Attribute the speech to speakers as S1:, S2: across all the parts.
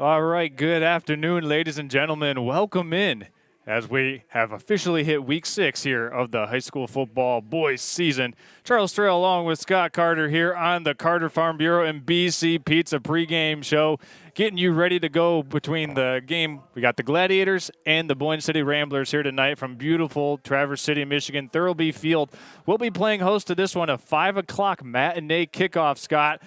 S1: All right, good afternoon, ladies and gentlemen. Welcome in as we have officially hit week 6 here of the high school football boys season. Charles Trail along with Scott Carter here on the Carter Farm Bureau and BC Pizza pregame show, getting you ready to go between the game. We got the Gladiators and the Boyne City Ramblers here tonight from beautiful Traverse City, Michigan, Thurlby Field. We'll be playing host to this one, a 5 o'clock matinee kickoff, Scott.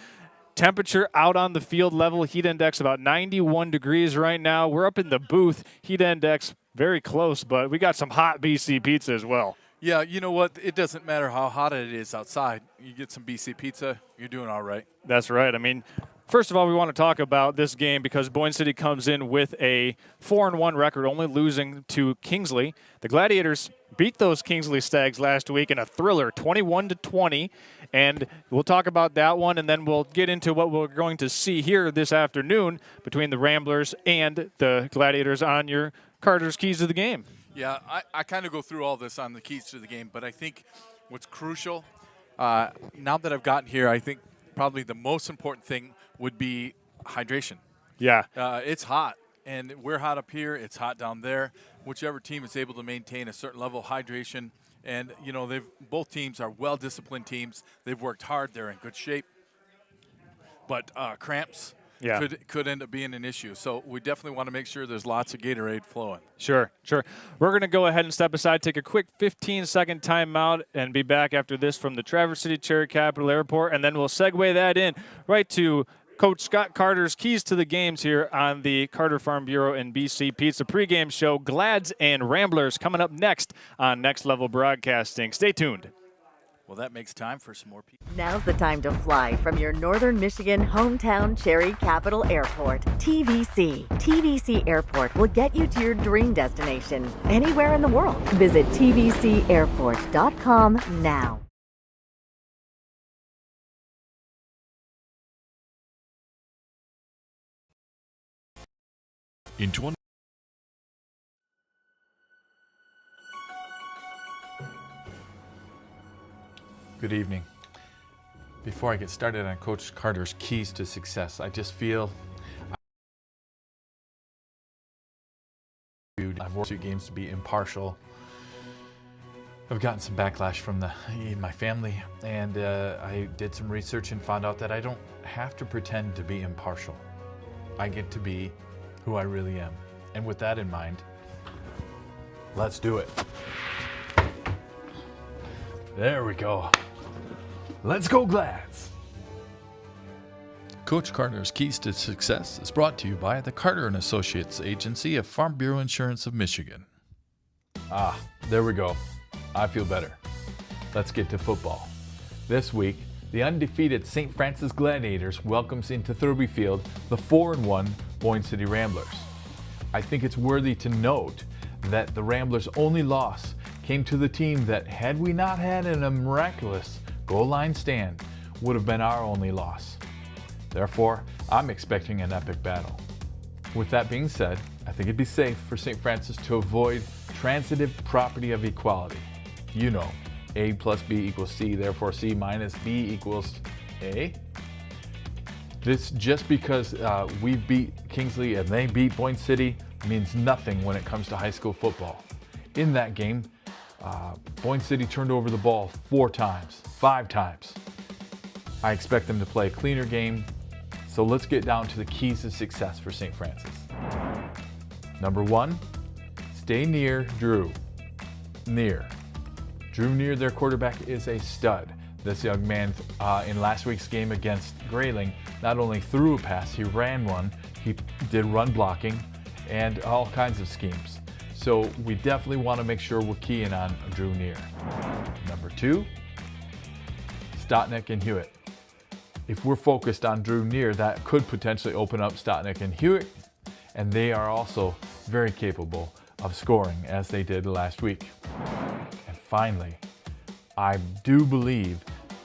S1: Temperature out on the field level, heat index about 91 degrees right now. We're up in the booth, heat index very close, but we got some hot BC pizza as well.
S2: Yeah, you know what? It doesn't matter how hot it is outside. You get some BC pizza, you're doing all right.
S1: That's right. I mean, first of all, we want to talk about this game because Boyne City comes in with a 4-1 record, only losing to Kingsley. The Gladiators beat those Kingsley Stags last week in a thriller, 21-20, and we'll talk about that one, and then we'll get into what we're going to see here this afternoon between the Ramblers and the Gladiators on your Carter's Keys to the Game.
S2: Yeah, I kind of go through all this on the keys to the game, but I think what's crucial, now that I've gotten here, I think probably the most important thing would be hydration.
S1: Yeah.
S2: It's hot, and we're hot up here. It's hot down there. Whichever team is able to maintain a certain level of hydration, and, you know, both teams are well-disciplined teams. They've worked hard. They're in good shape. But cramps could end up being an issue. So we definitely want to make sure there's lots of Gatorade flowing.
S1: Sure. We're going to go ahead and step aside, take a quick 15-second timeout, and be back after this from the Traverse City Cherry Capital Airport, and then we'll segue that in right to Coach Scott Carter's Keys to the Games here on the Carter Farm Bureau and BC Pizza pregame show. Glads and Ramblers coming up next on Next Level Broadcasting. Stay tuned.
S2: Well, that makes time for some more people.
S3: Now's the time to fly from your Northern Michigan hometown Cherry Capital Airport. TVC. TVC Airport will get you to your dream destination anywhere in the world. Visit tvcairport.com now.
S4: Good evening. Before I get started on Coach Carter's keys to success, I just feel I've worked 2 games to be impartial. I've gotten some backlash from my family, and I did some research and found out that I don't have to pretend to be impartial. I get to be who I really am. And with that in mind, let's do it. There we go. Let's go, Glads!
S5: Coach Carter's Keys to Success is brought to you by the Carter & Associates Agency of Farm Bureau Insurance of Michigan.
S4: There we go. I feel better. Let's get to football. This week, the undefeated St. Francis Gladiators welcomes into Thurlby Field the 4-1 Boyne City Ramblers. I think it's worthy to note that the Ramblers' only loss came to the team that, had we not had a miraculous goal line stand, would have been our only loss. Therefore, I'm expecting an epic battle. With that being said, I think it'd be safe for St. Francis to avoid transitive property of equality. You know, A plus B equals C, therefore C minus B equals A. This just because we beat Kingsley and they beat Boyne City means nothing when it comes to high school football. In that game, Boyne City turned over the ball 5 times. I expect them to play a cleaner game, so let's get down to the keys to success for St. Francis. Number 1, stay near Drew. Drew Neer, their quarterback, is a stud. This young man in last week's game against Grayling not only threw a pass, he ran one, he did run blocking, and all kinds of schemes. So we definitely want to make sure we're keying on Drew Neer. Number 2, Stotnick and Hewitt. If we're focused on Drew Neer, that could potentially open up Stotnick and Hewitt, and they are also very capable of scoring as they did last week. And finally, I do believe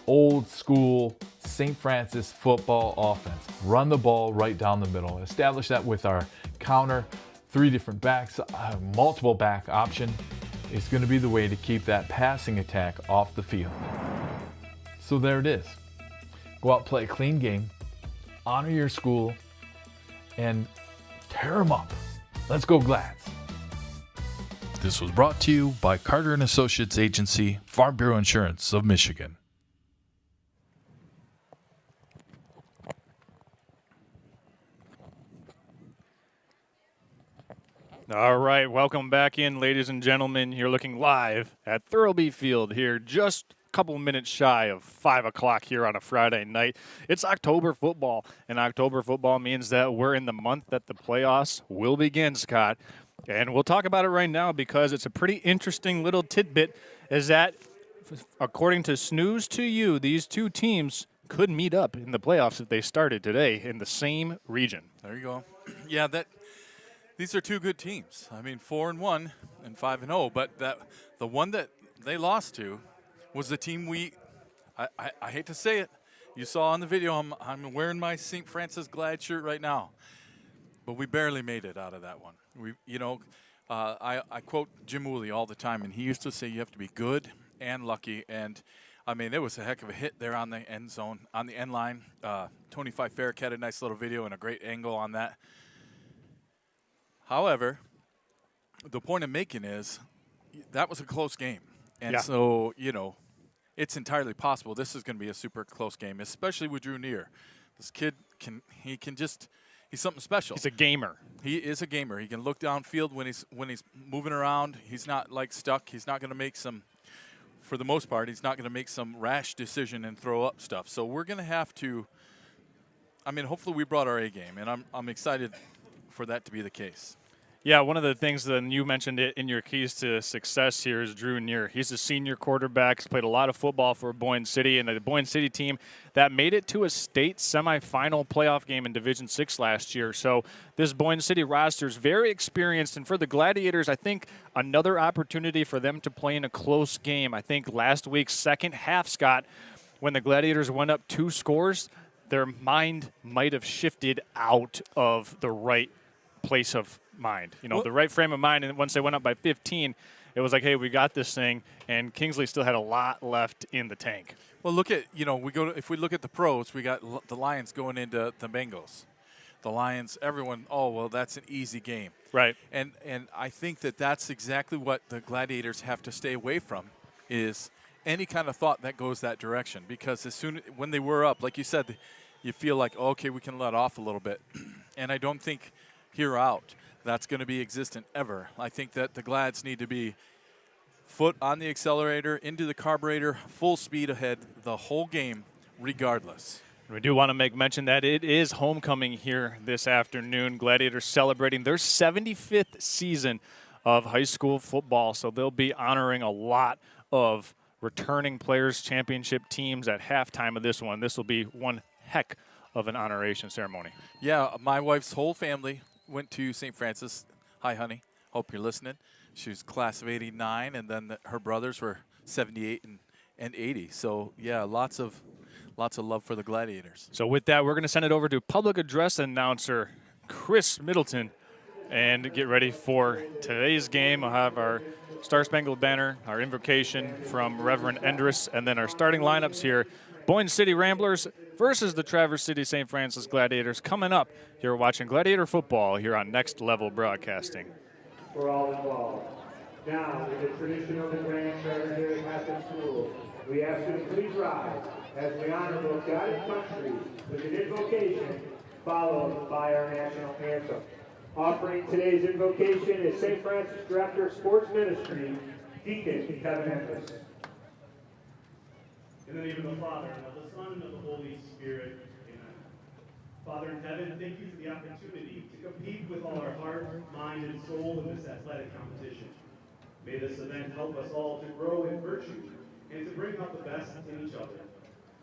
S4: old school St. Francis football offense. Run the ball right down the middle. Establish that with our counter, 3 different backs, multiple back option is going to be the way to keep that passing attack off the field. So there it is. Go out, play a clean game, honor your school, and Tear 'em up. Let's go Glads.
S5: This was brought to you by Carter and Associates Agency, Farm Bureau Insurance of Michigan.
S1: All right, welcome back in, ladies and gentlemen. You're looking live at Thurlby Field here, just a couple minutes shy of 5 o'clock here on a Friday night. It's October football, and October football means that we're in the month that the playoffs will begin, Scott. And we'll talk about it right now because it's a pretty interesting little tidbit, is that according to Snooze to You, these two teams could meet up in the playoffs if they started today in the same region.
S2: There you go. Yeah, these are two good teams. I mean, 4-1 and 5-0, but the one that they lost to was the team I hate to say it. You saw on the video, I'm wearing my St. Francis Glad shirt right now, but we barely made it out of that one. I quote Jim Woolley all the time, and he used to say you have to be good and lucky. And I mean, it was a heck of a hit there on the end zone, on the end line. Tony Farrick had a nice little video and a great angle on that. However, the point I'm making is that was a close game. And so, it's entirely possible this is going to be a super close game, especially with Drew Neer. This kid he's something special.
S1: He's a gamer.
S2: He is a gamer. He can look downfield when he's moving around. He's not like stuck. He's not going to make for the most part, he's not going to make some rash decision and throw up stuff. So we're going to have to, hopefully we brought our A game, and I'm excited for that to be the case.
S1: Yeah, one of the things that you mentioned it in your keys to success here is Drew Neer. He's a senior quarterback. He's played a lot of football for Boyne City, and the Boyne City team that made it to a state semifinal playoff game in Division 6 last year. So this Boyne City roster is very experienced, and for the Gladiators, I think another opportunity for them to play in a close game. I think last week's second half, Scott, when the Gladiators went up 2 scores, their mind might have shifted out of the right place of mind, the right frame of mind. And once they went up by 15, it was like, hey, we got this thing. And Kingsley still had a lot left in the tank.
S2: Well, look at, if we look at the pros, we got the Lions going into the Bengals. The Lions, everyone, that's an easy game.
S1: Right.
S2: And I think that's exactly what the Gladiators have to stay away from, is any kind of thought that goes that direction. Because when they were up, like you said, you feel like, okay, we can let off a little bit. And I don't think here out that's going to be existent ever. I think that the Glads need to be foot on the accelerator, into the carburetor, full speed ahead the whole game, regardless.
S1: We do want to make mention that it is homecoming here this afternoon. Gladiators celebrating their 75th season of high school football, so they'll be honoring a lot of returning players, championship teams at halftime of this one. This will be one heck of an honoration ceremony.
S2: Yeah, my wife's whole family went to St. Francis. Hi, honey. Hope you're listening. She was class of 89, and then her brothers were 78 and 80. So, yeah, lots of love for the Gladiators.
S1: So with that, we're going to send it over to public address announcer Chris Middleton and get ready for today's game. We'll have our Star Spangled Banner, our invocation from Reverend Endress, and then our starting lineups here. Boyne City Ramblers versus the Traverse City St. Francis Gladiators coming up. You're watching Gladiator football here on Next Level Broadcasting.
S6: For all involved. Now, with the tradition of the Grand Traverse City Catholic School, we ask you to please rise as we honor both God and country with an invocation followed by our national anthem. Offering today's invocation is St. Francis Director of Sports Ministry, Deacon Kevin Endress.
S7: In the name of the Father, and of the Son, and of the Holy Spirit, amen. Father in heaven, thank you for the opportunity to compete with all our heart, mind, and soul in this athletic competition. May this event help us all to grow in virtue and to bring out the best in each other.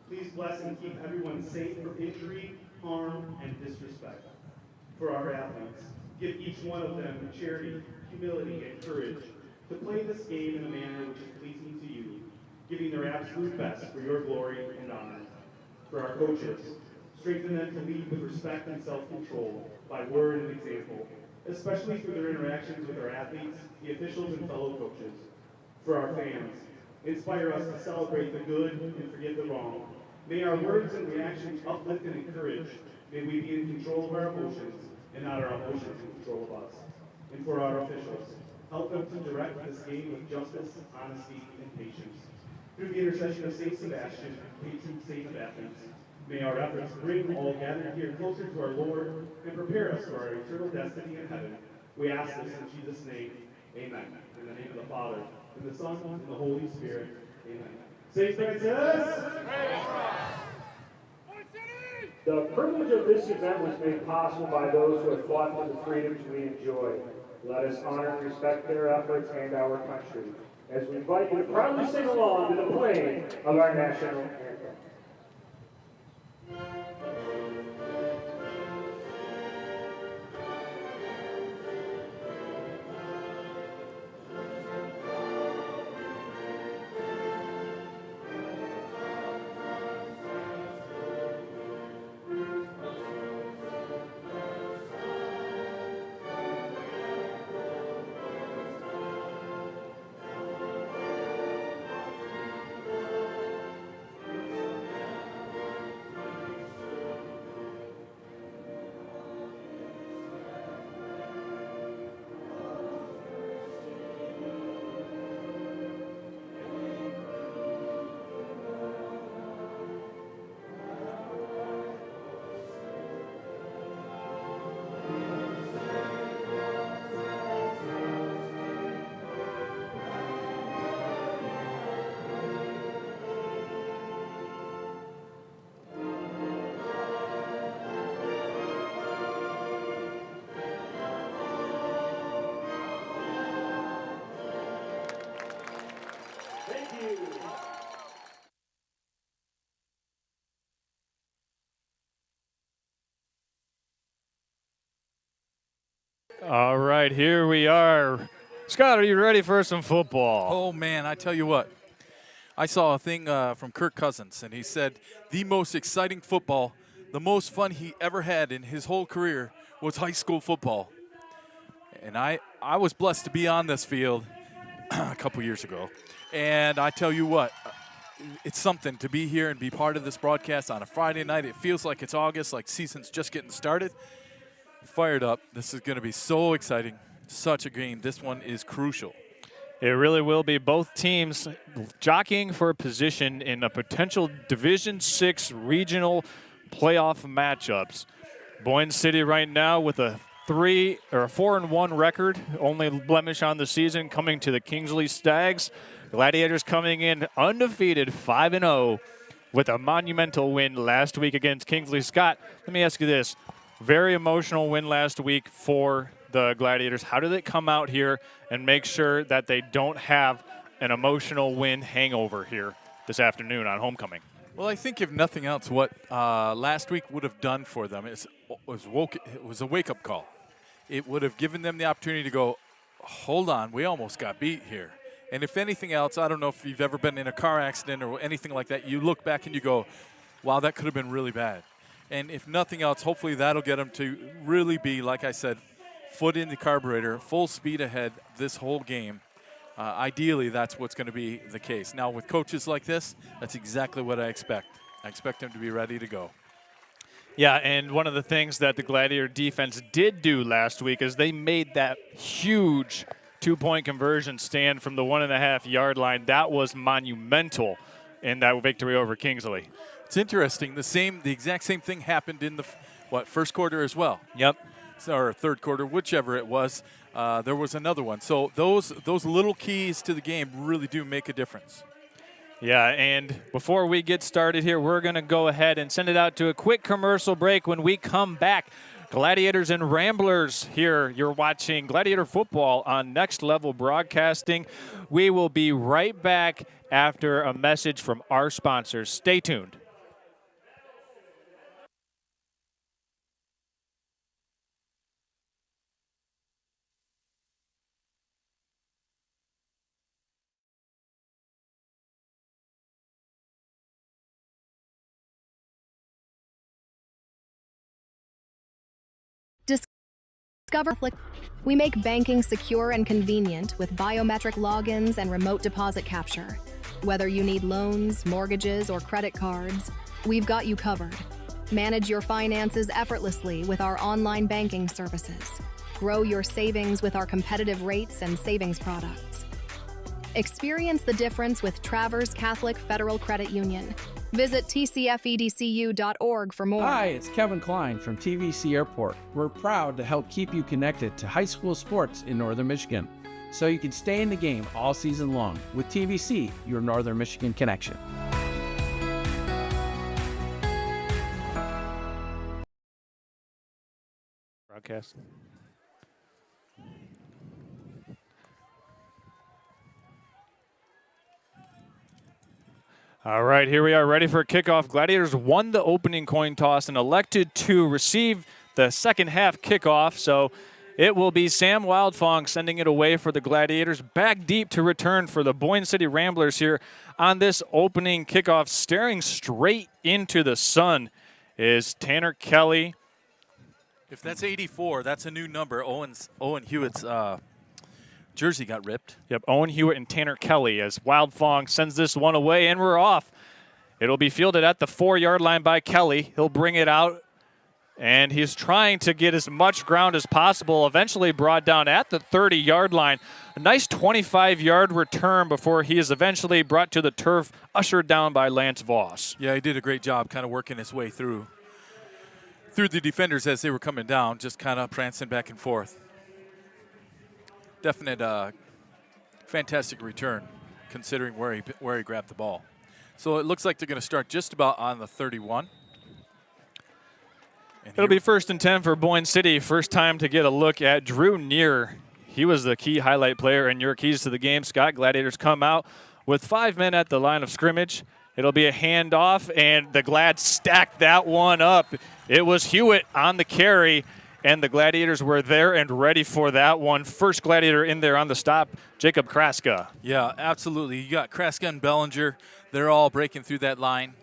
S7: Please bless and keep everyone safe from injury, harm, and disrespect. For our athletes, give each one of them charity, humility, and courage to play this game in a manner which is pleasing to you, giving their absolute best for your glory and honor. For our coaches, strengthen them to lead with respect and self-control by word and example, especially through their interactions with our athletes, the officials, and fellow coaches. For our fans, inspire us to celebrate the good and forget the wrong. May our words and reactions uplift and encourage. May we be in control of our emotions and not our emotions in control of us. And for our officials, help them to direct this game with justice, honesty, and patience. Through the intercession of Saint Sebastian, patron saint of Athens, may our efforts bring all gathered here closer to our Lord and prepare us for our eternal destiny in heaven. We ask this in Jesus' name. Amen. In the name of the Father, and the Son, and the Holy Spirit. Amen. St. Francis!
S6: The privilege of this event was made possible by those who have fought for the freedoms we enjoy. Let us honor and respect their efforts and our country, as we invite you to proudly sing along to the playing of our national anthem.
S1: All right, here we are. Scott, are you ready for some football?
S2: Oh, man, I tell you what. I saw a thing from Kirk Cousins, and he said the most exciting football, the most fun he ever had in his whole career was high school football. And I was blessed to be on this field a couple years ago. And I tell you what, it's something to be here and be part of this broadcast on a Friday night. It feels like it's August, like season's just getting started. Fired up. This is going to be so exciting. Such a game. This one is crucial.
S1: It really will be. Both teams jockeying for a position in a potential Division VI regional playoff matchups. Boyne City right now with a 4-1 record, only blemish on the season, coming to the Kingsley Stags. Gladiators coming in undefeated, 5-0, with a monumental win last week against Kingsley. Scott, let me ask you this. Very emotional win last week for the Gladiators. How do they come out here and make sure that they don't have an emotional win hangover here this afternoon on homecoming?
S2: Well, I think if nothing else, what last week would have done for them it was a wake-up call. It would have given them the opportunity to go, hold on, we almost got beat here. And if anything else, I don't know if you've ever been in a car accident or anything like that, you look back and you go, wow, that could have been really bad. And if nothing else, hopefully that'll get them to really be, like I said, foot in the carburetor, full speed ahead this whole game. Ideally, that's what's going to be the case. Now, with coaches like this, that's exactly what I expect. I expect them to be ready to go.
S1: Yeah, and one of the things that the Gladiator defense did do last week is they made that huge two-point conversion stand from the 1.5-yard line. That was monumental in that victory over Kingsley.
S2: It's interesting. The exact same thing happened in the first quarter as well.
S1: Yep.
S2: Or third quarter, whichever it was. There was another one. So those little keys to the game really do make a difference.
S1: Yeah, and before we get started here, we're going to go ahead and send it out to a quick commercial break. When we come back, Gladiators and Ramblers here. You're watching Gladiator football on Next Level Broadcasting. We will be right back after a message from our sponsors. Stay tuned.
S8: We make banking secure and convenient with biometric logins and remote deposit capture. Whether you need loans, mortgages, or credit cards, we've got you covered. Manage your finances effortlessly with our online banking services. Grow your savings with our competitive rates and savings products. Experience the difference with Travers Catholic Federal Credit Union. Visit tcfedcu.org for more.
S9: Hi, it's Kevin Klein from TVC Airport. We're proud to help keep you connected to high school sports in Northern Michigan, so you can stay in the game all season long with TVC, your Northern Michigan connection.
S1: Broadcast. All right, here we are ready for kickoff. Gladiators won the opening coin toss and elected to receive the second half kickoff. So it will be Sam Wildfong sending it away for the Gladiators. Back deep to return for the Boyne City Ramblers here on this opening kickoff. Staring straight into the sun is Tanner Kelly.
S2: If that's 84, that's a new number. Owen Hewitt's jersey got ripped.
S1: Yep, Owen Hewitt and Tanner Kelly as Wildfong sends this one away, and we're off. It'll be fielded at the 4-yard line by Kelly. He'll bring it out, and he's trying to get as much ground as possible, eventually brought down at the 30-yard line. A nice 25-yard return before he is eventually brought to the turf, ushered down by Lance Voss.
S2: Yeah, he did a great job kind of working his way through the defenders as they were coming down, just kind of prancing back and forth. Definite fantastic return considering where he grabbed the ball. So it looks like they're going to start just about on the 31.
S1: It'll be 1st and 10 for Boyne City. First time to get a look at Drew Neer. He was the key highlight player in your keys to the game. Scott, Gladiators come out with 5 men at the line of scrimmage. It'll be a handoff, and the Glad stacked that one up. It was Hewitt on the carry, and the Gladiators were there and ready for that one. First Gladiator in there on the stop, Jacob Kraska.
S2: Yeah, absolutely. You got Kraska and Bellinger. They're all breaking through that line.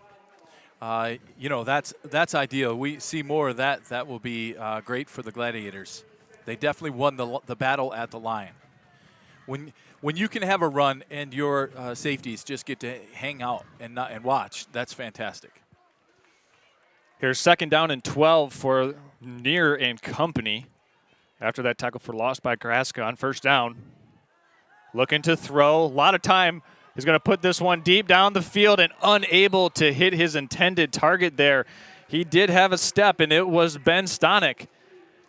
S2: You know, that's ideal. We see more of that. That will be great for the Gladiators. They definitely won the battle at the line. When you can have a run and your safeties just get to hang out and watch, that's fantastic.
S1: Here's 2nd down and 12 for Neer and company. After that tackle for loss by Kraska on 1st down. Looking to throw. A lot of time. He's going to put this one deep down the field and unable to hit his intended target there. He did have a step, and it was Ben Stanek.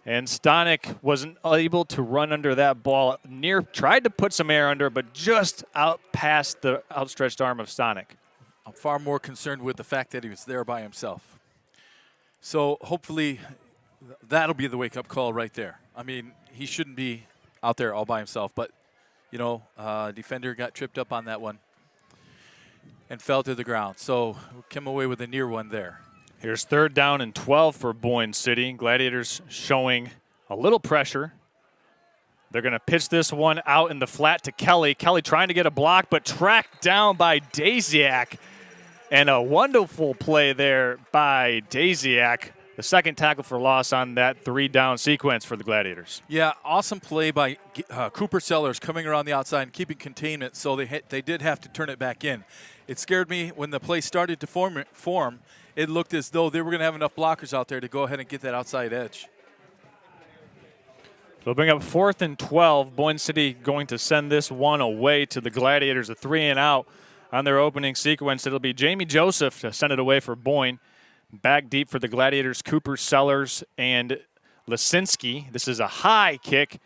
S1: And Stanek wasn't able to run under that ball. Neer tried to put some air under, but just out past the outstretched arm of Stanek.
S2: I'm far more concerned with the fact that he was there by himself. So hopefully that'll be the wake-up call right there. I mean, he shouldn't be out there all by himself, but, you know, defender got tripped up on that one and fell to the ground. So we came away with a near one there.
S1: Here's 3rd down and 12 for Boyne City. Gladiators showing a little pressure. They're going to pitch this one out in the flat to Kelly. Kelly trying to get a block, but tracked down by Daziak. And a wonderful play there by Daziak. The 2nd tackle for loss on that 3-down sequence for the Gladiators.
S2: Yeah, awesome play by Cooper Sellers coming around the outside and keeping containment, so they did have to turn it back in. It scared me when the play started to form. It looked as though they were going to have enough blockers out there to go ahead and get that outside edge.
S1: They'll bring up 4th and 12. Boyne City going to send this one away to the Gladiators, a 3-and-out on their opening sequence. It'll be Jamie Joseph to send it away for Boyne. Back deep for the Gladiators, Cooper Sellers and Lisinski. This is a high kick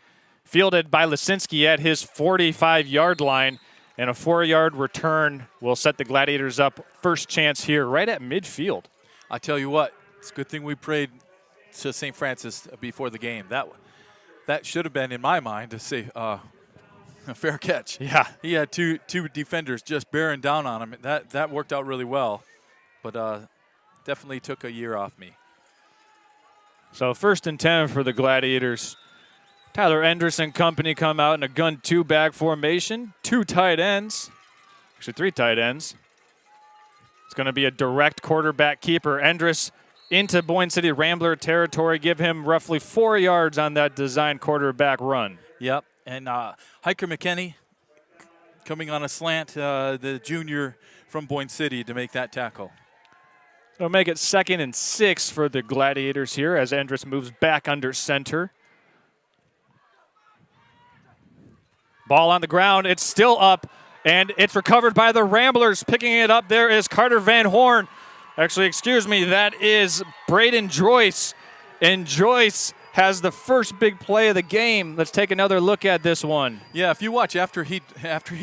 S1: fielded by Lisinski at his 45-yard line. And a 4-yard return will set the Gladiators up. First chance here right at midfield.
S2: I tell you what, it's a good thing we prayed to St. Francis before the game. That should have been, in my mind, to say a fair catch.
S1: Yeah.
S2: He had two defenders just bearing down on him. That worked out really well, but definitely took a year off me.
S1: So 1st and 10 for the Gladiators. Tyler Endress and company come out in a gun 2-back formation. 2 tight ends. Actually 3 tight ends. It's going to be a direct quarterback keeper. Endress into Boyne City Rambler territory. Give him roughly 4 yards on that design quarterback run.
S2: Yep, and Hiker McKinney coming on a slant, the junior from Boyne City, to make that tackle.
S1: It'll make it 2nd and 6 for the Gladiators here as Endress moves back under center. Ball on the ground. It's still up, and it's recovered by the Ramblers. Picking it up there is Carter Van Horn. Actually, excuse me, that is Braden Joyce. And Joyce has the first big play of the game. Let's take another look at this one.
S2: Yeah, if you watch after he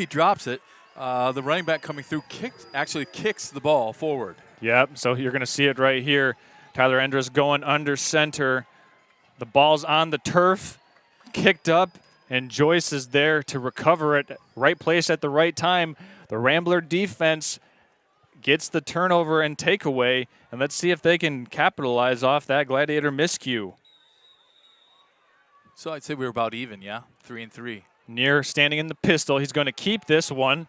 S2: drops it, the running back coming through kicks the ball forward.
S1: Yep, so you're going to see it right here. Tyler Endress going under center. The ball's on the turf, kicked up, and Joyce is there to recover it. Right place at the right time. The Rambler defense gets the turnover and takeaway, and let's see if they can capitalize off that Gladiator miscue.
S2: So I'd say we were about even, yeah? 3 and 3.
S1: Near standing in the pistol. He's going to keep this one.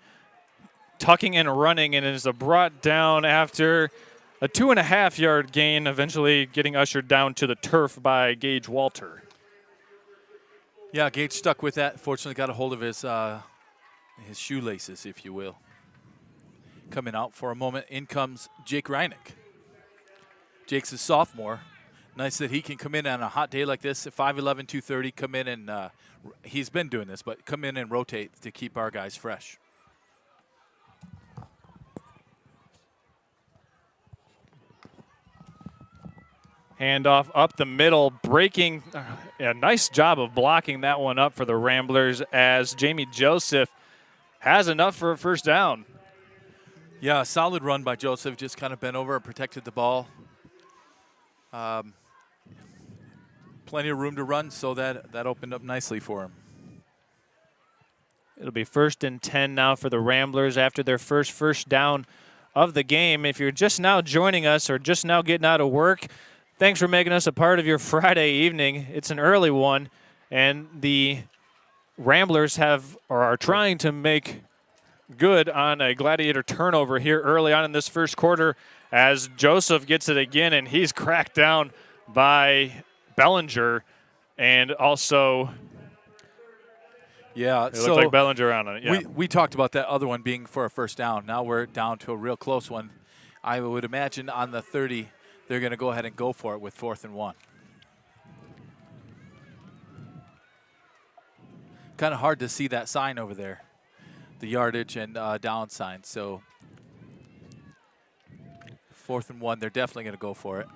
S1: Tucking and running, and is brought down after a 2.5-yard gain, eventually getting ushered down to the turf by Gage Walter.
S2: Yeah, Gage stuck with that. Fortunately got a hold of his shoelaces, if you will. Coming out for a moment, in comes Jake Reinick. Jake's a sophomore. Nice that he can come in on a hot day like this at 5'11", 230, come in and he's been doing this, but come in and rotate to keep our guys fresh.
S1: Handoff up the middle, breaking. A nice job of blocking that one up for the Ramblers as Jamie Joseph has enough for a first down.
S2: Yeah, a solid run by Joseph. Just kind of bent over and protected the ball. Plenty of room to run, so that opened up nicely for him.
S1: It'll be 1st and 10 now for the Ramblers after their first down of the game. If you're just now joining us or just now getting out of work, thanks for making us a part of your Friday evening. It's an early one, and the Ramblers are trying to make good on a Gladiator turnover here early on in this first quarter as Joseph gets it again, and he's cracked down by Bellinger, and also
S2: yeah,
S1: it looked like Bellinger on it. Yeah.
S2: We talked about that other one being for a first down. Now we're down to a real close one. I would imagine on the 30, they're going to go ahead and go for it with 4th and 1. Kind of hard to see that sign over there, the yardage and down sign. So 4th and 1, they're definitely going to go for it.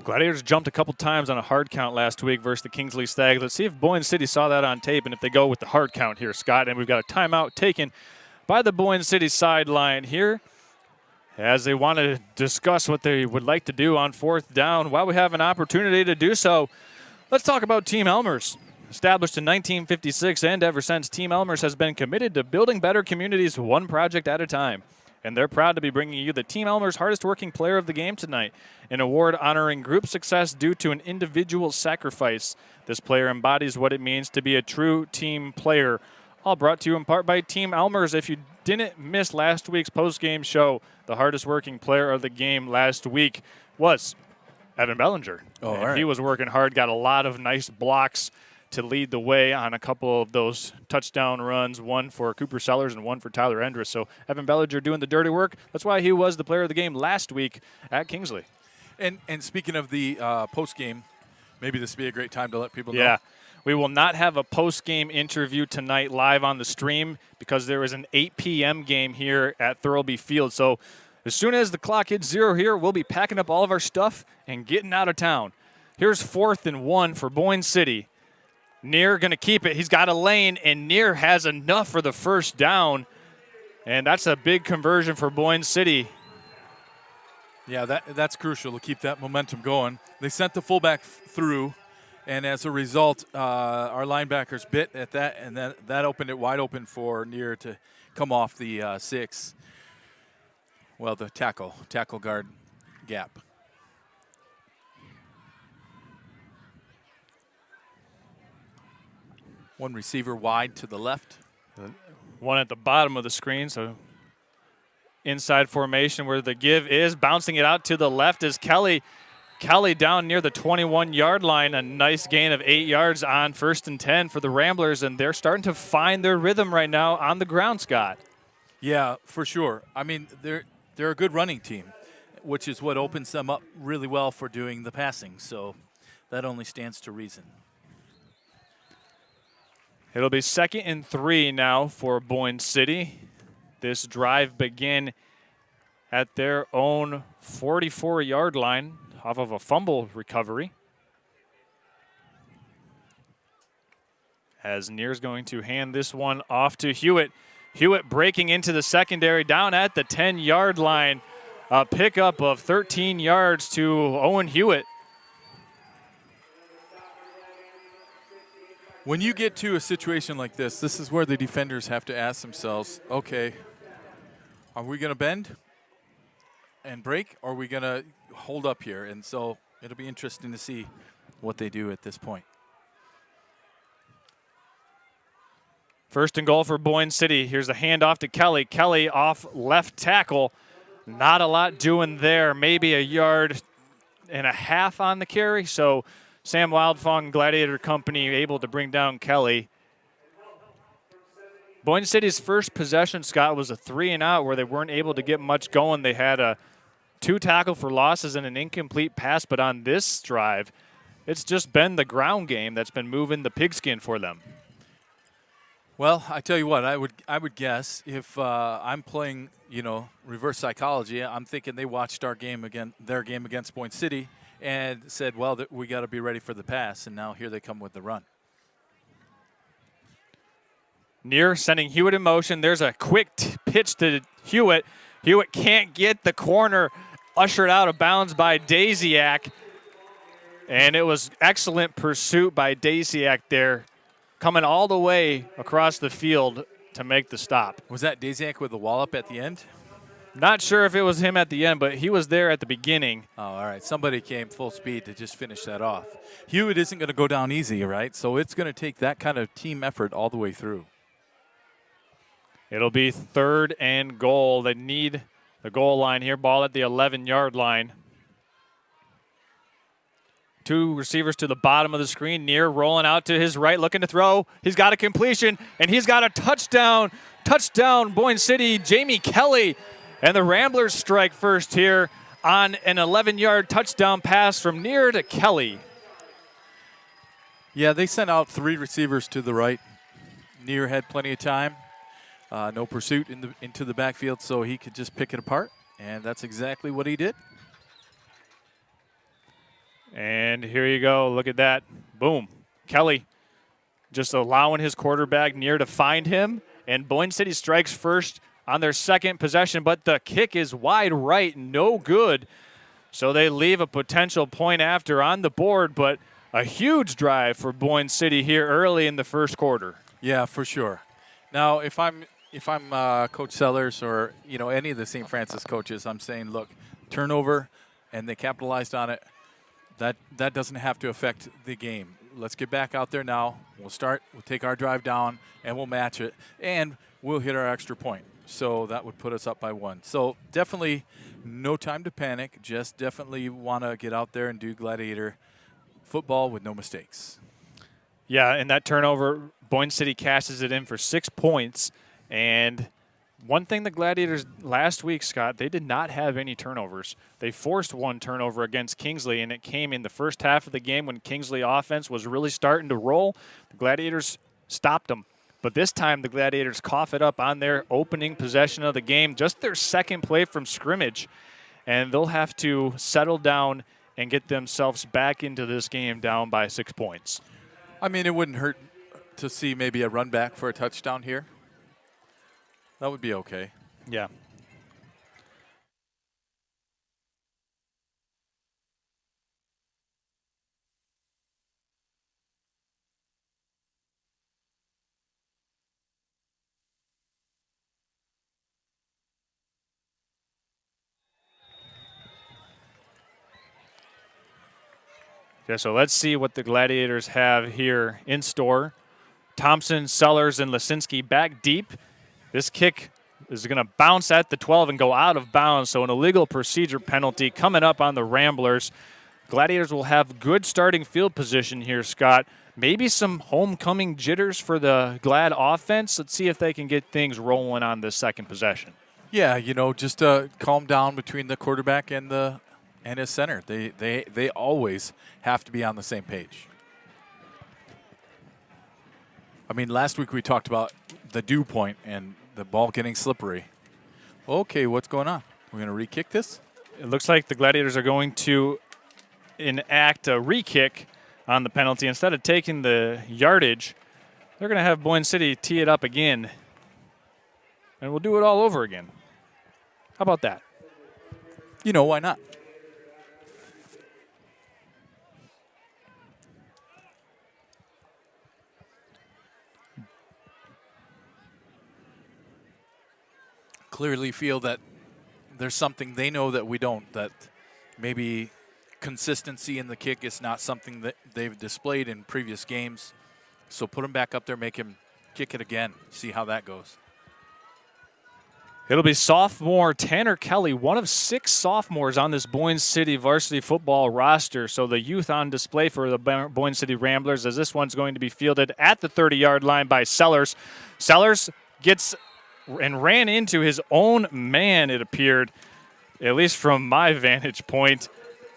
S1: Gladiators jumped a couple times on a hard count last week versus the Kingsley Stags. Let's see if Boyne City saw that on tape and if they go with the hard count here, Scott. And we've got a timeout taken by the Boyne City sideline here as they want to discuss what they would like to do on 4th down. While we have an opportunity to do so, let's talk about Team Elmers. Established in 1956 and ever since, Team Elmers has been committed to building better communities one project at a time. And they're proud to be bringing you the Team Elmers Hardest Working Player of the Game tonight, an award honoring group success due to an individual sacrifice. This player embodies what it means to be a true team player. All brought to you in part by Team Elmers. If you didn't miss last week's post-game show, the hardest working player of the game last week was Evan Bellinger.
S2: Oh, all right.
S1: He was working hard, got a lot of nice blocks to lead the way on a couple of those touchdown runs, one for Cooper Sellers and one for Tyler Endress. So Evan Bellinger doing the dirty work. That's why he was the player of the game last week at Kingsley.
S2: And speaking of the post-game, maybe this would be a great time to let people know.
S1: Yeah. We will not have a post-game interview tonight live on the stream because there is an 8 p.m. game here at Thurlby Field. So as soon as the clock hits 0 here, we'll be packing up all of our stuff and getting out of town. Here's 4th and 1 for Boyne City. Neer going to keep it. He's got a lane, and Neer has enough for the first down. And that's a big conversion for Boyne City.
S2: Yeah, that's crucial to keep that momentum going. They sent the fullback through, and as a result, our linebackers bit at that, and that opened it wide open for Neer to come off the 6. Well, the tackle guard gap. One receiver wide to the left.
S1: One at the bottom of the screen, so inside formation where the give is. Bouncing it out to the left is Kelly. Kelly down near the 21-yard line. A nice gain of 8 yards on 1st and 10 for the Ramblers, and they're starting to find their rhythm right now on the ground, Scott.
S2: Yeah, for sure. I mean, they're a good running team. which is what opens them up really well for doing the passing. So that only stands to reason.
S1: It'll be 2nd and 3 now for Boyne City. This drive began at their own 44-yard line off of a fumble recovery. As Near's going to hand this one off to Hewitt. Hewitt breaking into the secondary down at the 10-yard line. A pickup of 13 yards to Owen Hewitt.
S2: When you get to a situation like this is where the defenders have to ask themselves, okay, are we going to bend and break, or are we going to hold up here? And so it'll be interesting to see what they do at this point.
S1: 1st and goal for Boyne City. Here's a handoff to Kelly. Kelly off left tackle. Not a lot doing there. Maybe a yard and a half on the carry. So Sam Wildfong Gladiator Company able to bring down Kelly. Boyne City's first possession, Scott, was a 3-and-out where they weren't able to get much going. They had a 2 tackle for losses and an incomplete pass. But on this drive, it's just been the ground game that's been moving the pigskin for them.
S2: Well, I tell you what, I would guess if I'm playing, reverse psychology, I'm thinking they watched their game against Boyne City and said, well, we got to be ready for the pass, and now here they come with the run.
S1: Near sending Hewitt in motion. There's a quick pitch to Hewitt. Hewitt can't get the corner ushered out of bounds by Daisiak, and it was excellent pursuit by Daisiak there, coming all the way across the field to make the stop.
S2: Was that Daisiak with the wallop at the end?
S1: Not sure if it was him at the end, but he was there at the beginning.
S2: Oh, all right. Somebody came full speed to just finish that off. Hewitt isn't going to go down easy, right? So it's going to take that kind of team effort all the way through.
S1: It'll be 3rd and goal. They need the goal line here. Ball at the 11-yard line. 2 receivers to the bottom of the screen. Near rolling out to his right, looking to throw. He's got a completion, and he's got a touchdown. Touchdown, Boyne City, Jamie Kelly. And the Ramblers strike first here on an 11-yard touchdown pass from Near to Kelly.
S2: Yeah, they sent out 3 receivers to the right. Near had plenty of time. No pursuit into the backfield, so he could just pick it apart, and that's exactly what he did.
S1: And here you go. Look at that. Boom. Kelly just allowing his quarterback Near to find him. And Boyne City strikes first on their second possession, but the kick is wide right. No good. So they leave a potential point after on the board, but a huge drive for Boyne City here early in the first quarter.
S2: Yeah, for sure. Now, if I'm Coach Sellers or any of the St. Francis coaches, I'm saying, look, turnover, and they capitalized on it. That doesn't have to affect the game. Let's get back out there now. We'll take our drive down, and we'll match it, and we'll hit our extra point. So that would put us up by 1. So definitely no time to panic. Just definitely want to get out there and do Gladiator football with no mistakes.
S1: Yeah, and that turnover, Boyne City cashes it in for 6 points. And one thing the Gladiators last week, Scott, they did not have any turnovers. They forced 1 turnover against Kingsley, and it came in the first half of the game when Kingsley offense was really starting to roll. The Gladiators stopped them. But this time the Gladiators cough it up on their opening possession of the game, just their second play from scrimmage. And they'll have to settle down and get themselves back into this game down by 6 points.
S2: I mean, it wouldn't hurt to see maybe a run back for a touchdown here. That would be okay.
S1: Yeah. Yeah, so let's see what the Gladiators have here in store. Thompson, Sellers, and Lisinski back deep. This kick is going to bounce at the 12 and go out of bounds, so an illegal procedure penalty coming up on the Ramblers. Gladiators will have good starting field position here, Scott. Maybe some homecoming jitters for the Glad offense. Let's see if they can get things rolling on this second possession.
S2: Yeah, you know, just calm down between the quarterback and his center. They always have to be on the same page. I mean, last week we talked about the dew point and the ball getting slippery. Okay, what's going on? We're going to re-kick this?
S1: It looks like the Gladiators are going to enact a re-kick on the penalty. Instead of taking the yardage, they're going to have Boyne City tee it up again. And we'll do it all over again. How about that?
S2: You know, why not? Clearly feel that there's something they know that we don't, that maybe consistency in the kick is not something that they've displayed in previous games. So put him back up there, make him kick it again, see how that goes.
S1: It'll be sophomore Tanner Kelly, one of 6 sophomores on this Boyne City varsity football roster. So the youth on display for the Boyne City Ramblers, as this one's going to be fielded at the 30-yard line by Sellers. Sellers gets and ran into his own man, it appeared, at least from my vantage point.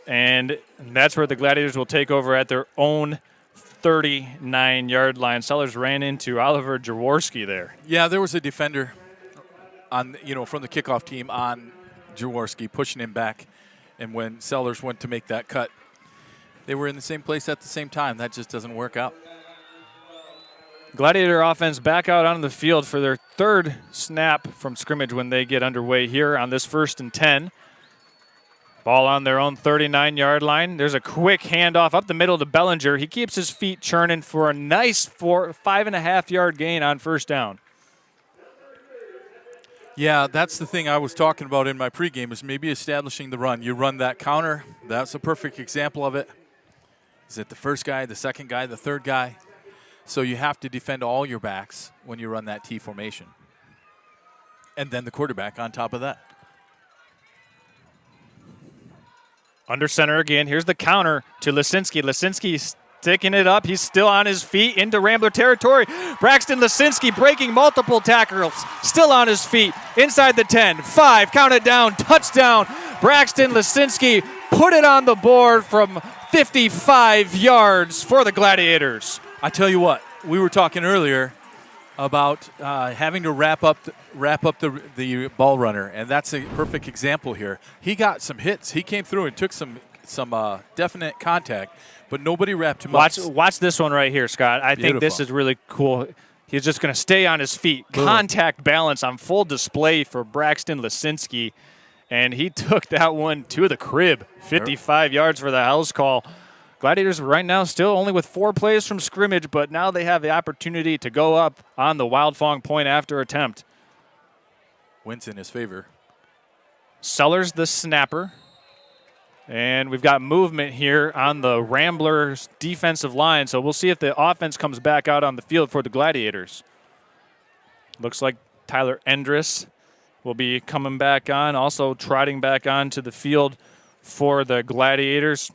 S1: And that's where the Gladiators will take over at their own 39-yard line. Sellers ran into Oliver Jaworski there.
S2: Yeah, there was a defender on, from the kickoff team on Jaworski, pushing him back. And when Sellers went to make that cut, they were in the same place at the same time. That just doesn't work out.
S1: Gladiator offense back out on the field for their 3rd snap from scrimmage when they get underway here on this 1st and 10. Ball on their own 39-yard line. There's a quick handoff up the middle to Bellinger. He keeps his feet churning for a nice 5.5-yard gain on 1st down.
S2: Yeah, that's the thing I was talking about in my pregame, is maybe establishing the run. You run that counter. That's a perfect example of it. Is it the first guy, the second guy, the third guy? So you have to defend all your backs when you run that T formation. And then the quarterback on top of that.
S1: Under center again. Here's the counter to Lisinski. Lisinski sticking it up. He's still on his feet into Rambler territory. Braxton Lisinski breaking multiple tackles. Still on his feet. Inside the 10. 5. Count it down. Touchdown. Braxton Lisinski put it on the board from 55 yards for the Gladiators.
S2: I tell you what, we were talking earlier about having to wrap up the ball runner, and that's a perfect example here. He got some hits. He came through and took some definite contact, but nobody wrapped him up.
S1: Watch this one right here, Scott. I think this is really cool. He's just going to stay on his feet. Boom. Contact balance on full display for Braxton Lisinski, and he took that one to the crib. 55 yards for the house call. Gladiators right now still only with 4 plays from scrimmage, but now they have the opportunity to go up on the Wild Fong point after attempt.
S2: Wins in his favor.
S1: Sellers the snapper. And we've got movement here on the Ramblers defensive line, so we'll see if the offense comes back out on the field for the Gladiators. Looks like Tyler Endress will be coming back on, also trotting back onto the field for the Gladiators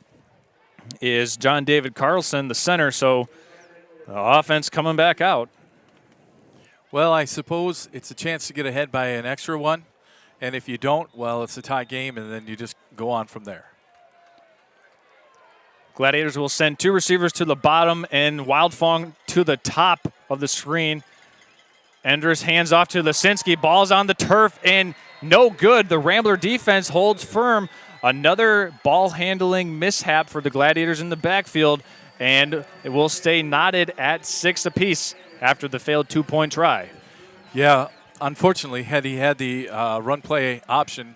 S1: is John David Carlson, the center, so the offense coming back out.
S2: Well, I suppose it's a chance to get ahead by an extra one, and if you don't, well, it's a tie game, and then you just go on from there.
S1: Gladiators will send 2 receivers to the bottom and Wild Fong to the top of the screen. Enders hands off to Lisinski. Ball's on the turf and no good. The Rambler defense holds firm. Another ball handling mishap for the Gladiators in the backfield, and it will stay knotted at 6 apiece after the failed 2-point try.
S2: Yeah, unfortunately, had he had the run play option,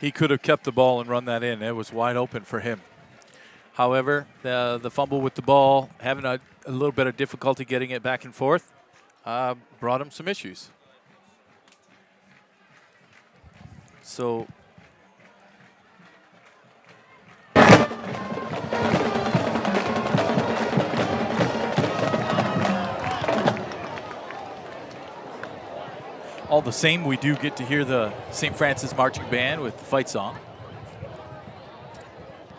S2: he could have kept the ball and run that in. It was wide open for him. However, the fumble with the ball, having a little bit of difficulty getting it back and forth, brought him some issues. So all the same, we do get to hear the St. Francis Marching Band with the fight song.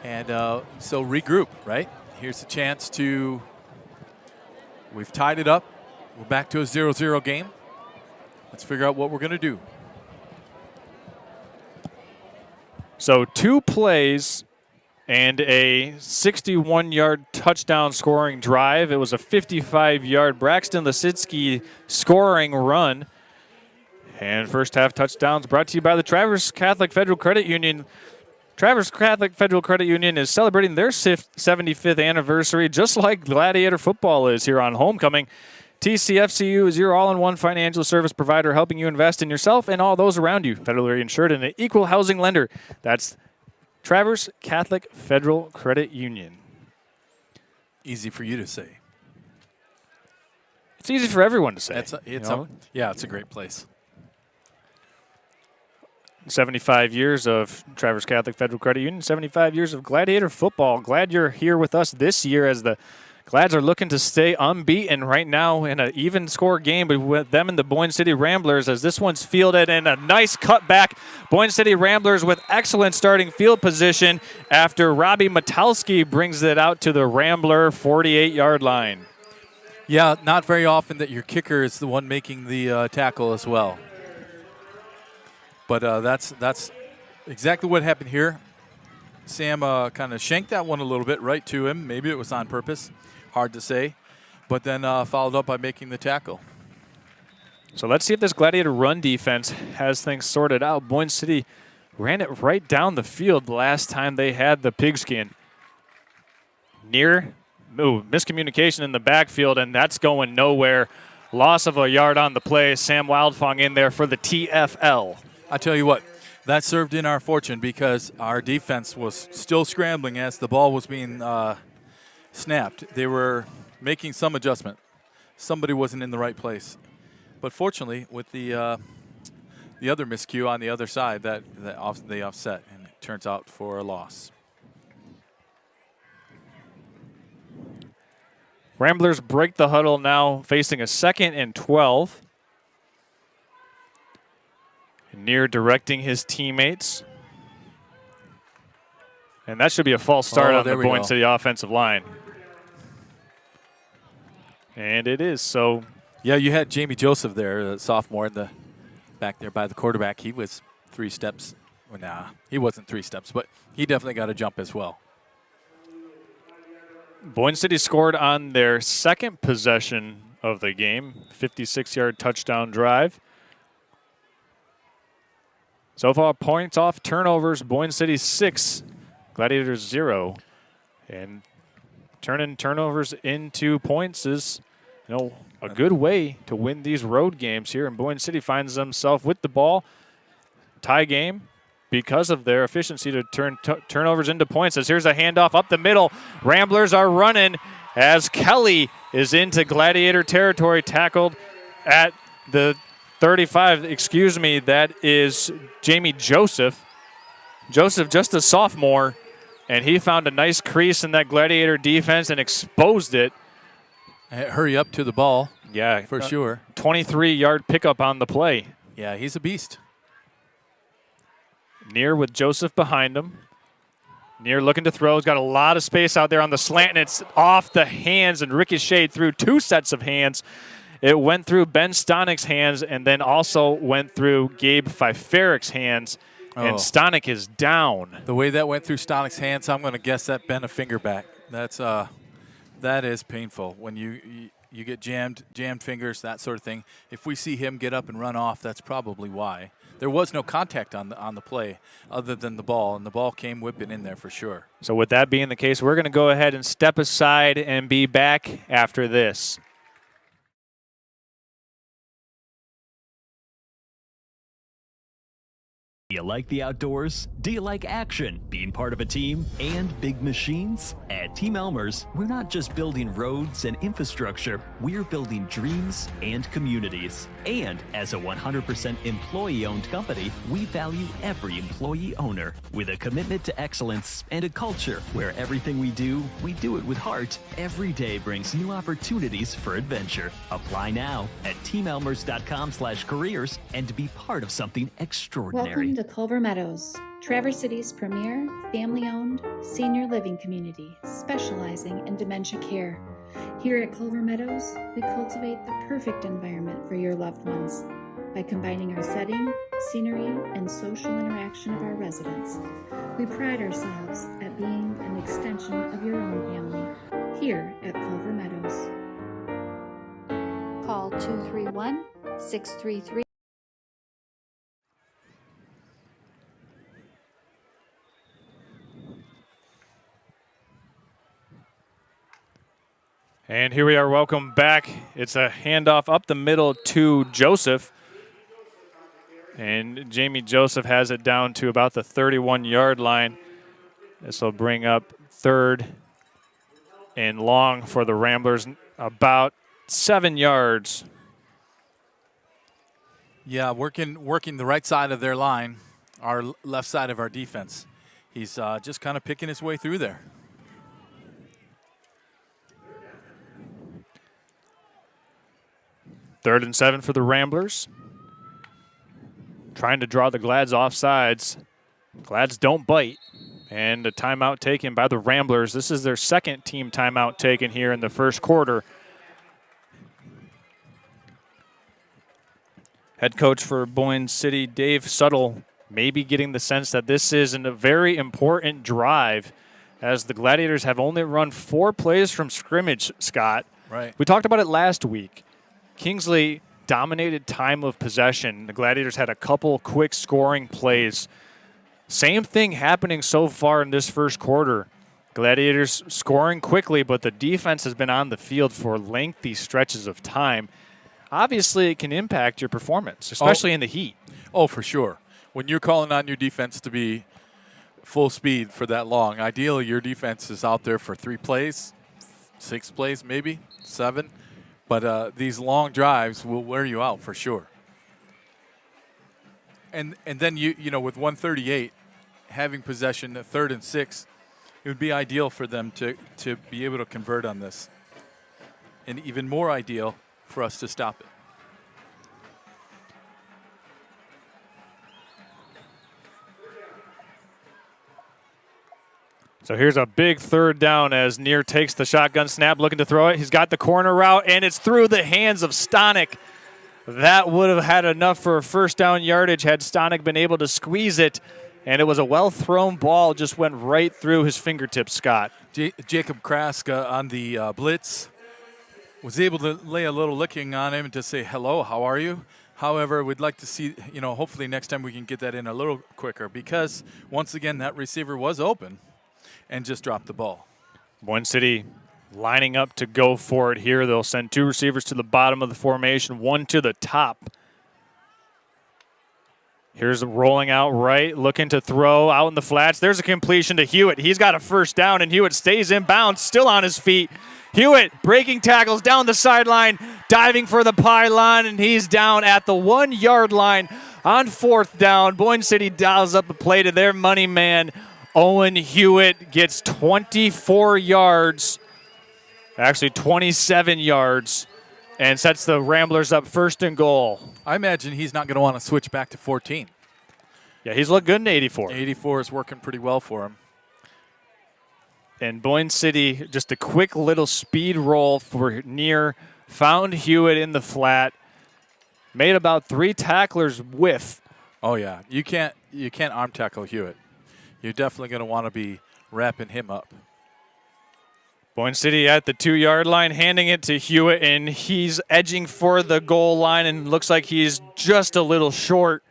S2: And so regroup, right? Here's a chance to, we've tied it up. We're back to a 0-0 game. Let's figure out what we're going to do.
S1: So 2 plays and a 61-yard touchdown scoring drive. It was a 55-yard Braxton Lisitsky scoring run. And first half touchdowns brought to you by the Traverse Catholic Federal Credit Union. Traverse Catholic Federal Credit Union is celebrating their 75th anniversary, just like Gladiator football is here on homecoming. TCFCU is your all-in-one financial service provider, helping you invest in yourself and all those around you. Federally insured and an equal housing lender. That's Traverse Catholic Federal Credit Union.
S2: Easy for you to say.
S1: It's easy for everyone to say.
S2: It's a great place.
S1: 75 years of Traverse Catholic Federal Credit Union, 75 years of Gladiator football. Glad you're here with us this year as the Glads are looking to stay unbeaten right now in an even score game with them and the Boyne City Ramblers, as this one's fielded in a nice cutback. Boyne City Ramblers with excellent starting field position after Robbie Matalski brings it out to the Rambler 48-yard line.
S2: Yeah, not very often that your kicker is the one making the tackle as well. But that's exactly what happened here. Sam kind of shanked that one a little bit right to him. Maybe it was on purpose. Hard to say. But then followed up by making the tackle.
S1: So let's see if this Gladiator run defense has things sorted out. Boyne City ran it right down the field the last time they had the pigskin. Miscommunication in the backfield, and that's going nowhere. Loss of a yard on the play. Sam Wildfong in there for the TFL.
S2: I tell you what, that served in our fortune because our defense was still scrambling as the ball was being snapped. They were making some adjustment. Somebody wasn't in the right place. But fortunately, with the other miscue on the other side, they offset, and it turns out for a loss.
S1: Ramblers break the huddle now, facing a 2nd and 12. Near directing his teammates. And that should be a false start on the Boyne City offensive line. And it is. So,
S2: yeah, you had Jamie Joseph there, the sophomore, in the back there by the quarterback. He was 3 steps. Well, nah, he wasn't 3 steps, but he definitely got a jump as well.
S1: Boyne City scored on their 2nd possession of the game, 56-yard touchdown drive. So far, points off turnovers, Boyne City 6, Gladiators 0. And turning turnovers into points is, a good way to win these road games here. And Boyne City finds themselves with the ball. Tie game because of their efficiency to turn turnovers into points. As here's a handoff up the middle. Ramblers are running as Kelly is into Gladiator territory, tackled at the 35, that is Jamie Joseph. Joseph, just a sophomore, and he found a nice crease in that Gladiator defense and exposed it.
S2: Hurry up to the ball.
S1: Yeah,
S2: for sure.
S1: 23-yard pickup on the play.
S2: Yeah, he's a beast.
S1: Near with Joseph behind him. Near looking to throw. He's got a lot of space out there on the slant, and it's off the hands and ricocheted through 2 sets of hands. It went through Ben Stonik's hands and then also went through Gabe Pfeifferik's hands, and Stonik is down.
S2: The way that went through Stonik's hands, I'm going to guess that bent a finger back. That is painful when you get jammed fingers, that sort of thing. If we see him get up and run off, that's probably why. There was no contact on the play other than the ball, and the ball came whipping in there for sure.
S1: So with that being the case, we're going to go ahead and step aside and be back after this.
S10: Do you like the outdoors? Do you like action, being part of a team, and big machines? At Team Elmer's, we're not just building roads and infrastructure, we're building dreams and communities. And as a 100% employee-owned company, we value every employee owner with a commitment to excellence and a culture where everything we do it with heart. Every day brings new opportunities for adventure. Apply now at teamelmers.com/careers and to be part of something extraordinary.
S11: Welcome to Culver Meadows, Traverse City's premier family-owned senior living community specializing in dementia care. Here at Culver Meadows, we cultivate the perfect environment for your loved ones. by combining our setting, scenery, and social interaction of our residents. We pride ourselves at being an extension of your own family here at Culver Meadows.
S12: Call 231-633.
S1: And here we are, welcome back. It's a handoff up the middle to Joseph. And Jamie Joseph has it down to about the 31-yard line. This will bring up 3rd and long for the Ramblers, about 7 yards.
S2: Yeah, working the right side of their line, our left side of our defense. He's just kind of picking his way through there.
S1: 3rd and 7 for the Ramblers. Trying to draw the Glads off sides. Glads don't bite. And a timeout taken by the Ramblers. This is their 2nd team timeout taken here in the first quarter. Head coach for Boyne City, Dave Suttle, maybe getting the sense that this is a very important drive, as the Gladiators have only run 4 plays from scrimmage, Scott.
S2: Right.
S1: We talked about it last week. Kingsley dominated time of possession. The Gladiators had a couple quick scoring plays. Same thing happening so far in this first quarter. Gladiators scoring quickly, but the defense has been on the field for lengthy stretches of time. Obviously, it can impact your performance, especially in the heat.
S2: Oh, for sure. When you're calling on your defense to be full speed for that long, ideally your defense is out there for 3 plays, 6 plays maybe, 7. But these long drives will wear you out for sure. And then you know with 138, having possession at 3rd and 6, it would be ideal for them to be able to convert on this. And even more ideal for us to stop it.
S1: So here's a big 3rd down as Neer takes the shotgun snap, looking to throw it. He's got the corner route, and it's through the hands of Stonick. That would have had enough for a 1st down yardage had Stonick been able to squeeze it. And it was a well-thrown ball, just went right through his fingertips, Scott.
S2: Jacob Kraska on the blitz was able to lay a little licking on him to say, hello, how are you? However, we'd like to see, hopefully next time we can get that in a little quicker, because once again, that receiver was open and just dropped the ball.
S1: Boyne City lining up to go for it here. They'll send 2 receivers to the bottom of the formation, 1 to the top. Here's rolling out right, looking to throw out in the flats. There's a completion to Hewitt. He's got a 1st down, and Hewitt stays in bounds, still on his feet. Hewitt breaking tackles down the sideline, diving for the pylon, and he's down at the 1-yard line on 4th down. Boyne City dials up a play to their money man. Owen Hewitt gets 24 yards, actually 27 yards, and sets the Ramblers up 1st and goal.
S2: I imagine he's not going to want to switch back to 14.
S1: Yeah, he's looked good in 84.
S2: 84 is working pretty well for him.
S1: And Boyne City, just a quick little speed roll for Neer, found Hewitt in the flat, made about 3 tacklers whiff.
S2: Oh yeah, you can't arm tackle Hewitt. You're definitely going to want to be wrapping him up.
S1: Boyne City at the 2-yard line, handing it to Hewitt, and he's edging for the goal line, and looks like he's just a little short,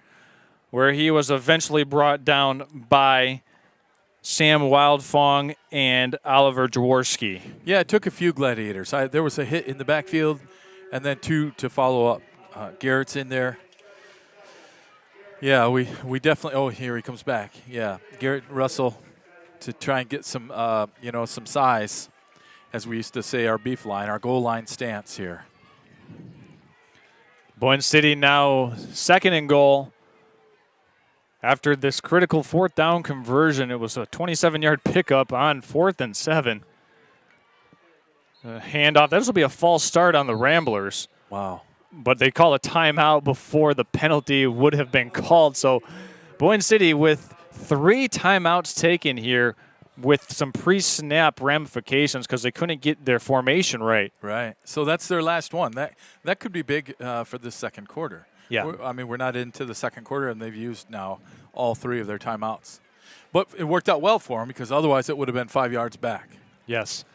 S1: where he was eventually brought down by Sam Wildfong and Oliver Jaworski.
S2: Yeah, it took a few Gladiators. There was a hit in the backfield, and then 2 to follow up. Garrett's in there. Yeah, we definitely. Oh, here he comes back. Yeah, Garrett Russell to try and get some some size, as we used to say, our beef line, our goal line stance here.
S1: Boyne City now 2nd and goal. After this critical 4th down conversion, it was a 27-yard pickup on 4th and 7. Handoff. This will be a false start on the Ramblers.
S2: Wow.
S1: But they call a timeout before the penalty would have been called. So Boyne City with 3 timeouts taken here with some pre-snap ramifications because they couldn't get their formation right.
S2: Right. So that's their last one. That could be big for the 2nd quarter.
S1: Yeah.
S2: I mean, we're not into the second quarter, and they've used now all 3 of their timeouts. But it worked out well for them because otherwise it would have been 5 yards back.
S1: Yes.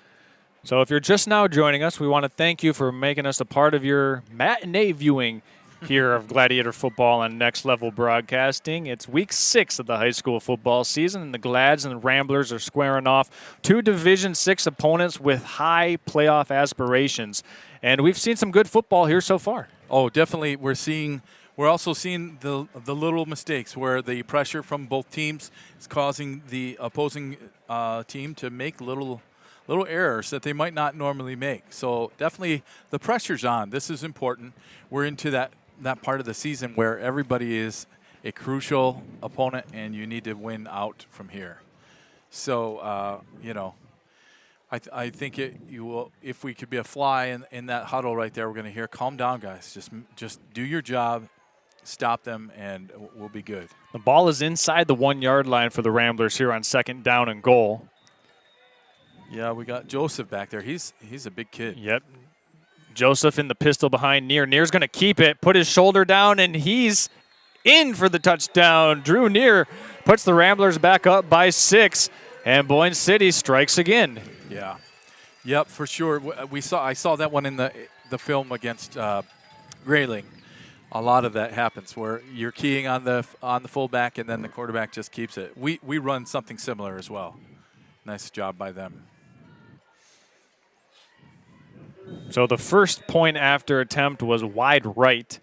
S1: So if you're just now joining us, we want to thank you for making us a part of your matinee viewing here of Gladiator football on Next Level Broadcasting. It's week 6 of the high school football season, and the Glads and the Ramblers are squaring off 2 Division 6 opponents with high playoff aspirations. And we've seen some good football here so far.
S2: Oh, definitely. We're also seeing the little mistakes where the pressure from both teams is causing the opposing team to make little errors that they might not normally make. So definitely the pressure's on. This is important. We're into that part of the season where everybody is a crucial opponent and you need to win out from here. So, I think if we could be a fly in that huddle right there, we're going to hear, calm down, guys. Just do your job, stop them, and we'll be good.
S1: The ball is inside the 1-yard line for the Ramblers here on 2nd down and goal.
S2: Yeah, we got Joseph back there. He's a big kid.
S1: Yep. Joseph in the pistol behind Neer. Neer's going to keep it, put his shoulder down, and he's in for the touchdown. Drew Neer puts the Ramblers back up by 6, and Boyne City strikes again.
S2: Yeah. Yep, for sure. I saw that one in the film against Grayling. A lot of that happens where you're keying on the fullback and then the quarterback just keeps it. We run something similar as well. Nice job by them.
S1: So the first point after attempt was wide right.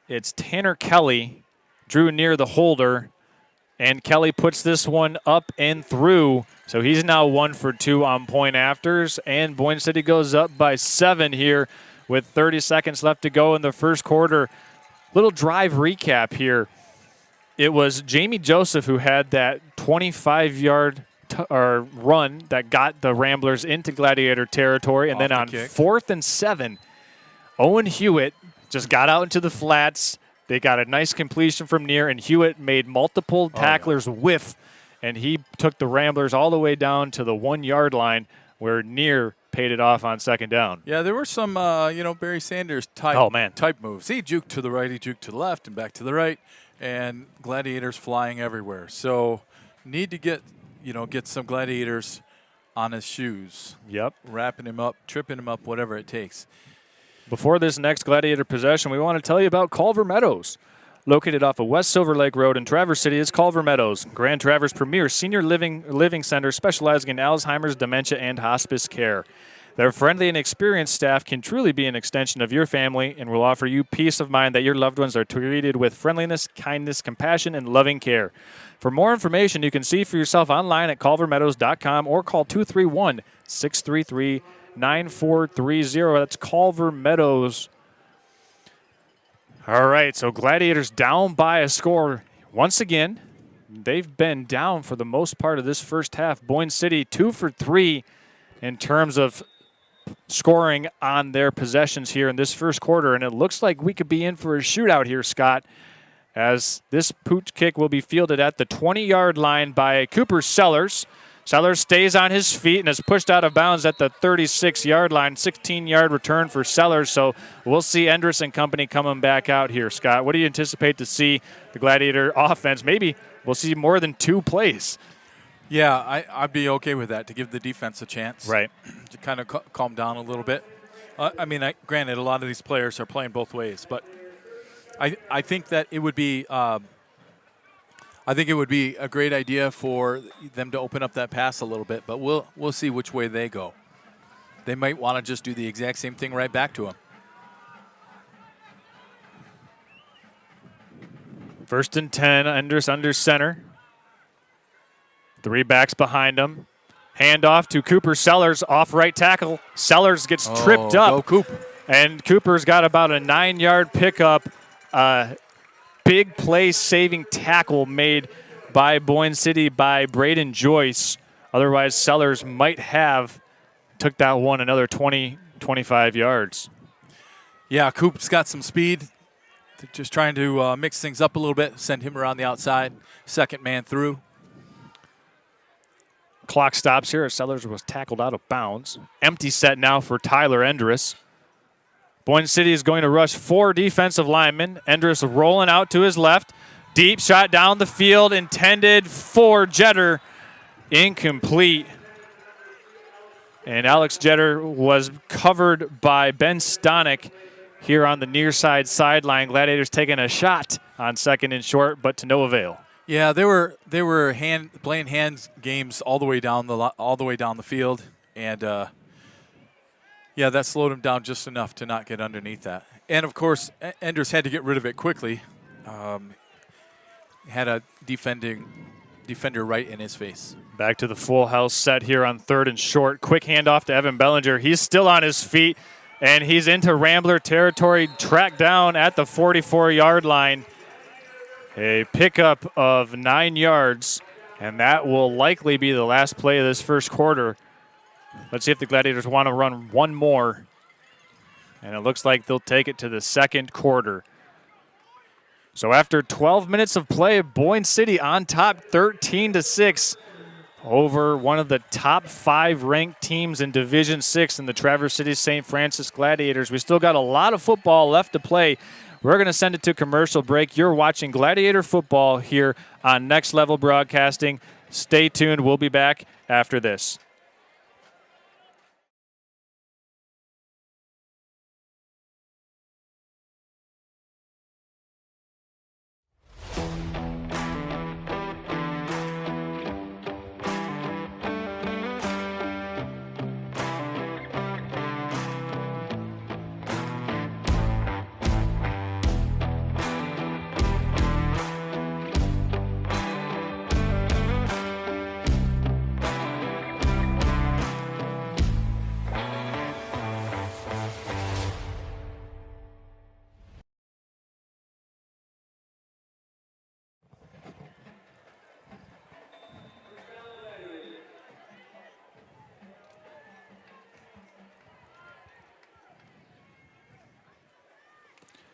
S1: It's Tanner Kelly, Drew Neer the holder, and Kelly puts this one up and through. So he's now 1 for 2 on point afters, and Boyne City goes up by 7 here with 30 seconds left to go in the first quarter. Little drive recap here. It was Jamie Joseph who had that 25-yard run that got the Ramblers into Gladiator territory, and then on 4th and 7, Owen Hewitt just got out into the flats. They got a nice completion from Neer, and Hewitt made multiple tacklers whiff, and he took the Ramblers all the way down to the 1-yard line where Neer paid it off on 2nd down.
S2: Yeah, there were some, Barry Sanders type moves. He juked to the right, he juked to the left, and back to the right, and Gladiators flying everywhere. So need to get some Gladiators on his shoes.
S1: Yep.
S2: Wrapping him up, tripping him up, whatever it takes.
S1: Before this next Gladiator possession, we want to tell you about Culver Meadows. Located off of West Silver Lake Road in Traverse City is Culver Meadows, Grand Traverse premier senior living center specializing in Alzheimer's, dementia, and hospice care. Their friendly and experienced staff can truly be an extension of your family and will offer you peace of mind that your loved ones are treated with friendliness, kindness, compassion, and loving care. For more information, you can see for yourself online at culvermeadows.com or call 231-633-9430. That's Culver Meadows. All right, so Gladiators down by a score once again. They've been down for the most part of this first half. Boyne City 2 for 3 in terms of scoring on their possessions here in this first quarter, and it looks like we could be in for a shootout here, Scott, as this pooch kick will be fielded at the 20-yard line by Cooper Sellers. Sellers stays on his feet and is pushed out of bounds at the 36-yard line. 16-yard return for Sellers, so we'll see Endress and company coming back out here. Scott, what do you anticipate to see the Gladiator offense? Maybe we'll see more than 2 plays.
S2: Yeah, I'd be okay with that, to give the defense a chance.
S1: Right.
S2: To kind of calm down a little bit. Granted, a lot of these players are playing both ways, but I think that it would be a great idea for them to open up that pass a little bit, but we'll see which way they go. They might want to just do the exact same thing right back to them.
S1: 1st and 10, Endress under center. 3 backs behind him. Handoff to Cooper Sellers, off right tackle. Sellers gets tripped up.
S2: Go Coop.
S1: And Cooper's got about a 9-yard pickup. Big play saving tackle made by Boyne City by Braden Joyce. Otherwise, Sellers might have took that one another 20, 25 yards.
S2: Yeah, Coop's got some speed. They're just trying to mix things up a little bit, send him around the outside. 2nd man through.
S1: Clock stops here as Sellers was tackled out of bounds. Empty set now for Tyler Endress. Boyne City is going to rush 4 defensive linemen. Endress rolling out to his left. Deep shot down the field, intended for Jeter. Incomplete. And Alex Jeter was covered by Ben Stonick here on the near side sideline. Gladiators taking a shot on 2nd and short, but to no avail.
S2: Yeah, they were playing hands games all the way down the field, and yeah, that slowed him down just enough to not get underneath that. And of course, Enders had to get rid of it quickly. Had a defender right in his face.
S1: Back to the full house set here on 3rd and short. Quick handoff to Evan Bellinger. He's still on his feet, and he's into Rambler territory, tracked down at the 44-yard line. A pickup of 9 yards, and that will likely be the last play of this first quarter. Let's see if the Gladiators want to run one more. And it looks like they'll take it to the second quarter. So after 12 minutes of play, Boyne City on top 13-6 over one of the top 5 ranked teams in Division 6 in the Traverse City St. Francis Gladiators. We still got a lot of football left to play. We're going to send it to commercial break. You're watching Gladiator football here on Next Level Broadcasting. Stay tuned. We'll be back after this.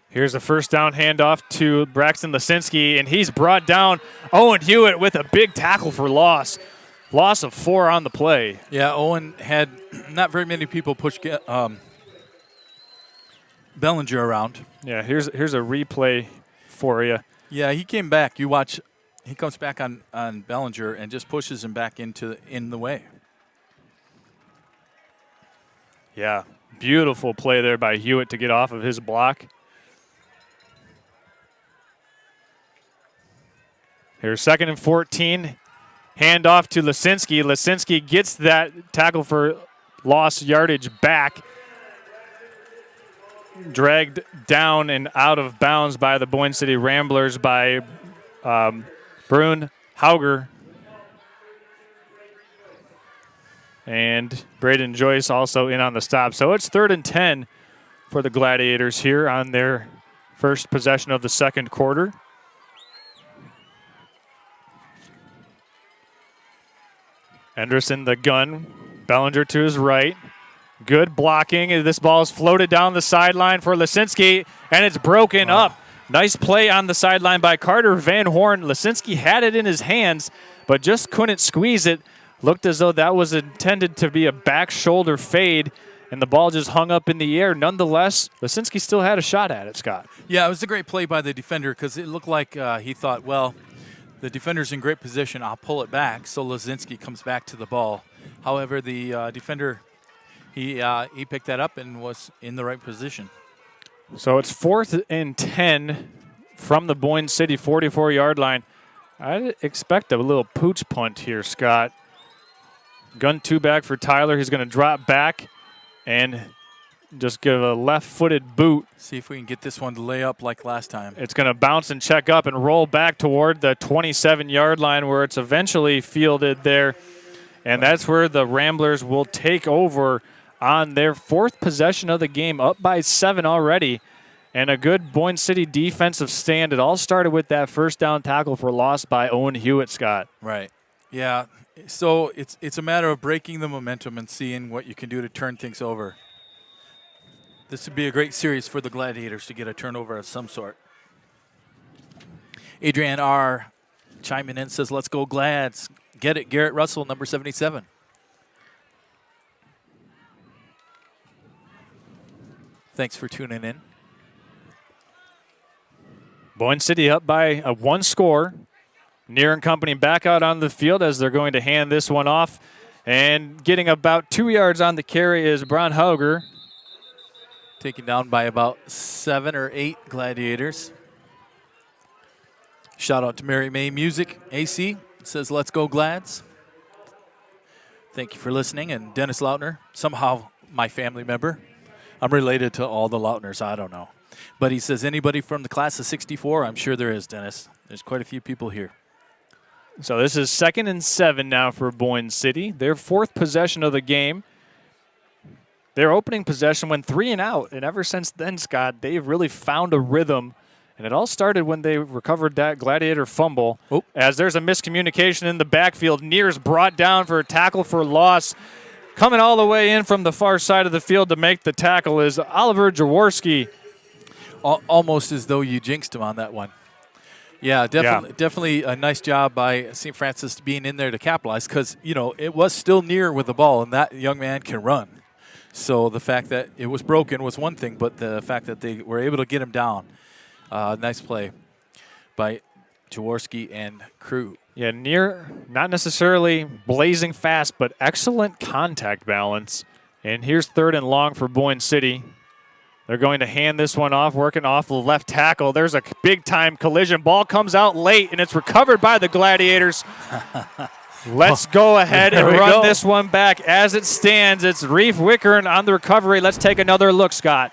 S1: Here's a first down handoff to Braxton Lisinski, and he's brought down. Owen Hewitt with a big tackle for loss. Loss of 4 on the play.
S2: Yeah, Owen had not very many people push Bellinger around.
S1: Yeah, here's a replay for you.
S2: Yeah, he came back. You watch, he comes back on Bellinger and just pushes him back in the way.
S1: Yeah, beautiful play there by Hewitt to get off of his block. Here's 2nd and 14. Handoff to Lisinski. Lisinski gets that tackle for loss yardage back. Dragged down and out of bounds by the Boyne City Ramblers by Brune Hauger. And Braden Joyce also in on the stop. So it's 3rd and 10 for the Gladiators here on their first possession of the second quarter. Anderson the gun. Bellinger to his right. Good blocking. This ball is floated down the sideline for Lisinski, and it's broken up. Nice play on the sideline by Carter Van Horn. Lisinski had it in his hands, but just couldn't squeeze it. Looked as though that was intended to be a back shoulder fade, and the ball just hung up in the air. Nonetheless, Lisinski still had a shot at it, Scott.
S2: Yeah, it was a great play by the defender because it looked like he thought, well, the defender's in great position. I'll pull it back, so Lisinski comes back to the ball. However, the defender, he picked that up and was in the right position.
S1: So it's 4th and 10 from the Boyne City 44-yard line. I'd expect a little pooch punt here, Scott. Gun 2 back for Tyler. He's going to drop back and just give a left-footed boot.
S2: See if we can get this one to lay up like last time.
S1: It's going to bounce and check up and roll back toward the 27-yard line where it's eventually fielded there. And that's where the Ramblers will take over on their 4th possession of the game, up by 7 already. And a good Boyne City defensive stand. It all started with that first down tackle for loss by Owen Hewitt, Scott.
S2: Right. Yeah. So it's a matter of breaking the momentum and seeing what you can do to turn things over. This would be a great series for the Gladiators to get a turnover of some sort. Adrian R. chiming in says, let's go Glads. Get it, Garrett Russell, number 77. Thanks for tuning in.
S1: Boyne City up by one score. Near and company back out on the field as they're going to hand this one off. And getting about 2 yards on the carry is Bron Hauger.
S2: Taken down by about 7 or 8 Gladiators. Shout out to Mary May Music, AC. Says, let's go Glads. Thank you for listening. And Dennis Lautner, somehow my family member. I'm related to all the Lautners, I don't know. But he says, anybody from the class of 64? I'm sure there is, Dennis. There's quite a few people here.
S1: So this is 2nd and 7 now for Boyne City. Their 4th possession of the game. Their opening possession went 3 and out. And ever since then, Scott, they've really found a rhythm. And it all started when they recovered that Gladiator fumble.
S2: Oh.
S1: As there's a miscommunication in the backfield. Nears brought down for a tackle for loss. Coming all the way in from the far side of the field to make the tackle is Oliver Jaworski.
S2: Almost as though you jinxed him on that one. Yeah, definitely a nice job by St. Francis being in there to capitalize because, you know, it was still near with the ball, and that young man can run. So the fact that it was broken was one thing, but the fact that they were able to get him down, nice play by Jaworski and crew.
S1: Yeah, Near, not necessarily blazing fast, but excellent contact balance. And here's 3rd and long for Boyne City. They're going to hand this one off, working off the left tackle. There's a big-time collision. Ball comes out late, and it's recovered by the Gladiators. Let's go ahead and run this one back. As it stands, it's Reef Wickern on the recovery. Let's take another look, Scott.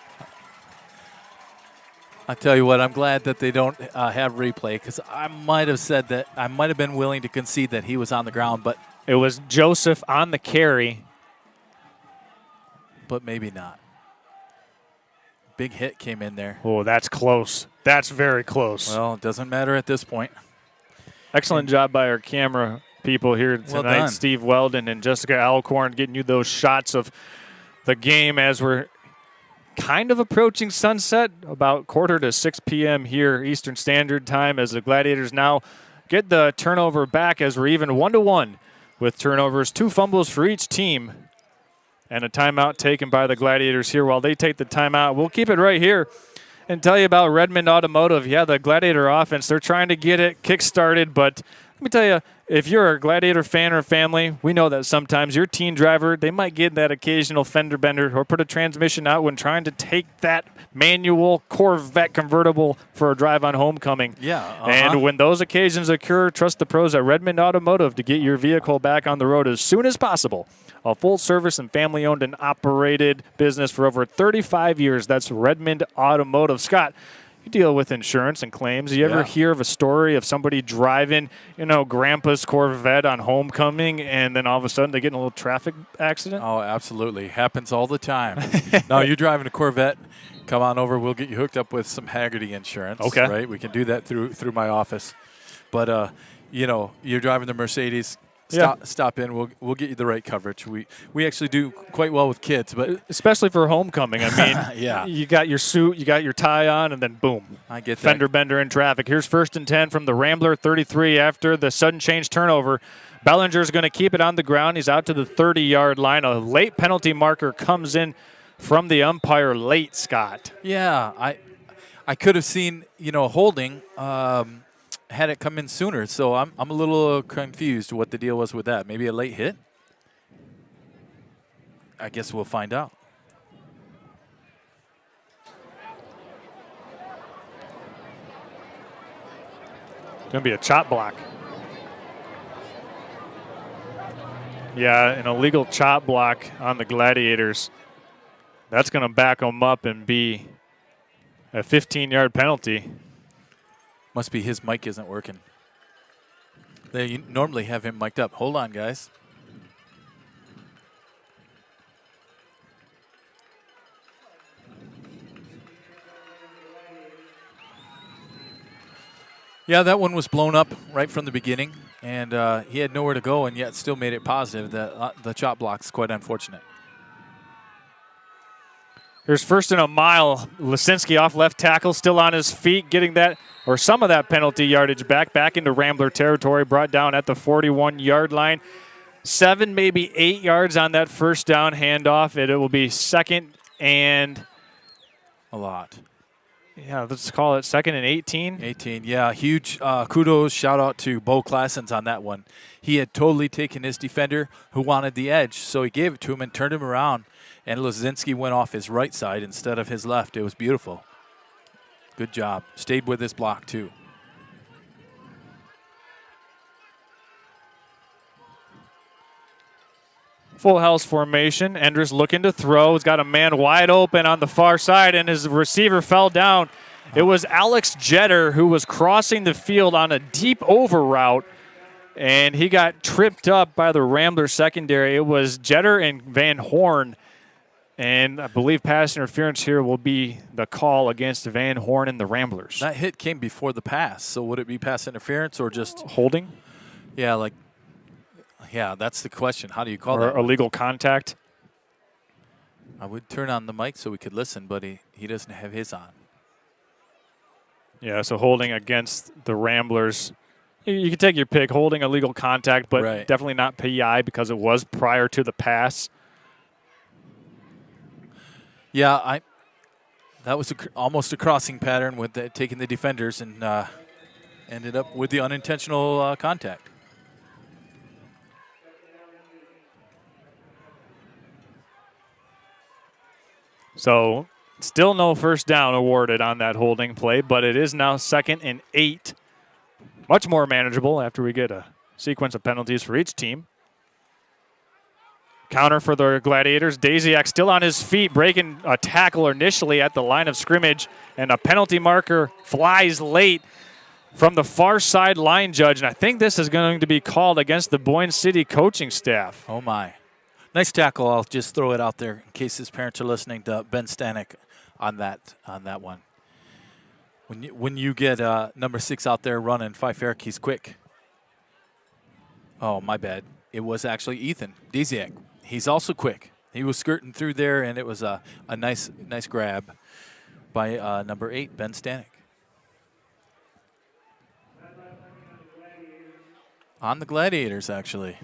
S2: I tell you what, I'm glad that they don't have replay because I might have said that I might have been willing to concede that he was on the ground, but
S1: it was Joseph on the carry.
S2: But maybe not. Big hit came in there.
S1: Oh, that's close. That's very close.
S2: Well, it doesn't matter at this point.
S1: Excellent job by our camera people here tonight.
S2: Well,
S1: Steve Weldon and Jessica Alcorn getting you those shots of the game as we're kind of approaching sunset, about 5:45 p.m. here Eastern Standard Time, as the Gladiators now get the turnover back as we're even 1-1 with turnovers, 2 fumbles for each team. And a timeout taken by the Gladiators here. While they take the timeout, we'll keep it right here and tell you about Redmond Automotive. Yeah, the Gladiator offense, they're trying to get it kick-started, but let me tell you, if you're a Gladiator fan or family, we know that sometimes your teen driver, they might get that occasional fender bender or put a transmission out when trying to take that manual Corvette convertible for a drive on homecoming.
S2: Yeah.
S1: And when those occasions occur, trust the pros at Redmond Automotive to get your vehicle back on the road as soon as possible. A full-service and family-owned and operated business for over 35 years. That's Redmond Automotive. Scott, you deal with insurance and claims. You ever hear of a story of somebody driving, Grandpa's Corvette on homecoming, and then all of a sudden they get in a little traffic accident?
S2: Oh, absolutely. Happens all the time. Now, you're driving a Corvette, come on over. We'll get you hooked up with some Haggerty insurance.
S1: Okay.
S2: Right? We can do that through my office. But, you're driving the Mercedes. Stop in. We'll get you the right coverage. We actually do quite well with kids, but
S1: especially for homecoming. I mean,
S2: yeah.
S1: You got your suit, you got your tie on, and then boom.
S2: I get that.
S1: Fender bender in traffic. Here's 1st and 10 from the Rambler 33 after the sudden change turnover. Bellinger's going to keep it on the ground. He's out to the 30-yard line. A late penalty marker comes in from the umpire late, Scott.
S2: Yeah, I could have seen, holding. Had it come in sooner, so I'm a little confused what the deal was with that. Maybe a late hit? I guess we'll find out.
S1: Going to be a chop block. Yeah, an illegal chop block on the Gladiators. That's going to back them up and be a 15-yard penalty.
S2: Must be his mic isn't working. They normally have him mic'd up. Hold on, guys. Yeah, that one was blown up right from the beginning, and he had nowhere to go, and yet still made it positive. The chop block's quite unfortunate.
S1: Here's 1st and a mile. Lisinski off left tackle, still on his feet, getting that or some of that penalty yardage back into Rambler territory, brought down at the 41-yard line. 7, maybe 8 yards on that 1st down handoff. It will be 2nd and
S2: A lot.
S1: Yeah, let's call it 2nd and 18.
S2: 18, yeah. Huge kudos, shout out to Bo Classens on that one. He had totally taken his defender who wanted the edge, so he gave it to him and turned him around, and Lozinski went off his right side instead of his left. It was beautiful. Good job. Stayed with his block, too.
S1: Full house formation. Endress looking to throw. He's got a man wide open on the far side, and his receiver fell down. It was Alex Jetter who was crossing the field on a deep over route, and he got tripped up by the Ramblers secondary. It was Jetter and Van Horn, and I believe pass interference here will be the call against Van Horn and the Ramblers.
S2: That hit came before the pass, so would it be pass interference or just
S1: holding?
S2: Yeah, yeah, that's the question. How do you call that?
S1: Or illegal contact?
S2: I would turn on the mic so we could listen, but he doesn't have his on.
S1: Yeah, so holding against the Ramblers. You can take your pick, holding illegal contact, but definitely not PI because it was prior to the pass.
S2: Yeah, that was almost a crossing pattern with taking the defenders and ended up with the unintentional contact.
S1: So still no first down awarded on that holding play, but it is now 2nd and 8. Much more manageable after we get a sequence of penalties for each team. Counter for the Gladiators. Daziak still on his feet, breaking a tackle initially at the line of scrimmage, and a penalty marker flies late from the far side line judge, and I think this is going to be called against the Boyne City coaching staff.
S2: Oh, my. Nice tackle. I'll just throw it out there in case his parents are listening to Ben Stanek on that one. When you get number 6 out there running, Fife Eric, he's quick. Oh, my bad. It was actually Ethan Daziak. He's also quick. He was skirting through there, and it was a nice grab by number 8, Ben Stanek. On the Gladiators, actually.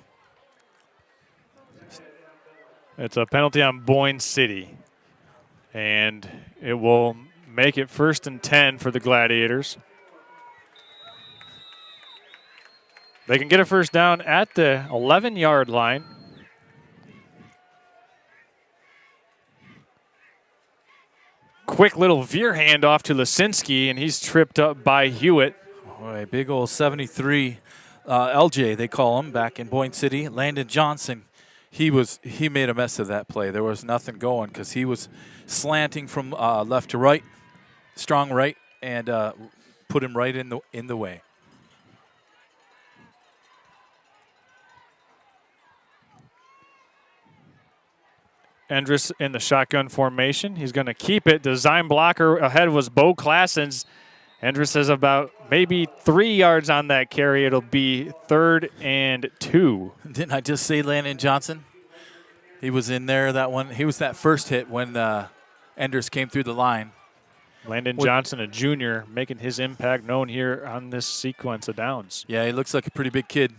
S1: It's a penalty on Boyne City, and it will make it 1st and 10 for the Gladiators. They can get a first down at the 11-yard line. Quick little veer handoff to Lisinski, and he's tripped up by Hewitt.
S2: Boy, big old 73 LJ, they call him, back in Boyne City. Landon Johnson. He made a mess of that play. There was nothing going because he was slanting from left to right, strong right, and put him right in the way.
S1: Endress in the shotgun formation. He's going to keep it. Design blocker ahead was Bo Classens. Endress has about maybe 3 yards on that carry. It'll be 3rd and 2.
S2: Didn't I just say Landon Johnson? He was in there, that one. He was that first hit when Endress came through the line.
S1: Landon Johnson, a junior, making his impact known here on this sequence of downs.
S2: Yeah, he looks like a pretty big kid.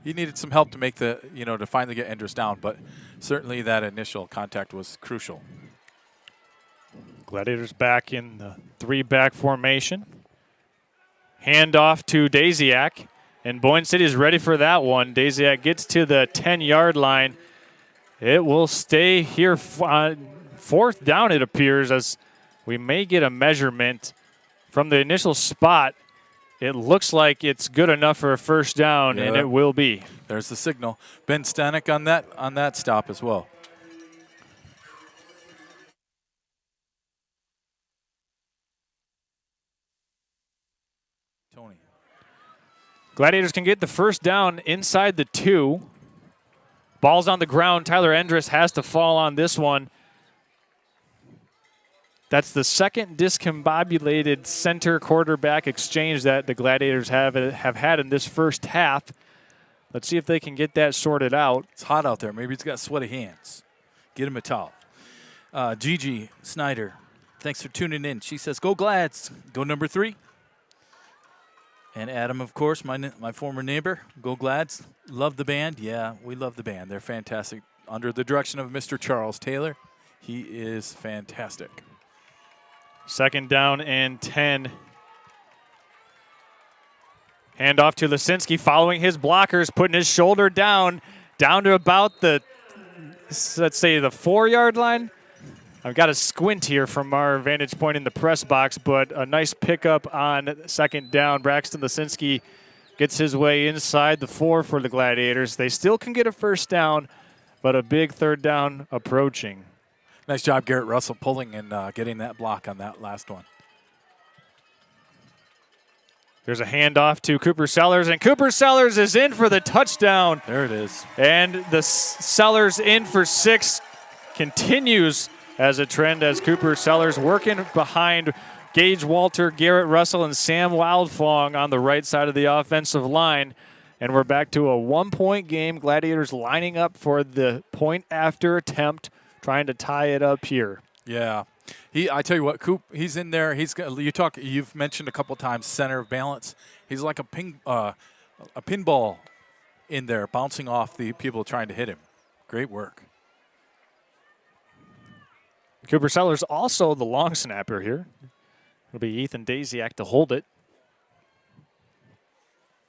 S2: He needed some help to make to finally get Endress down, but certainly that initial contact was crucial.
S1: Gladiators back in the 3-back formation. Handoff to Daziak, and Boyne City is ready for that one. Daziak gets to the 10-yard line. It will stay here on 4th down, it appears, as we may get a measurement from the initial spot. It looks like it's good enough for a first down, and it will be.
S2: There's the signal. Ben Stanek on that stop as well. Tony.
S1: Gladiators can get the first down inside the 2. Ball's on the ground. Tyler Endress has to fall on this one. That's the second discombobulated center quarterback exchange that the Gladiators have had in this first half. Let's see if they can get that sorted out.
S2: It's hot out there. Maybe he's got sweaty hands. Get him a towel. Gigi Snyder, thanks for tuning in. She says, go Glads. Go number 3. And Adam, of course, my former neighbor. Go Glads. Love the band. Yeah, we love the band. They're fantastic. Under the direction of Mr. Charles Taylor. He is fantastic.
S1: 2nd down and 10. Hand off to Lisinski, following his blockers, putting his shoulder down to about the, let's say, the 4-yard line. I've got a squint here from our vantage point in the press box, but a nice pickup on 2nd down. Braxton Lisinski gets his way inside the 4 for the Gladiators. They still can get a 1st down, but a big 3rd down approaching.
S2: Nice job, Garrett Russell, pulling and getting that block on that last one.
S1: There's a handoff to Cooper Sellers, and Cooper Sellers is in for the touchdown.
S2: There it is.
S1: And the Sellers in for 6 continues as a trend as Cooper Sellers working behind Gage Walter, Garrett Russell, and Sam Wildfong on the right side of the offensive line. And we're back to a 1-point game. Gladiators lining up for the point after attempt, trying to tie it up here.
S2: Yeah. I tell you what, Coop, he's in there. You've mentioned a couple times center of balance. He's like a pinball in there, bouncing off the people trying to hit him. Great work.
S1: Cooper Sellers also the long snapper here. It'll be Ethan Daziak to hold it.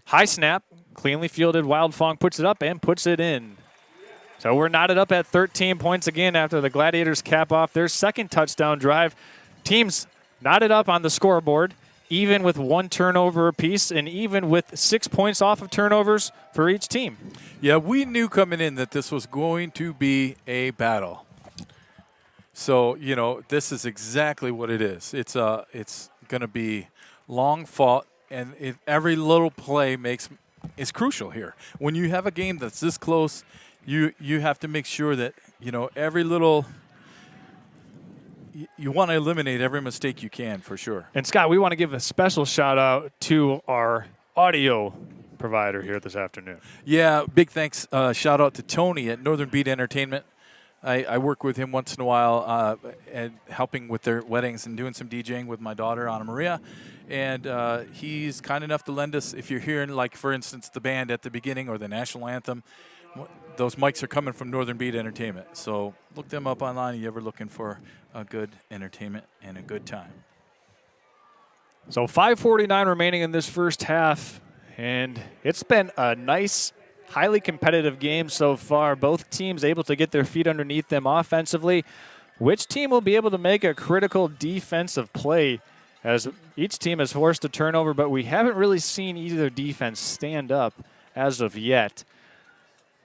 S1: High snap, cleanly fielded. Wildfong puts it up and puts it in. So we're knotted up at 13 points again after the Gladiators cap off their 2nd touchdown drive. Teams knotted up on the scoreboard, even with 1 turnover apiece and even with 6 points off of turnovers for each team.
S2: Yeah, we knew coming in that this was going to be a battle. So, this is exactly what it is. It's going to be long fought, and every little play is crucial here. When you have a game that's this close, you have to make sure that, every little – you want to eliminate every mistake you can for sure.
S1: And, Scott, we want to give a special shout-out to our audio provider here this afternoon.
S2: Yeah, big thanks. Shout-out to Tony at Northern Beat Entertainment. I work with him once in a while and helping with their weddings and doing some DJing with my daughter, Anna Maria. And he's kind enough to lend us, if you're hearing, like, for instance, the band at the beginning or the national anthem, those mics are coming from Northern Beat Entertainment. So look them up online if you're ever looking for a good entertainment and a good time.
S1: So 5:49 remaining in this first half, and it's been a nice, highly competitive game so far. Both teams able to get their feet underneath them offensively. Which team will be able to make a critical defensive play, as each team has forced a turnover, but we haven't really seen either defense stand up as of yet.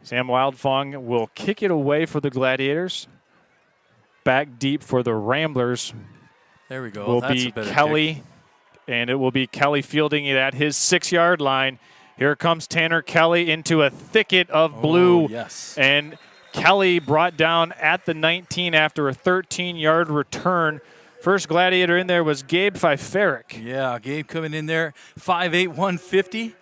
S1: Sam Wildfong will kick it away for the Gladiators. Back deep for the Ramblers.
S2: There we go.
S1: Will
S2: That's
S1: be
S2: a better
S1: Kelly,
S2: kick.
S1: And it will be Kelly fielding it at his 6-yard line. Here comes Tanner Kelly into a thicket of blue.
S2: Oh, yes.
S1: And Kelly brought down at the 19 after a 13-yard return. First Gladiator in there was Gabe Pfeifferich.
S2: Yeah, Gabe coming in there, 5'8", 150.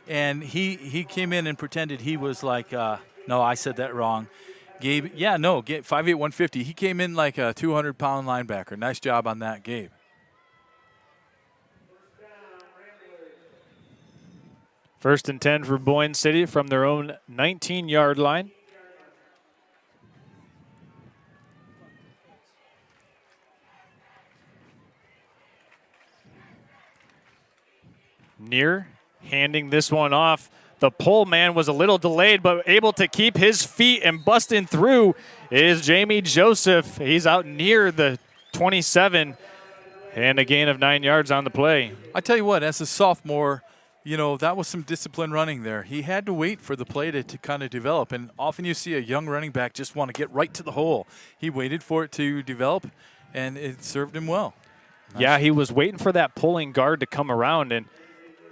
S2: And he came in and pretended he was like, no, I said that wrong. Gabe, 5'8", 150. He came in like a 200-pound linebacker. Nice job on that, Gabe.
S1: First and 10 for Boyne City from their own 19-yard line. Near handing this one off. The pole man was a little delayed, but able to keep his feet and busting through is Jamie Joseph. He's out near the 27 and a gain of 9 yards on the play.
S2: I tell you what, as a sophomore, that was some disciplined running there. He had to wait for the play to kind of develop, and often you see a young running back just want to get right to the hole. He waited for it to develop, and it served him well. Nice.
S1: Yeah, he was waiting for that pulling guard to come around, and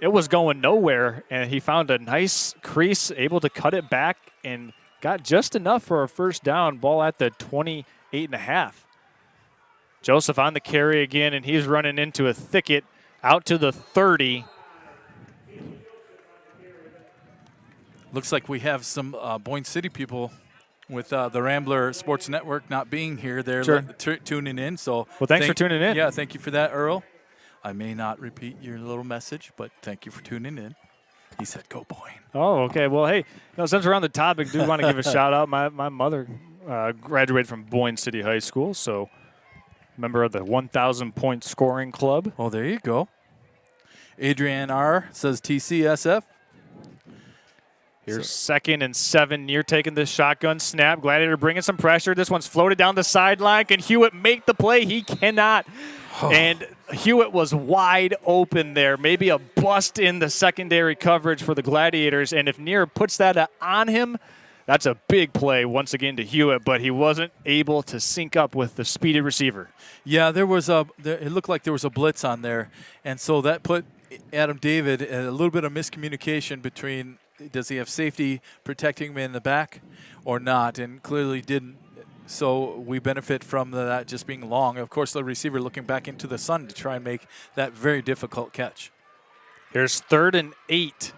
S1: it was going nowhere, and he found a nice crease, able to cut it back, and got just enough for a first down. Ball at the 28.5. Joseph on the carry again, and he's running into a thicket out to the 30.
S2: Looks like we have some Boyne City people with the Rambler Sports Network not being here. They're
S1: Sure.
S2: Tuning in. So
S1: well, thanks for tuning in.
S2: Yeah, thank you for that, Earl. I may not repeat your little message, but thank you for tuning in. He said, go Boyne.
S1: Oh, okay. Well, hey, since we're on the topic, do want to give a shout out. My mother graduated from Boyne City High School, so member of the 1,000-point scoring club.
S2: Oh, there you go. Adrian R. says TCSF.
S1: Here's 2nd and 7. Near taking the shotgun snap. Gladiator bringing some pressure. This one's floated down the sideline. Can Hewitt make the play? He cannot. And Hewitt was wide open there. Maybe a bust in the secondary coverage for the Gladiators. And if Near puts that on him, that's a big play once again to Hewitt, but he wasn't able to sync up with the speedy receiver.
S2: Yeah, it looked like there was a blitz on there. And so that put Adam David a little bit of miscommunication between, does he have safety protecting him in the back or not? And clearly didn't. So we benefit from that just being long. Of course, the receiver looking back into the sun to try and make that very difficult catch.
S1: Here's 3rd and 8.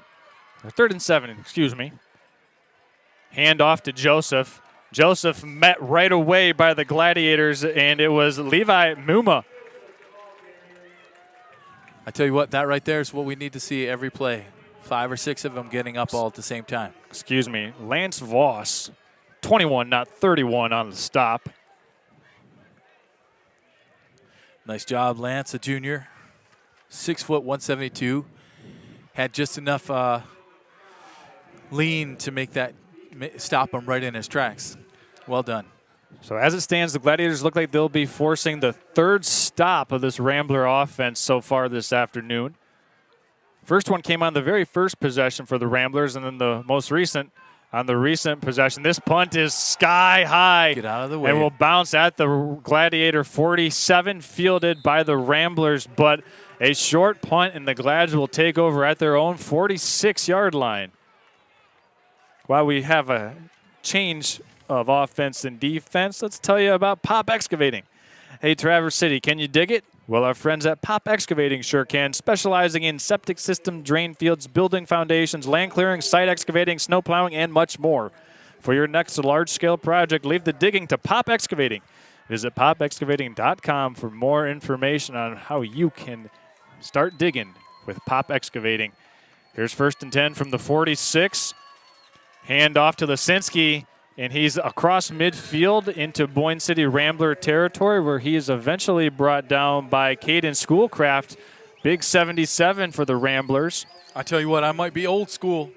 S1: Or 3rd and 7, excuse me. Hand off to Joseph. Joseph met right away by the Gladiators, and it was Levi Muma.
S2: I tell you what, that right there is what we need to see every play. 5 or 6 of them getting up all at the same time.
S1: Excuse me. Lance Voss, 21, not 31 on the stop.
S2: Nice job, Lance, a junior. 6 foot, 172. Had just enough lean to make that stop him right in his tracks. Well done.
S1: So as it stands, the Gladiators look like they'll be forcing the 3rd stop of this Rambler offense so far this afternoon. First one came on the very first possession for the Ramblers, and then the most recent on the recent possession. This punt is sky high.
S2: Get out of the way.
S1: And will bounce at the Gladiator 47, fielded by the Ramblers, but a short punt, and the Glads will take over at their own 46-yard line. While we have a change of offense and defense, let's tell you about Pop Excavating. Hey, Traverse City, can you dig it? Well, our friends at Pop Excavating sure can, specializing in septic system, drain fields, building foundations, land clearing, site excavating, snow plowing, and much more. For your next large-scale project, leave the digging to Pop Excavating. Visit popexcavating.com for more information on how you can start digging with Pop Excavating. Here's 1st and 10 from the 46. Hand off to Lisinski, and he's across midfield into Boyne City Rambler territory, where he is eventually brought down by Caden Schoolcraft. Big 77 for the Ramblers.
S2: I tell you what, I might be old school,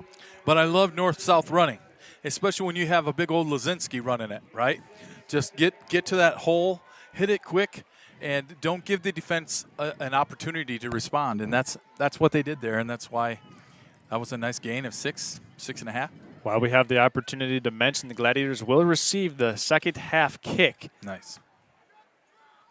S2: but I love north-south running, especially when you have a big old Lisinski running it, right? Just get to that hole, hit it quick, and don't give the defense an opportunity to respond. And that's what they did there, and that's why that was a nice gain of 6.5.
S1: While we have the opportunity to mention, the Gladiators will receive the second half kick.
S2: Nice.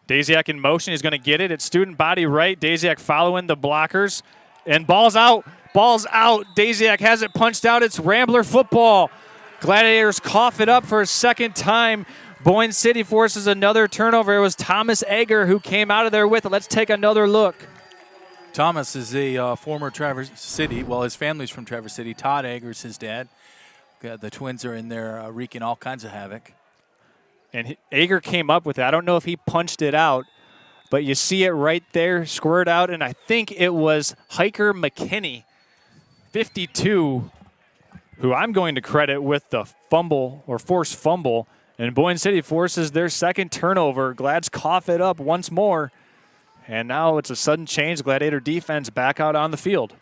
S1: Daziak in motion. He's going to get it. It's student body right. Daziak following the blockers. And ball's out. Ball's out. Daziak has it punched out. It's Rambler football. Gladiators cough it up for a second time. Boyne City forces another turnover. It was Thomas Egger who came out of there with it. Let's take another look.
S2: Thomas is a former Traverse City. Well, his family's from Traverse City. Todd Egger's his dad. The twins are in there wreaking all kinds of havoc.
S1: And Egger came up with it. I don't know if he punched it out, but you see it right there, squared out. And I think it was Hiker McKinney, 52, who I'm going to credit with the fumble or forced fumble. And Boyne City forces their second turnover. Glads cough it up once more. And now it's a sudden change. Gladiator defense back out on the field.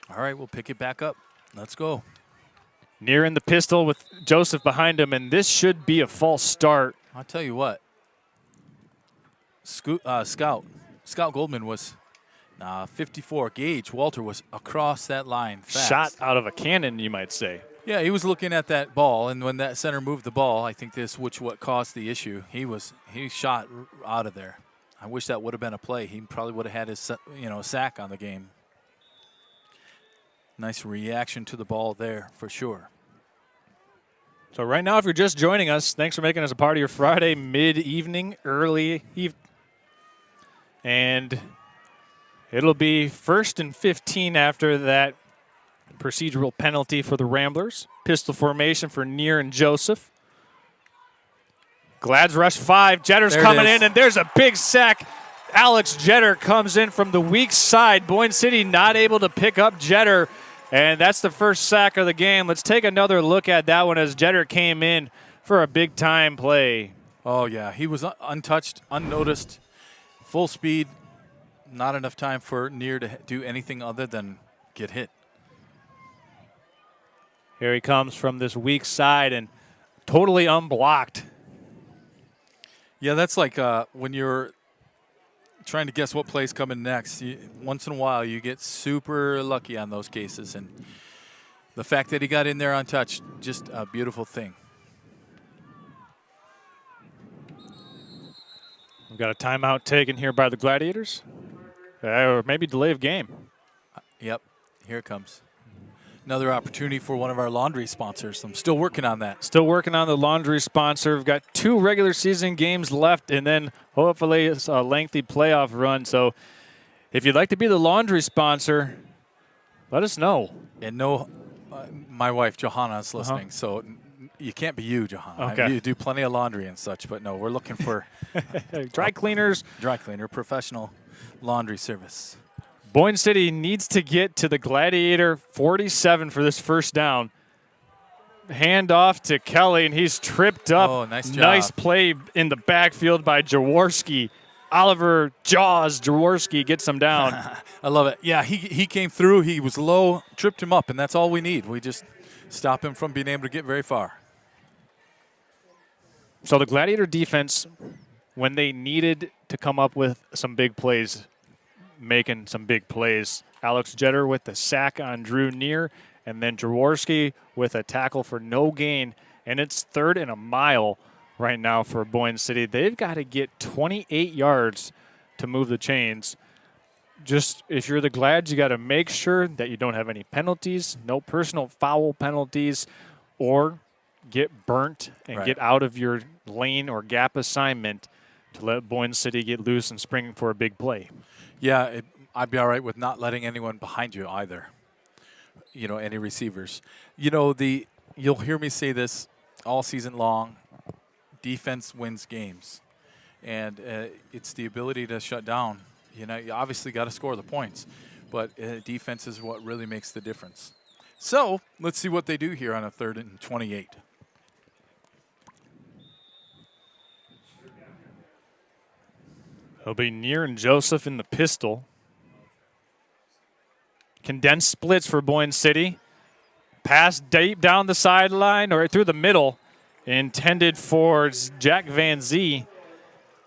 S2: All right, we'll pick it back up. Let's go.
S1: Near in the pistol with Joseph behind him, and this should be a false start.
S2: I'll tell you what. Scout Goldman was 54. Gage Walter was across that line fast.
S1: Shot out of a cannon, you might say.
S2: Yeah, he was looking at that ball, and when that center moved the ball, I think what caused the issue. He shot out of there. I wish that would have been a play. He probably would have had his sack on the game. Nice reaction to the ball there for sure.
S1: So right now, if you're just joining us, thanks for making us a part of your Friday mid-evening, early evening. And it'll be 1st and 15 after that procedural penalty for the Ramblers. Pistol formation for Near and Joseph. Glads rush 5. Jetter's coming in, and there's a big sack. Alex Jetter comes in from the weak side. Boyne City not able to pick up Jetter. And that's the first sack of the game. Let's take another look at that one as Jetter came in for a big-time play.
S2: Oh, yeah. He was untouched, unnoticed, full speed. Not enough time for Neer to do anything other than get hit.
S1: Here he comes from this weak side and totally unblocked.
S2: Yeah, that's like when you're trying to guess what play's coming next. Once in a while, you get super lucky on those cases. And the fact that he got in there untouched, just a beautiful thing.
S1: We've got a timeout taken here by the Gladiators. Or maybe delay of game.
S2: Yep, here it comes. Another opportunity for one of our laundry sponsors. I'm still working on that.
S1: Still working on the laundry sponsor. We've got 2 regular season games left and then hopefully it's a lengthy playoff run. So if you'd like to be the laundry sponsor, let us know.
S2: And no, my wife Johanna is listening, so you can't be you, Johanna.
S1: Okay.
S2: You do plenty of laundry and such, but no, we're looking for
S1: dry cleaners.
S2: Dry cleaner, professional laundry service.
S1: Boyne City needs to get to the Gladiator 47 for this first down. Hand off to Kelly, and he's tripped up.
S2: Oh, nice job.
S1: Nice play in the backfield by Jaworski. Oliver Jaws Jaworski gets him down.
S2: I love it. Yeah, he came through. He was low, tripped him up, and that's all we need. We just stop him from being able to get very far.
S1: So the Gladiator defense, when they needed to come up with some big plays, making some big plays. Alex Jetter with the sack on Drew Neer, and then Jaworski with a tackle for no gain. And it's 3rd and a mile right now for Boyne City. They've got to get 28 yards to move the chains. Just if you're the Glads, you got to make sure that you don't have any penalties, no personal foul penalties, or get burnt and get out of your lane or gap assignment to let Boyne City get loose and spring for a big play.
S2: Yeah, I'd be all right with not letting anyone behind you either. You know, any receivers. You know, you'll hear me say this all season long. Defense wins games, and it's the ability to shut down. You know, you obviously got to score the points, but defense is what really makes the difference. So let's see what they do here on a 3rd and 28.
S1: It'll be Neer and Joseph in the pistol. Condensed splits for Boyne City. Pass deep down the sideline or through the middle. Intended for Jack Van Zee.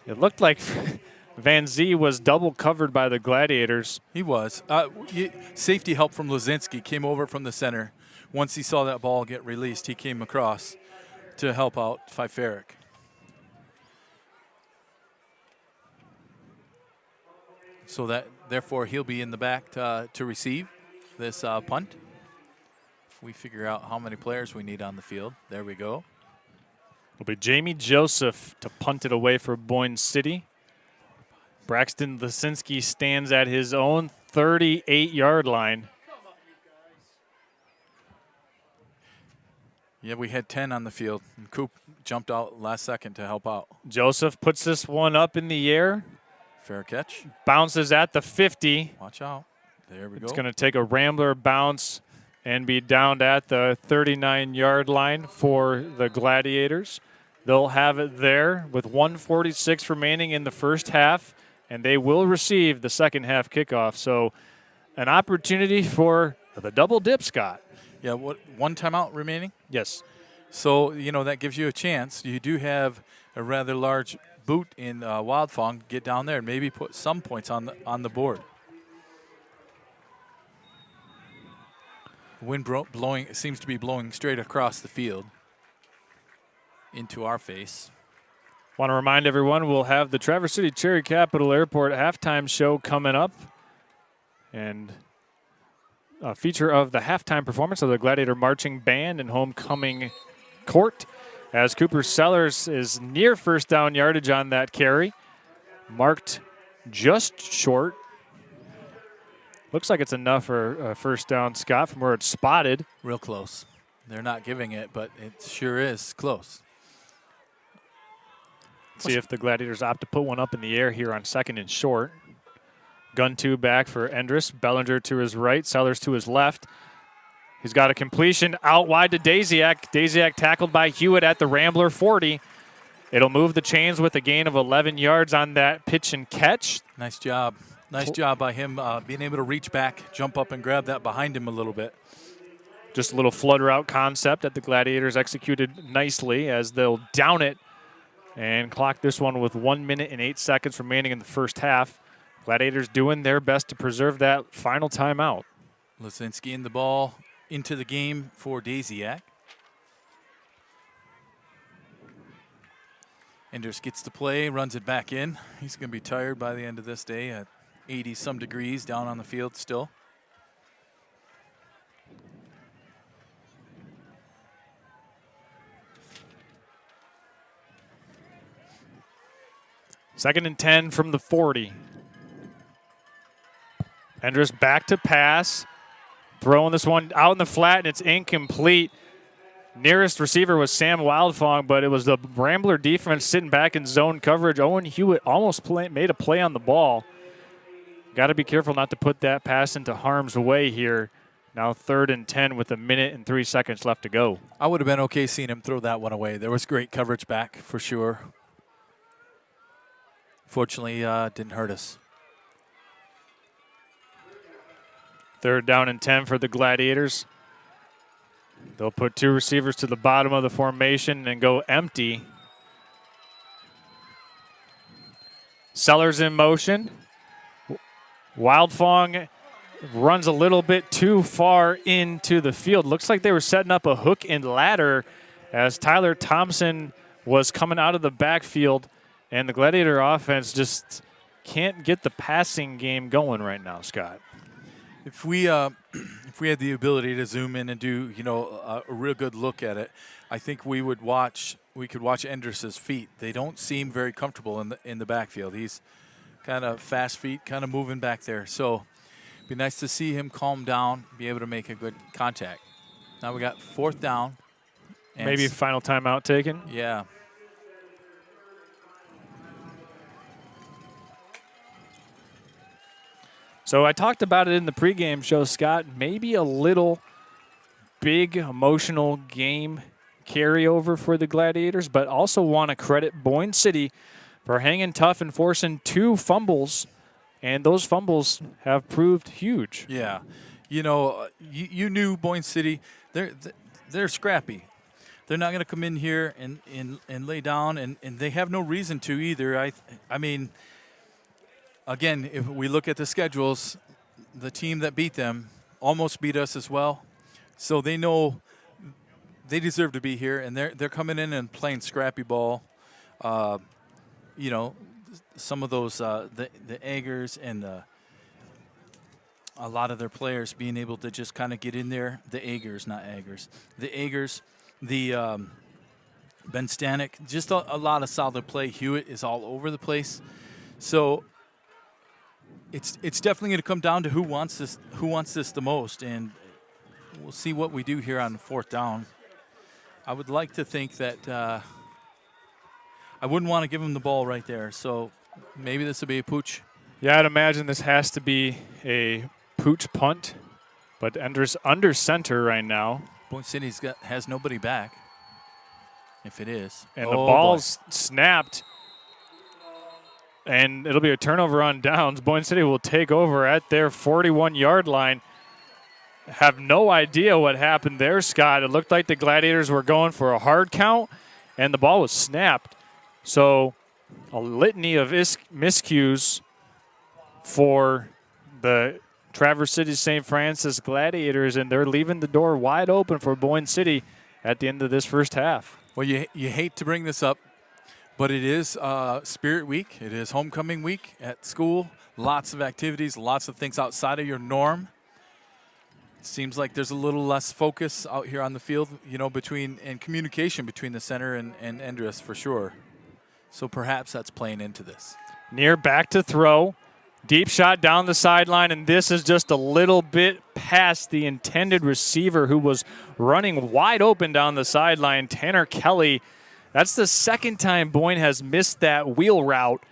S1: It looked like Van Zee was double covered by the Gladiators.
S2: He was. Safety help from Lazinski came over from the center. Once he saw that ball get released, he came across to help out Pfeifferich. So that, therefore, he'll be in the back to receive this punt. If we figure out how many players we need on the field, there we go.
S1: It'll be Jamie Joseph to punt it away for Boyne City. Braxton Lasinski stands at his own 38-yard line.
S2: Yeah, we had 10 on the field, and Coop jumped out last second to help out.
S1: Joseph puts this one up in the air.
S2: Fair catch.
S1: Bounces at the 50.
S2: Watch out. There we go.
S1: It's going to take a Rambler bounce and be downed at the 39-yard line for the Gladiators. They'll have it there with 1:46 remaining in the first half, and they will receive the second half kickoff. So an opportunity for the double dip, Scott.
S2: Yeah, one timeout remaining?
S1: Yes.
S2: So, you know, that gives you a chance. You do have a rather large boot in Wildfong. Get down there and maybe put some points on the board. Wind blowing seems to be blowing straight across the field into our face.
S1: Want to remind everyone we'll have the Traverse City Cherry Capital Airport halftime show coming up, and a feature of the halftime performance of the Gladiator Marching Band and Homecoming Court, as Cooper Sellers is near first down yardage on that carry, marked just short. Looks like it's enough for a first down, Scott, from where it's spotted.
S2: Real close. They're not giving it, but it sure is close.
S1: See if the Gladiators opt to put one up in the air here on 2nd and short. Gun 2 back for Endress. Bellinger to his right, Sellers to his left. He's got a completion out wide to Daziak. Daziak tackled by Hewitt at the Rambler 40. It'll move the chains with a gain of 11 yards on that pitch and catch.
S2: Nice job. Nice job by him being able to reach back, jump up, and grab that behind him a little bit.
S1: Just a little flood route concept that the Gladiators executed nicely as they'll down it and clock this one with 1 minute and 8 seconds remaining in the first half. Gladiators doing their best to preserve that final timeout.
S2: Lisinski in the ball into the game for Daziak. Enders gets to play, runs it back in. He's going to be tired by the end of this day at 80-some degrees down on the field still.
S1: Second and 10 from the 40. Enders back to pass. Throwing this one out in the flat, and it's incomplete. Nearest receiver was Sam Wildfong, but it was the Rambler defense sitting back in zone coverage. Owen Hewitt almost made a play on the ball. Got to be careful not to put that pass into harm's way here. Now 3rd and 10 with 1 minute and 3 seconds left to go.
S2: I would have been okay seeing him throw that one away. There was great coverage back for sure. Fortunately, didn't hurt us.
S1: 3rd down and 10 for the Gladiators. They'll put 2 receivers to the bottom of the formation and go empty. Sellers in motion. Wildfong runs a little bit too far into the field. Looks like they were setting up a hook and ladder as Tyler Thompson was coming out of the backfield, and the Gladiator offense just can't get the passing game going right now, Scott.
S2: If we had the ability to zoom in and do, a real good look at it, I think we could watch Enders' feet. They don't seem very comfortable in the backfield. He's kind of fast feet, kind of moving back there. So it'd be nice to see him calm down, be able to make a good contact. Now we got 4th down. And
S1: maybe final timeout taken?
S2: Yeah.
S1: So I talked about it in the pregame show, Scott. Maybe a little big emotional game carryover for the Gladiators, but also want to credit Boyne City for hanging tough and forcing 2 fumbles, and those fumbles have proved huge.
S2: Yeah. You knew Boyne City, they're scrappy. They're not going to come in here and lay down, and they have no reason to either. I mean, again, if we look at the schedules, the team that beat them almost beat us as well. So they know they deserve to be here, and they're coming in and playing scrappy ball. Some of those, the Eggers and a lot of their players being able to just kind of get in there. The Eggers, not Eggers. The Eggers, the Ben Stanek, just a lot of solid play. Hewitt is all over the place. So it's definitely going to come down to who wants this the most, and we'll see what we do here on 4th down. I would like to think that I wouldn't want to give him the ball right there, so maybe this will be a pooch.
S1: Yeah, I'd imagine this has to be a pooch punt, but Enders under center right now.
S2: Boyne City has nobody back, if it is.
S1: And the ball's snapped, and it'll be a turnover on downs. Boyne City will take over at their 41-yard line. Have no idea what happened there, Scott. It looked like the Gladiators were going for a hard count, and the ball was snapped. So a litany of miscues for the Traverse City St. Francis Gladiators, and they're leaving the door wide open for Boyne City at the end of this first half.
S2: Well, you hate to bring this up, but it is Spirit Week. It is homecoming week at school. Lots of activities, lots of things outside of your norm. It seems like there's a little less focus out here on the field, and communication between the center and Enders for sure. So perhaps that's playing into this.
S1: Near back to throw. Deep shot down the sideline, and this is just a little bit past the intended receiver who was running wide open down the sideline, Tanner Kelly. That's the second time Boyne has missed that wheel route.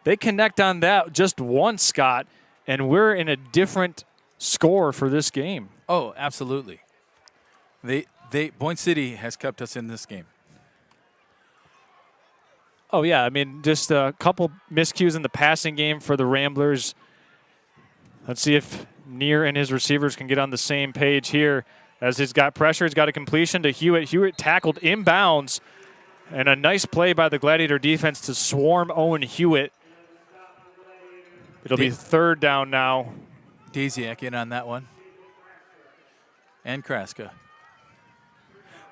S1: They connect on that just once, Scott, and we're in a different score for this game.
S2: Oh, absolutely. Boyne City has kept us in this game.
S1: Oh, yeah. I mean, just a couple miscues in the passing game for the Ramblers. Let's see if Neer and his receivers can get on the same page here. As he's got pressure, he's got a completion to Hewitt. Hewitt tackled inbounds. And a nice play by the Gladiator defense to swarm Owen Hewitt. It'll be third down now.
S2: Daziak in on that one. And Kraska.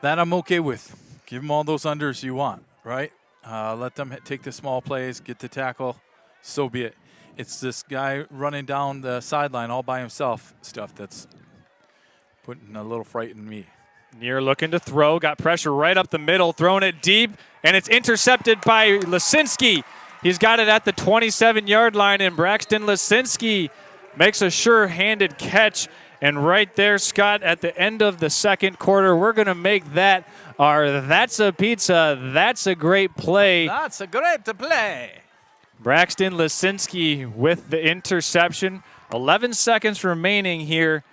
S2: That I'm okay with. Give them all those unders you want, right? Let them take the small plays, get the tackle, so be it. It's this guy running down the sideline all by himself stuff that's putting a little fright in me.
S1: Neer looking to throw, got pressure right up the middle, throwing it deep, and it's intercepted by Lisinski. He's got it at the 27-yard line, and Braxton Lisinski makes a sure-handed catch. And right there, Scott, at the end of the second quarter, we're going to make that our That's a Pizza, That's a Great Play.
S2: That's a great play.
S1: Braxton Lisinski with the interception. 11 seconds remaining here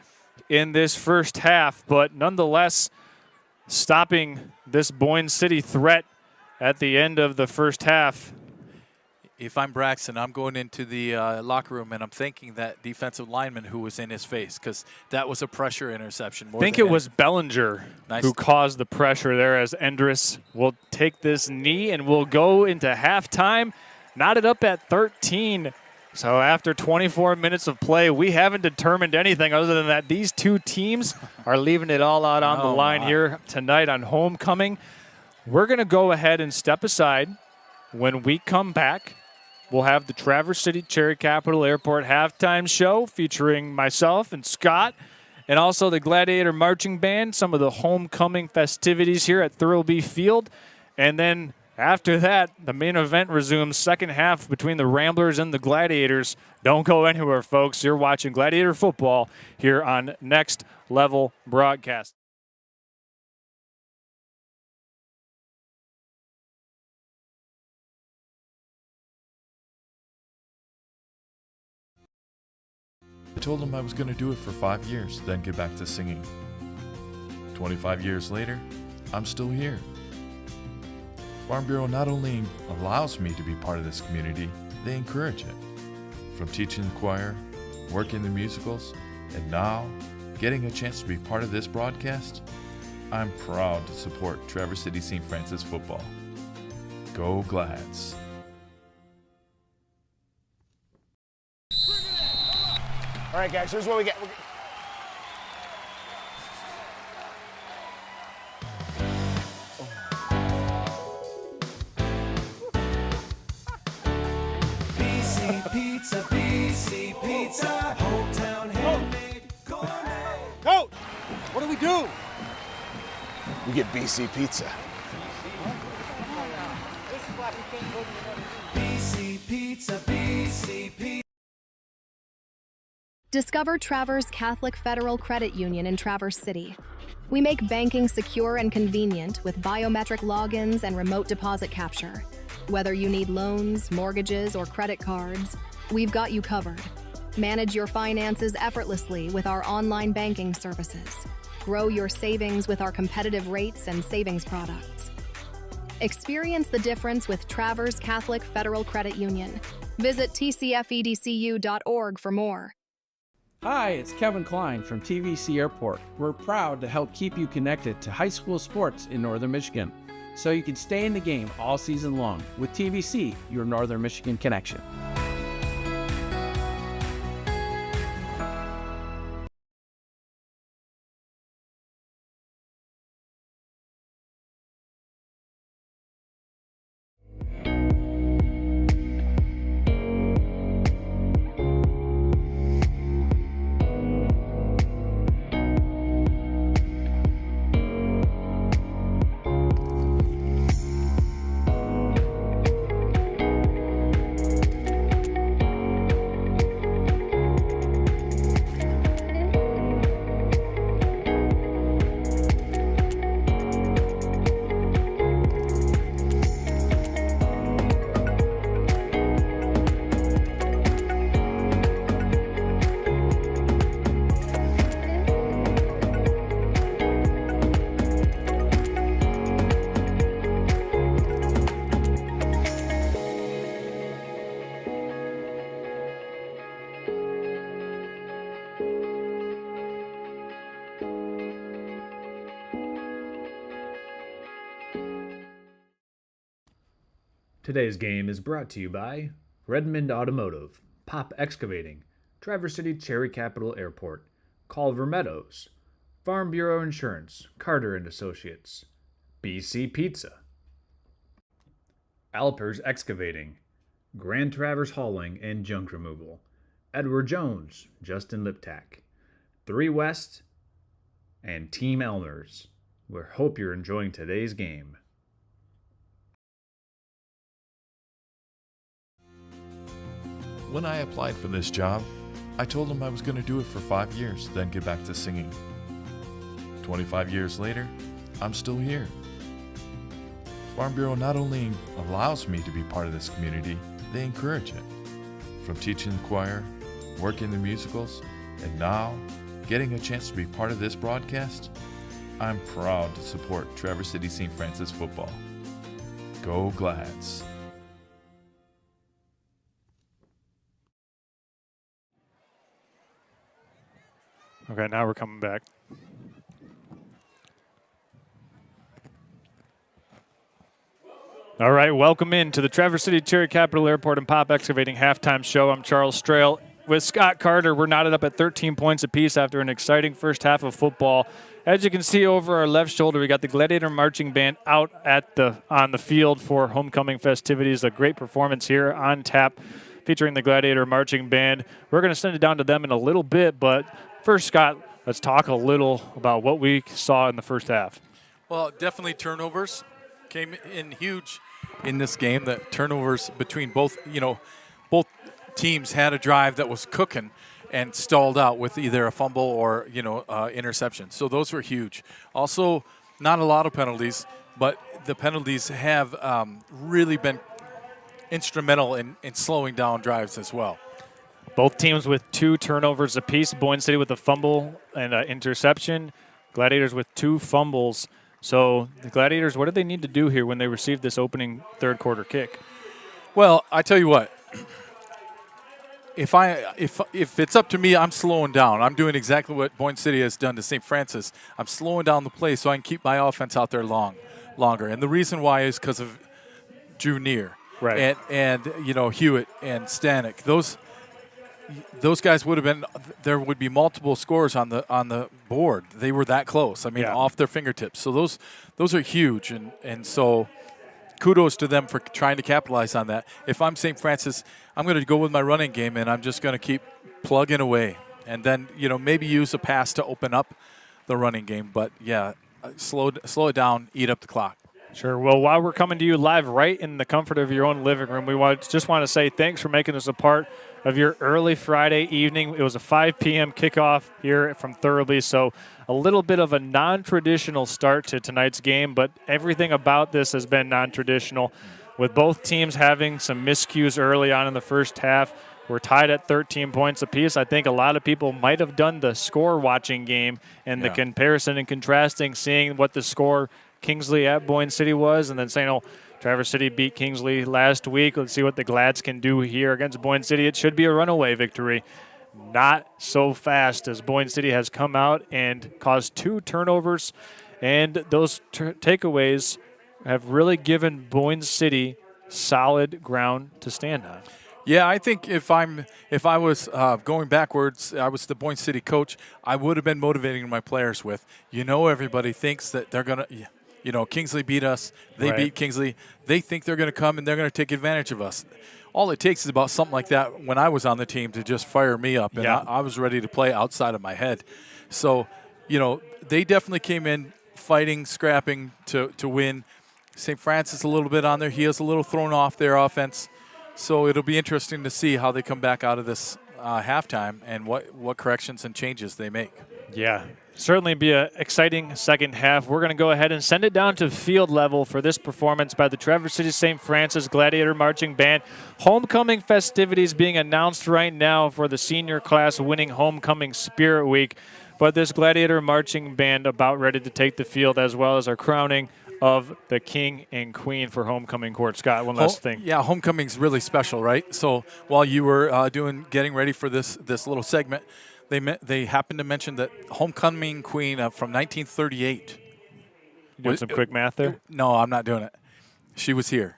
S1: in this first half, but nonetheless stopping this Boyne City threat at the end of the first half.
S2: If I'm Braxton, I'm going into the locker room and I'm thanking that defensive lineman who was in his face, because that was a pressure interception.
S1: I think it was Bellinger who caused the pressure there, as Endress will take this knee and will go into halftime, knotted up at 13. So after 24 minutes of play, we haven't determined anything other than that these two teams are leaving it all out on the line here tonight on homecoming. We're going to go ahead and step aside. When we come back, we'll have the Traverse City Cherry Capital Airport halftime show featuring myself and Scott, and also the Gladiator Marching Band, some of the homecoming festivities here at Thurlby Field. And then after that, the main event resumes, second half between the Ramblers and the Gladiators. Don't go anywhere, folks. You're watching Gladiator football here on Next Level Broadcast.
S5: I told him I was going to do it for 5 years, then get back to singing. 25 years later, I'm still here. Farm Bureau not only allows me to be part of this community, they encourage it. From teaching the choir, working the musicals, and now getting a chance to be part of this broadcast, I'm proud to support Traverse City St. Francis football. Go Glads!
S12: All right, guys, here's what we get.
S13: BC Pizza, BC Pizza, hometown handmade gourmet.
S12: Coach, what do we do? We get BC Pizza.
S13: BC Pizza, BC Pizza.
S8: Discover Traverse Catholic Federal Credit Union in Traverse City. We make banking secure and convenient with biometric logins and remote deposit capture. Whether you need loans, mortgages, or credit cards, we've got you covered. Manage your finances effortlessly with our online banking services. Grow your savings with our competitive rates and savings products. Experience the difference with Traverse Catholic Federal Credit Union. Visit tcfedcu.org for more.
S9: Hi, it's Kevin Klein from TVC Airport. We're proud to help keep you connected to high school sports in Northern Michigan, so you can stay in the game all season long with TVC, your Northern Michigan connection.
S1: Today's game is brought to you by Redmond Automotive, Pop Excavating, Traverse City Cherry Capital Airport, Culver Meadows, Farm Bureau Insurance, Carter & Associates, BC Pizza, Alpers Excavating, Grand Traverse Hauling and Junk Removal, Edward Jones, Justin Liptak, 3 West, and Team Elmers. We hope you're enjoying today's game.
S5: When I applied for this job, I told them I was going to do it for 5 years, then get back to singing. 25 years later, I'm still here. Farm Bureau not only allows me to be part of this community, they encourage it. From teaching the choir, working the musicals, and now getting a chance to be part of this broadcast, I'm proud to support Traverse City St. Francis football. Go Glads!
S1: Okay, now we're coming back. All right, welcome in to the Traverse City Cherry Capital Airport and Pop Excavating halftime show. I'm Charles Strail. With Scott Carter, we're knotted up at 13 points apiece after an exciting first half of football. As you can see over our left shoulder, we got the Gladiator Marching Band out on the field for homecoming festivities. A great performance here on tap featuring the Gladiator Marching Band. We're going to send it down to them in a little bit, but first, Scott, let's talk a little about what we saw in the first half.
S2: Well, definitely turnovers came in huge in this game. The turnovers between both teams had a drive that was cooking and stalled out with either a fumble or interception. So those were huge. Also, not a lot of penalties, but the penalties have really been instrumental in slowing down drives as well.
S1: Both teams with 2 turnovers apiece. Boyne City with a fumble and an interception. Gladiators with 2 fumbles. So the Gladiators, what do they need to do here when they receive this opening third quarter kick?
S2: Well, I tell you what. If it's up to me, I'm slowing down. I'm doing exactly what Boyne City has done to St. Francis. I'm slowing down the play so I can keep my offense out there longer. And the reason why is because of Drew Neer,
S1: right?
S2: And Hewitt and Stanek. Those guys would have been. There would be multiple scores on the board. They were that close. I mean, off their fingertips. So those are huge, and so kudos to them for trying to capitalize on that. If I'm St. Francis, I'm going to go with my running game, and I'm just going to keep plugging away, and then maybe use a pass to open up the running game. But slow it down, eat up the clock.
S1: Sure. Well, while we're coming to you live right in the comfort of your own living room, we just want to say thanks for making us a part of your early Friday evening. It was a 5 p.m. kickoff here from Thurlby, so a little bit of a non-traditional start to tonight's game, but everything about this has been non-traditional. With both teams having some miscues early on in the first half, we're tied at 13 points apiece. I think a lot of people might have done the score-watching game and the comparison and contrasting, seeing what the score Kingsley at Boyne City was, and then saying, oh, Traverse City beat Kingsley last week. Let's see what the Glads can do here against Boyne City. It should be a runaway victory. Not so fast, as Boyne City has come out and caused 2 turnovers, and those takeaways have really given Boyne City solid ground to stand on.
S2: Yeah, I think if I was going backwards, I was the Boyne City coach, I would have been motivating my players with, everybody thinks that they're going to – Kingsley beat us. They beat Kingsley. They think they're going to come and they're going to take advantage of us. All it takes is about something like that when I was on the team to just fire me up, and I was ready to play outside of my head. So, they definitely came in fighting, scrapping to win. St. Francis a little bit on their heels, a little thrown off their offense. So it'll be interesting to see how they come back out of this halftime and what corrections and changes they make.
S1: Yeah, certainly be an exciting second half. We're going to go ahead and send it down to field level for this performance by the Traverse City St. Francis Gladiator Marching Band. Homecoming festivities being announced right now for the senior class winning Homecoming Spirit Week. But this Gladiator Marching Band about ready to take the field, as well as our crowning of the king and queen for homecoming court. Scott, one last thing.
S2: Yeah, homecoming's really special, right? So while you were getting ready for this little segment, they happened to mention that homecoming queen from 1938.
S1: You doing some quick math there?
S2: No, I'm not doing it. She was here.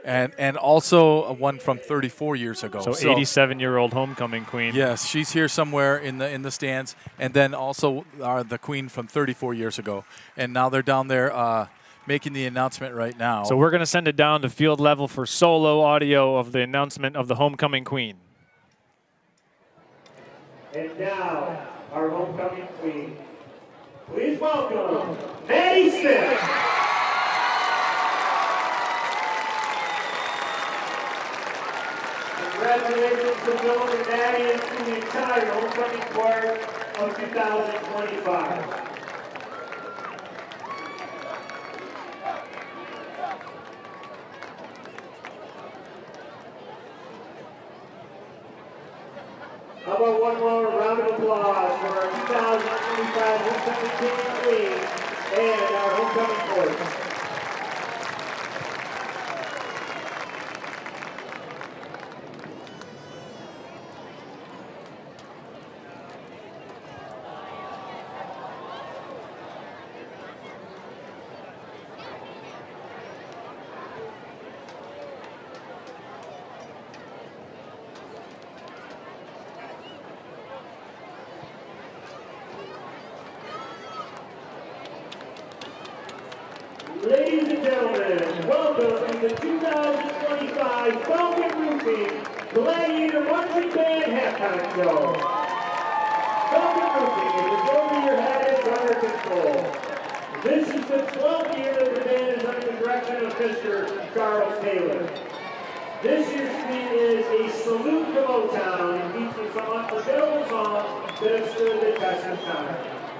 S2: and also one from 34 years ago.
S1: So 87-year-old homecoming queen.
S2: Yes, she's here somewhere in the stands, and then also the queen from 34 years ago. And now they're down there making the announcement right now.
S1: So we're going to send it down to field level for solo audio of the announcement of the homecoming queen.
S6: And now, our homecoming queen. Please welcome Maddie Smith. Congratulations to Bill and Maddie and to the entire homecoming choir of 2025. How about one more round of applause for our 2025 homecoming king and queen and our homecoming coach. Ladies and gentlemen, welcome to the 2025 Falcon Roofing Gladiator Marching Band Halftime Show. Falcon Roofing is over your head and under control. This is the 12th year that the band is under the direction of Mr. Charles Taylor. This year's theme is a salute to Motown and features some unforgettable songs that have stood the test of time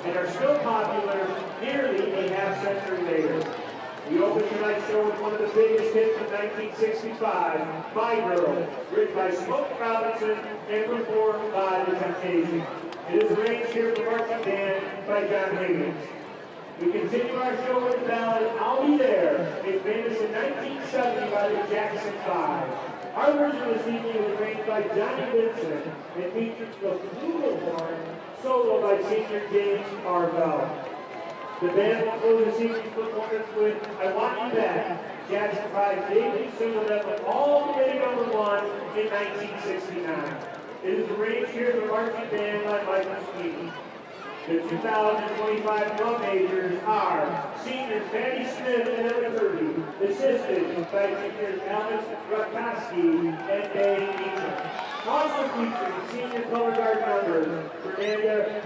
S6: and are still popular nearly a half-century later. We open tonight's show with one of the biggest hits from 1965, My Girl, written by Smokey Robinson and performed by The Temptations. It is arranged here for marching band by John Higgins. We continue our show with the ballad, I'll Be There, made famous in 1970 by the Jackson 5. Our version this evening was arranged by Johnny Vincent and features the flugelhorn solo by senior James Arvell. The band will close this evening's performance with I Want You Back, Jackson 5's debut single that went all the way to #1 in 1969. It is arranged here for marching band by Michael Sweeten. The 2025 drum majors are seniors Maddie Smith and Emma Kirby, assisted by juniors Alex Rakowski and Bay Eaton. Also featuring senior color guard members Fernanda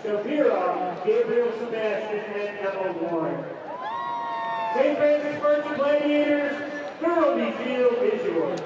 S6: Shavira, Gabriel Sebastian, and Emma Warren. St. Francis Marching Gladiators, Thurlby Field is yours.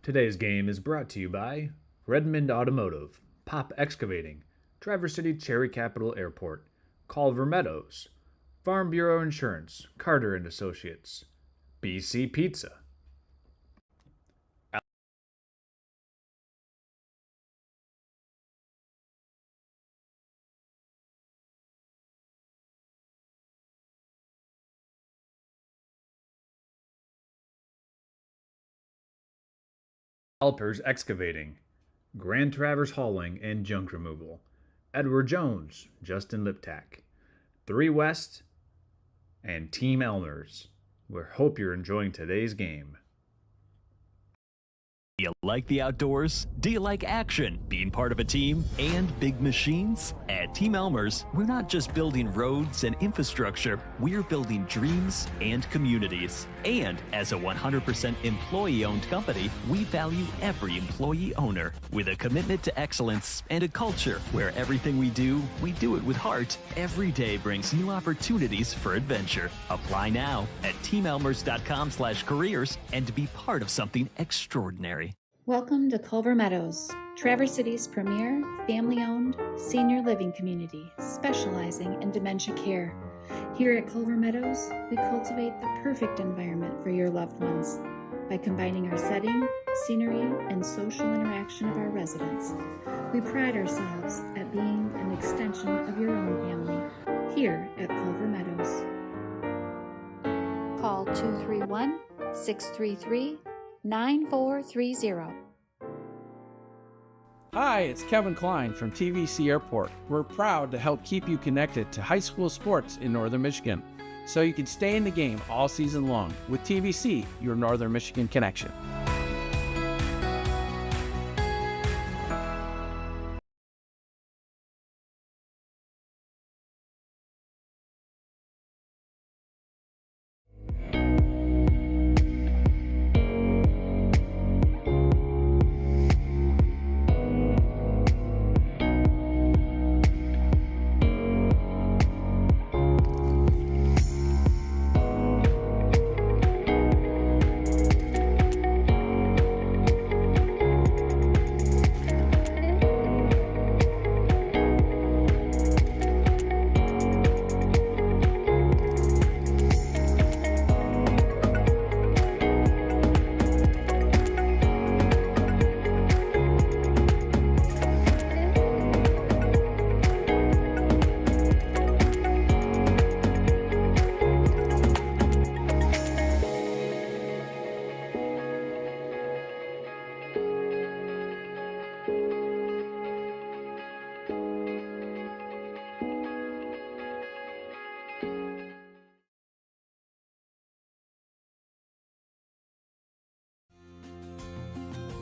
S1: Today's game is brought to you by Redmond Automotive, Pop Excavating, Traverse City Cherry Capital Airport, Culver Meadows, Farm Bureau Insurance, Carter and Associates, BC Pizza. Alpers Excavating, Grand Traverse Hauling and Junk Removal, Edward Jones, Justin Liptak, 3 West, and Team Elmers. We hope you're enjoying today's game.
S10: Do you like the outdoors? Do you like action, being part of a team, and big machines? At Team Elmer's, we're not just building roads and infrastructure, we're building dreams and communities. And as a 100% employee-owned company, we value every employee owner with a commitment to excellence and a culture where everything we do it with heart. Every day brings new opportunities for adventure. Apply now at teamelmers.com/careers and to be part of something extraordinary.
S11: Welcome to Culver Meadows, Traverse City's premier family-owned senior living community specializing in dementia care. Here at Culver Meadows, we cultivate the perfect environment for your loved ones by combining our setting, scenery, and social interaction of our residents. We pride ourselves at being an extension of your own family here at Culver Meadows. Call 231-633-9430.
S9: Hi, it's Kevin Klein from TVC Airport. We're proud to help keep you connected to high school sports in Northern Michigan, so you can stay in the game all season long with TVC, your Northern Michigan connection.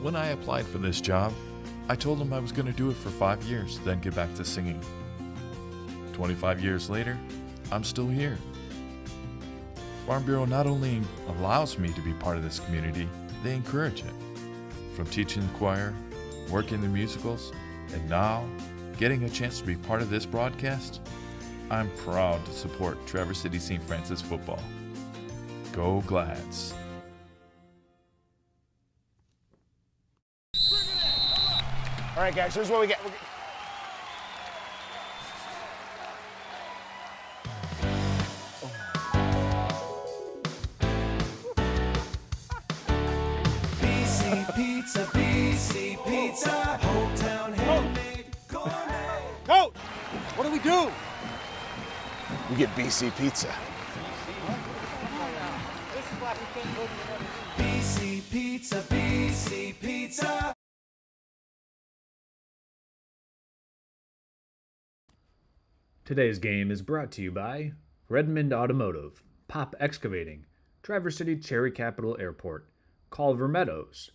S5: When I applied for this job, I told them I was going to do it for 5 years, then get back to singing. 25 years later, I'm still here. Farm Bureau not only allows me to be part of this community, they encourage it. From teaching choir, working the musicals, and now getting a chance to be part of this broadcast, I'm proud to support Traverse City St. Francis football. Go Glads!
S12: All right, guys, here's what we get.
S13: BC Pizza, BC Pizza, hometown handmade gourmet.
S12: Coach, what do we do? We get BC Pizza.
S13: BC Pizza, BC Pizza.
S1: Today's game is brought to you by Redmond Automotive, Pop Excavating, Traverse City Cherry Capital Airport, Culver Meadows,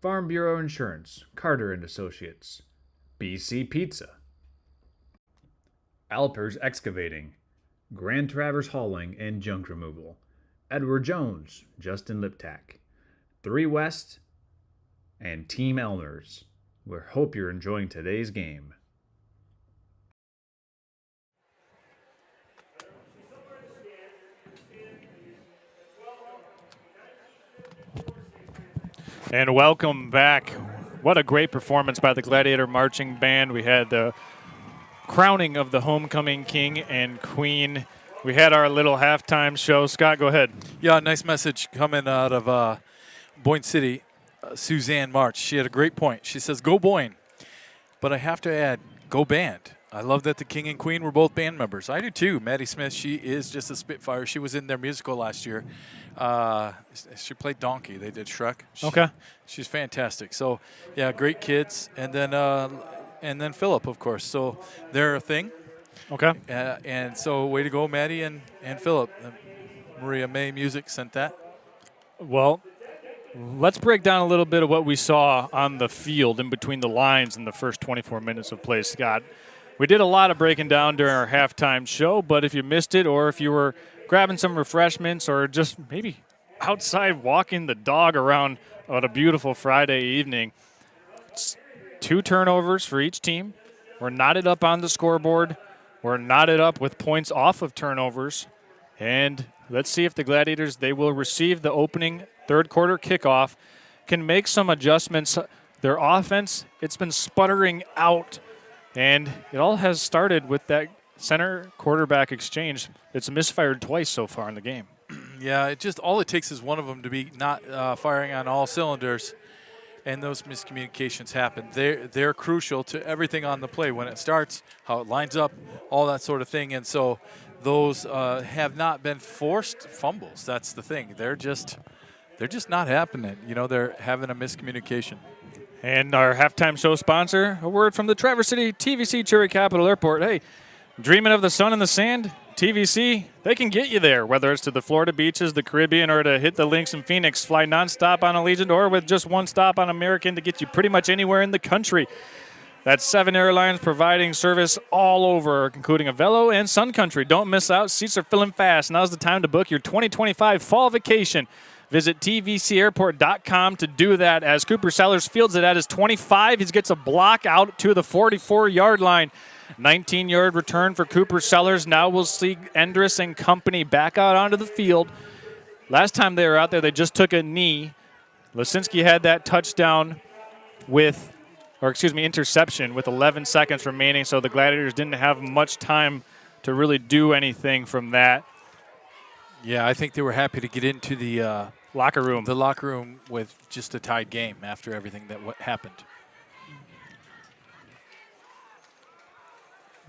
S1: Farm Bureau Insurance, Carter & Associates, BC Pizza, Alpers Excavating, Grand Traverse Hauling and Junk Removal, Edward Jones, Justin Liptak, 3 West, and Team Elmers. We hope you're enjoying today's game. And welcome back. What a great performance by the Gladiator Marching Band. We had the crowning of the homecoming king and queen. We had our little halftime show. Scott, go ahead.
S2: Yeah, nice message coming out of Boyne City. Suzanne March, she had a great point. She says, go Boyne. But I have to add, go band. I love that the king and queen were both band members. I do too. Maddie Smith, she is just a spitfire. She was in their musical last year. She played Donkey. They did Shrek. She's fantastic. So, yeah, great kids. And then Philip, of course. So they're a thing.
S1: Okay.
S2: And so way to go, Maddie and Philip. Maria May Music sent that.
S1: Well, Let's break down a little bit of what we saw on the field in between the lines in the first 24 minutes of play, Scott. We did a lot of breaking down during our halftime show, but if you missed it or if you were grabbing some refreshments or just maybe outside walking the dog around on a beautiful Friday evening, it's 2 turnovers for each team. We're knotted up on the scoreboard. We're knotted up with points off of turnovers. And let's see if the Gladiators, they will receive the opening third quarter kickoff, can make some adjustments. Their offense, it's been sputtering out. And it all has started with that center quarterback exchange. It's misfired twice so far in the game.
S2: Yeah, all it takes is one of them to be not firing on all cylinders, and those miscommunications happen. They're crucial to everything on the play, when it starts, how it lines up, all that sort of thing. And so those have not been forced fumbles. That's the thing. They're just not happening. You know, they're having a miscommunication.
S1: And our halftime show sponsor, a word from the Traverse City TVC Cherry Capital Airport. Hey, dreaming of the sun and the sand? TVC, they can get you there, whether it's to the Florida beaches, the Caribbean, or to hit the links in Phoenix. Fly nonstop on Allegiant or with just one stop on American to get you pretty much anywhere in the country. That's 7 airlines providing service all over, including Avelo and Sun Country. Don't miss out. Seats are filling fast. Now's the time to book your 2025 fall vacation. Visit tvcairport.com to do that, as Cooper Sellers fields it at his 25. He gets a block out to the 44-yard line. 19-yard return for Cooper Sellers. Now we'll see Endress and company back out onto the field. Last time they were out there, they just took a knee. Lisinski had that touchdown interception with 11 seconds remaining, so the Gladiators didn't have much time to really do anything from that.
S2: Yeah, I think they were happy to get into the
S1: locker room
S2: with just a tied game after everything that happened.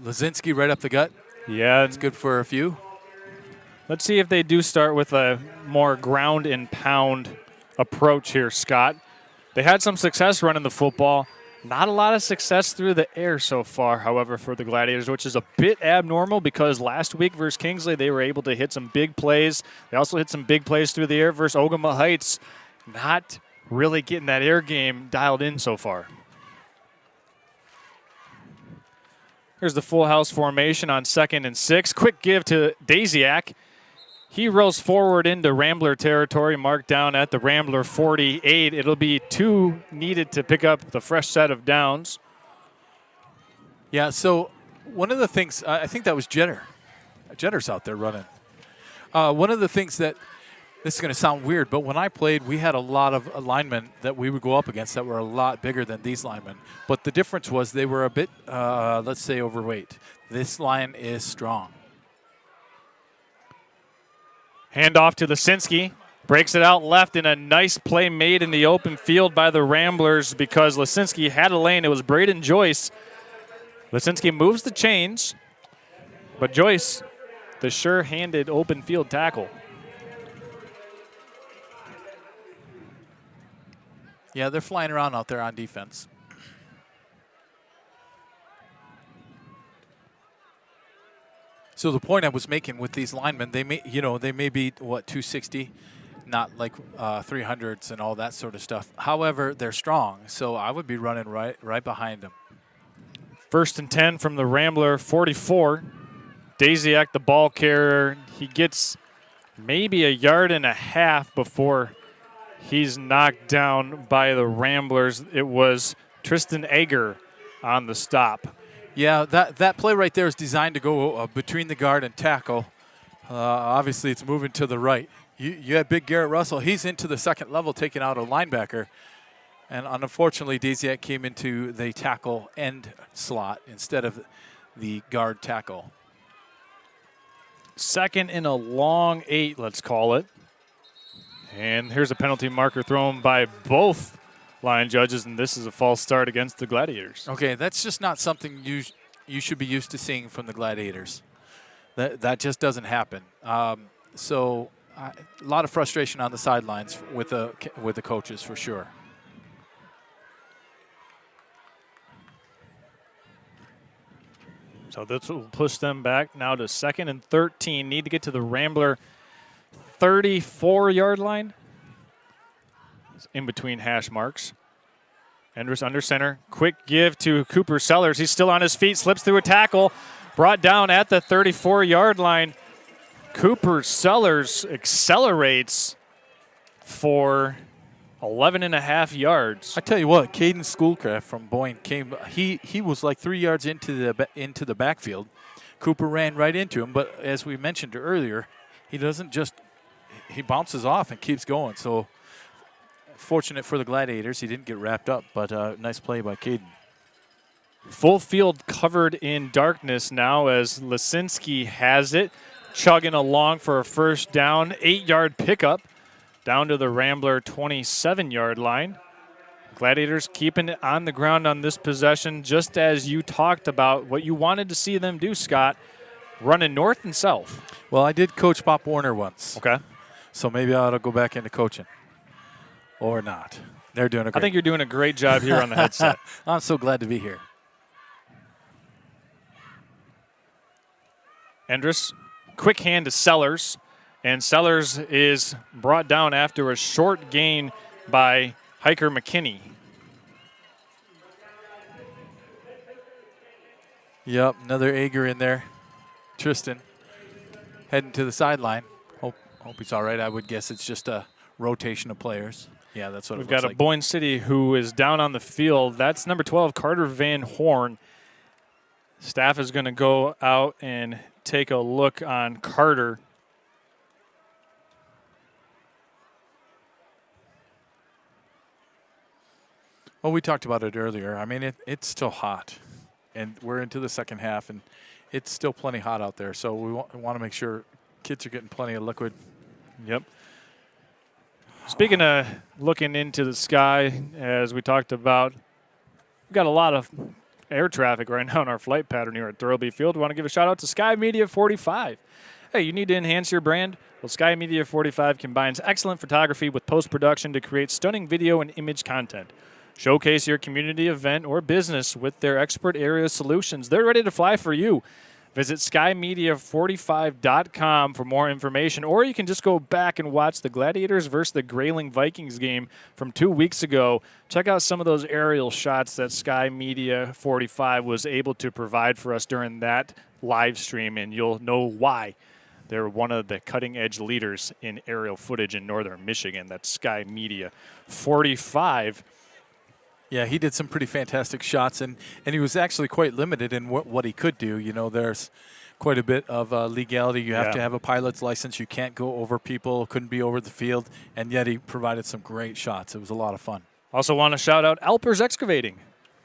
S2: Lisinski right up the gut.
S1: Yeah.
S2: It's good for a few.
S1: Let's see if they do start with a more ground and pound approach here, Scott. They had some success running the football. Not a lot of success through the air so far, however, for the Gladiators, which is a bit abnormal because last week versus Kingsley, they were able to hit some big plays. They also hit some big plays through the air versus Ogama Heights. Not really getting that air game dialed in so far. Here's the full house formation on 2nd and 6. Quick give to Daziak. He rolls forward into Rambler territory, marked down at the Rambler 48. It'll be 2 needed to pick up the fresh set of downs.
S2: Yeah, so one of the things, I think that was Jetter. Jetter's out there running. One of the things that, this is going to sound weird, but when I played, we had a lot of linemen that we would go up against that were a lot bigger than these linemen. But the difference was they were a bit, let's say, overweight. This line is strong.
S1: Handoff to Lisinski. Breaks it out left, in a nice play made in the open field by the Ramblers because Lisinski had a lane. It was Braden Joyce. Lisinski moves the chains, but Joyce, the sure-handed open field tackle.
S2: Yeah, they're flying around out there on defense. So the point I was making with these linemen, they may be, 260, not like 300s and all that sort of stuff. However, they're strong, so I would be running right behind them.
S1: 1st and 10 from the Rambler 44. Daziak, the ball carrier, he gets maybe 1.5 yards before he's knocked down by the Ramblers. It was Tristan Ager on the stop.
S2: Yeah, that play right there is designed to go between the guard and tackle. Obviously, it's moving to the right. You had big Garrett Russell. He's into the second level, taking out a linebacker. And unfortunately, Daziak came into the tackle end slot instead of the guard tackle.
S1: 2nd and a long 8, let's call it. And here's a penalty marker thrown by both line judges, and this is a false start against the Gladiators.
S2: Okay, that's just not something you should be used to seeing from the Gladiators. That just doesn't happen. So a lot of frustration on the sidelines with the coaches for sure.
S1: So this will push them back now to 2nd and 13. Need to get to the Rambler 34-yard line. in between hash marks. Enders under center. Quick give to Cooper Sellers. He's still on his feet, slips through a tackle, brought down at the 34-yard line. Cooper Sellers accelerates for 11.5 yards.
S2: I tell you what, Caden Schoolcraft from Boyne came. He was like 3 yards into the backfield. Cooper ran right into him, but as we mentioned earlier, he doesn't just he bounces off and keeps going. So fortunate for the Gladiators, he didn't get wrapped up, but nice play by Caden.
S1: Full field covered in darkness now as Lisinski has it, chugging along for a first down, 8-yard pickup down to the Rambler 27-yard line. Gladiators keeping it on the ground on this possession, just as you talked about what you wanted to see them do, Scott, running north and south.
S2: Well, I did coach Pop Warner once.
S1: Okay.
S2: So maybe I ought to go back into coaching. Or not. They're doing a great
S1: I think you're doing a great job here on the headset.
S2: I'm so glad to be here.
S1: Endress, quick hand to Sellers, and Sellers is brought down after a short gain by Hiker McKinney.
S2: Yep, another Ager in there. Tristan heading to the sideline. Hope he's all right. I would guess it's just a rotation of players. Yeah, that's what
S1: We've
S2: it looks
S1: got a
S2: like.
S1: Boyne City who is down on the field. That's number 12, Carter Van Horn. Staff is going to go out and take a look on Carter.
S2: Well, we talked about it earlier. I mean, it's still hot, and we're into the second half, and it's still plenty hot out there. So we want to make sure kids are getting plenty of liquid.
S1: Yep. Speaking of looking into the sky, as we talked about, we've got a lot of air traffic right now in our flight pattern here at Thurlby Field. We want to give a shout out to Sky Media 45. Hey, you need to enhance your brand? Well, Sky Media 45 combines excellent photography with post-production to create stunning video and image content. Showcase your community event or business with their expert area solutions. They're ready to fly for you. Visit skymedia45.com for more information, or you can just go back and watch the Gladiators versus the Grayling Vikings game from 2 weeks ago. Check out some of those aerial shots that Sky Media 45 was able to provide for us during that live stream, and you'll know why. They're one of the cutting-edge leaders in aerial footage in northern Michigan. That's Sky Media 45.
S2: Yeah, he did some pretty fantastic shots, and he was actually quite limited in what he could do. You know, there's quite a bit of legality. You have to have a pilot's license. You can't go over people, couldn't be over the field, and yet he provided some great shots. It was a lot of fun.
S1: Also want to shout out Alpers Excavating.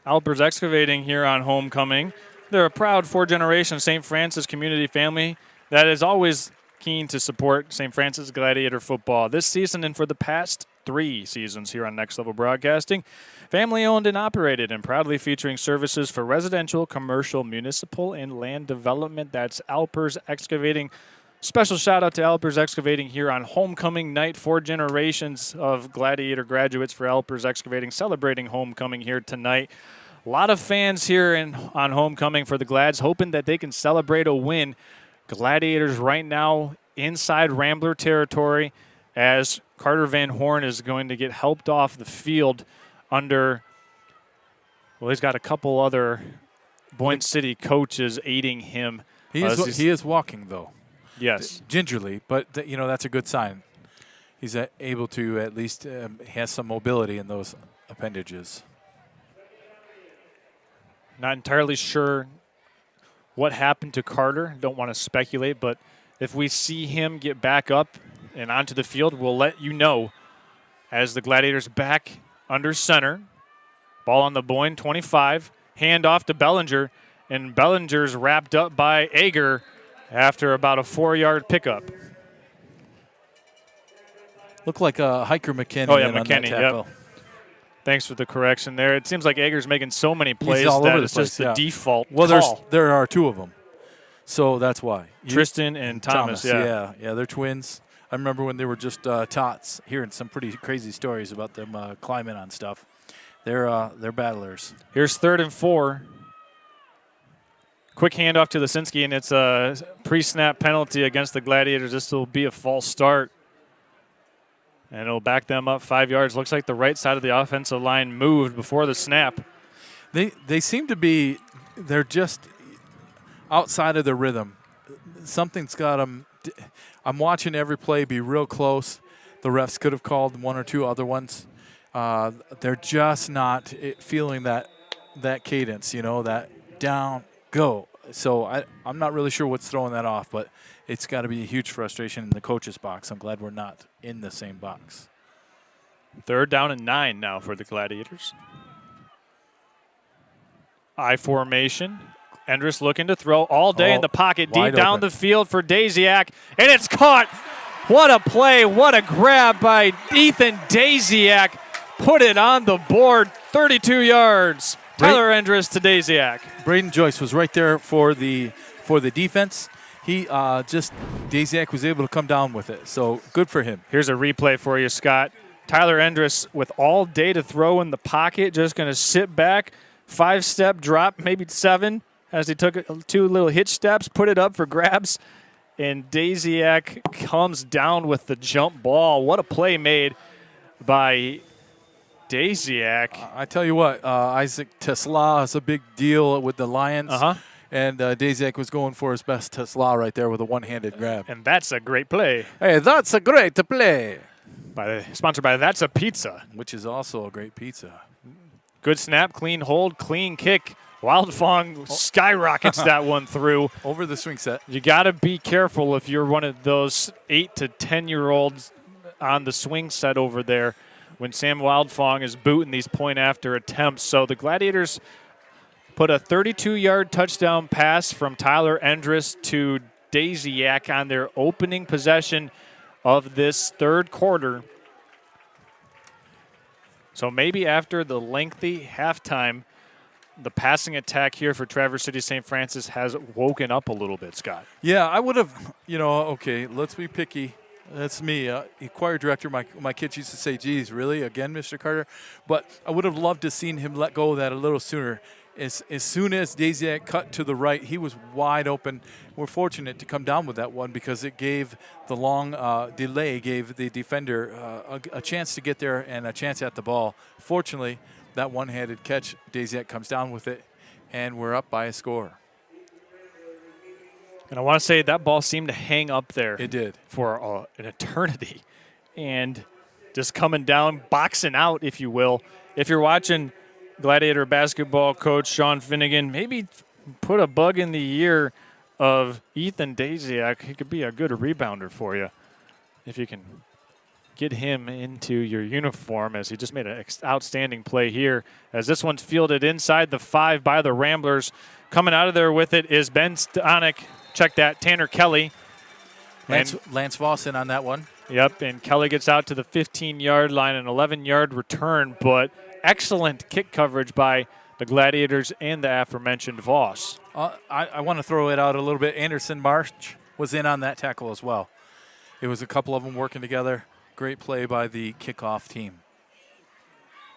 S1: Alpers Excavating here on homecoming. They're a proud four-generation St. Francis community family that is always keen to support St. Francis Gladiator football this season and for the past 3 seasons here on Next Level Broadcasting. Family owned and operated and proudly featuring services for residential, commercial, municipal, and land development. That's Alpers Excavating. Special shout out to Alpers Excavating here on homecoming night. 4 generations of Gladiator graduates for Alpers Excavating celebrating homecoming here tonight. A lot of fans here on homecoming for the Glads, hoping that they can celebrate a win. Gladiators right now inside Rambler territory as Carter Van Horn is going to get helped off the field under, well, he's got a couple other Boyne City coaches aiding him.
S2: He is walking, though.
S1: Yes.
S2: Gingerly, but, that's a good sign. He's able to at least has some mobility in those appendages.
S1: Not entirely sure what happened to Carter. Don't want to speculate, but if we see him get back up and onto the field, we'll let you know as the Gladiators back under center. Ball on the Boyne 25. Hand off to Bellinger, and Bellinger's wrapped up by Ager after about a 4-yard pickup.
S2: Looked like a Hiker McKinney.
S1: Oh, yeah, McKinney, yep. Thanks for the correction there. It seems like Ager's making so many plays that it's just the default call.
S2: There are 2 of them, so that's why.
S1: Tristan and Thomas,
S2: yeah, they're twins. I remember when they were just tots, hearing some pretty crazy stories about them climbing on stuff. They're battlers.
S1: Here's 3rd and 4. Quick handoff to Lisinski, and it's a pre-snap penalty against the Gladiators. This will be a false start. And it'll back them up 5 yards. Looks like the right side of the offensive line moved before the snap.
S2: They seem to be, they're just outside of their rhythm. Something's got them. I'm watching every play be real close. The refs could have called one or two other ones. They're just not feeling that cadence, that down, go. So I'm not really sure what's throwing that off, but it's got to be a huge frustration in the coach's box. I'm glad we're not in the same box.
S1: 3rd down and 9 now for the Gladiators. I formation. Endress looking to throw all day in the pocket, deep down the field for Daziak, and it's caught. What a play, what a grab by Ethan Daziak. Put it on the board, 32 yards. Tyler Endress to Daziak.
S2: Braden Joyce was right there for the defense. He Daziak was able to come down with it, so good for him.
S1: Here's a replay for you, Scott. Tyler Endress with all day to throw in the pocket, just going to sit back, 5-step drop, maybe 7, as he took 2 little hitch steps, put it up for grabs, and Daziak comes down with the jump ball. What a play made by Daziak.
S2: I tell you what, Isaac Tesla is a big deal with the Lions. And Daziak was going for his best Tesla right there with a one-handed grab.
S1: And that's a great play.
S2: Hey, that's a great play.
S1: Sponsored by That's a Pizza.
S2: Which is also a great pizza.
S1: Good snap, clean hold, clean kick. Wildfong skyrockets that one through.
S2: Over the swing set.
S1: You got to be careful if you're one of those 8 to 10-year-olds on the swing set over there when Sam Wildfong is booting these point-after attempts. So the Gladiators put a 32-yard touchdown pass from Tyler Endress to Daziak on their opening possession of this 3rd quarter. So maybe after the lengthy halftime, the passing attack here for Traverse City St. Francis has woken up a little bit, Scott.
S2: Yeah, I would have, okay, let's be picky. That's me. Choir director, my kids used to say, geez, really? Again, Mr. Carter? But I would have loved to seen him let go of that a little sooner. As soon as Daziak cut to the right, he was wide open. We're fortunate to come down with that one because it gave the long delay, gave the defender a chance to get there and a chance at the ball. Fortunately, that one-handed catch, Daziak comes down with it, and we're up by a score.
S1: And I want to say that ball seemed to hang up there.
S2: It did.
S1: For an eternity. And just coming down, boxing out, if you will. If you're watching Gladiator basketball coach Sean Finnegan, maybe put a bug in the ear of Ethan Daziak. He could be a good rebounder for you if you can get him into your uniform, as he just made an outstanding play here. As this one's fielded inside the 5 by the Ramblers. Coming out of there with it is Ben Stonik. Check that, Tanner Kelly.
S2: Lance Voss in on that one.
S1: Yep, and Kelly gets out to the 15-yard line, an 11-yard return, but excellent kick coverage by the Gladiators and the aforementioned Voss.
S2: I want to throw it out a little bit. Anderson March was in on that tackle as well. It was a couple of them working together. Great play by the kickoff team.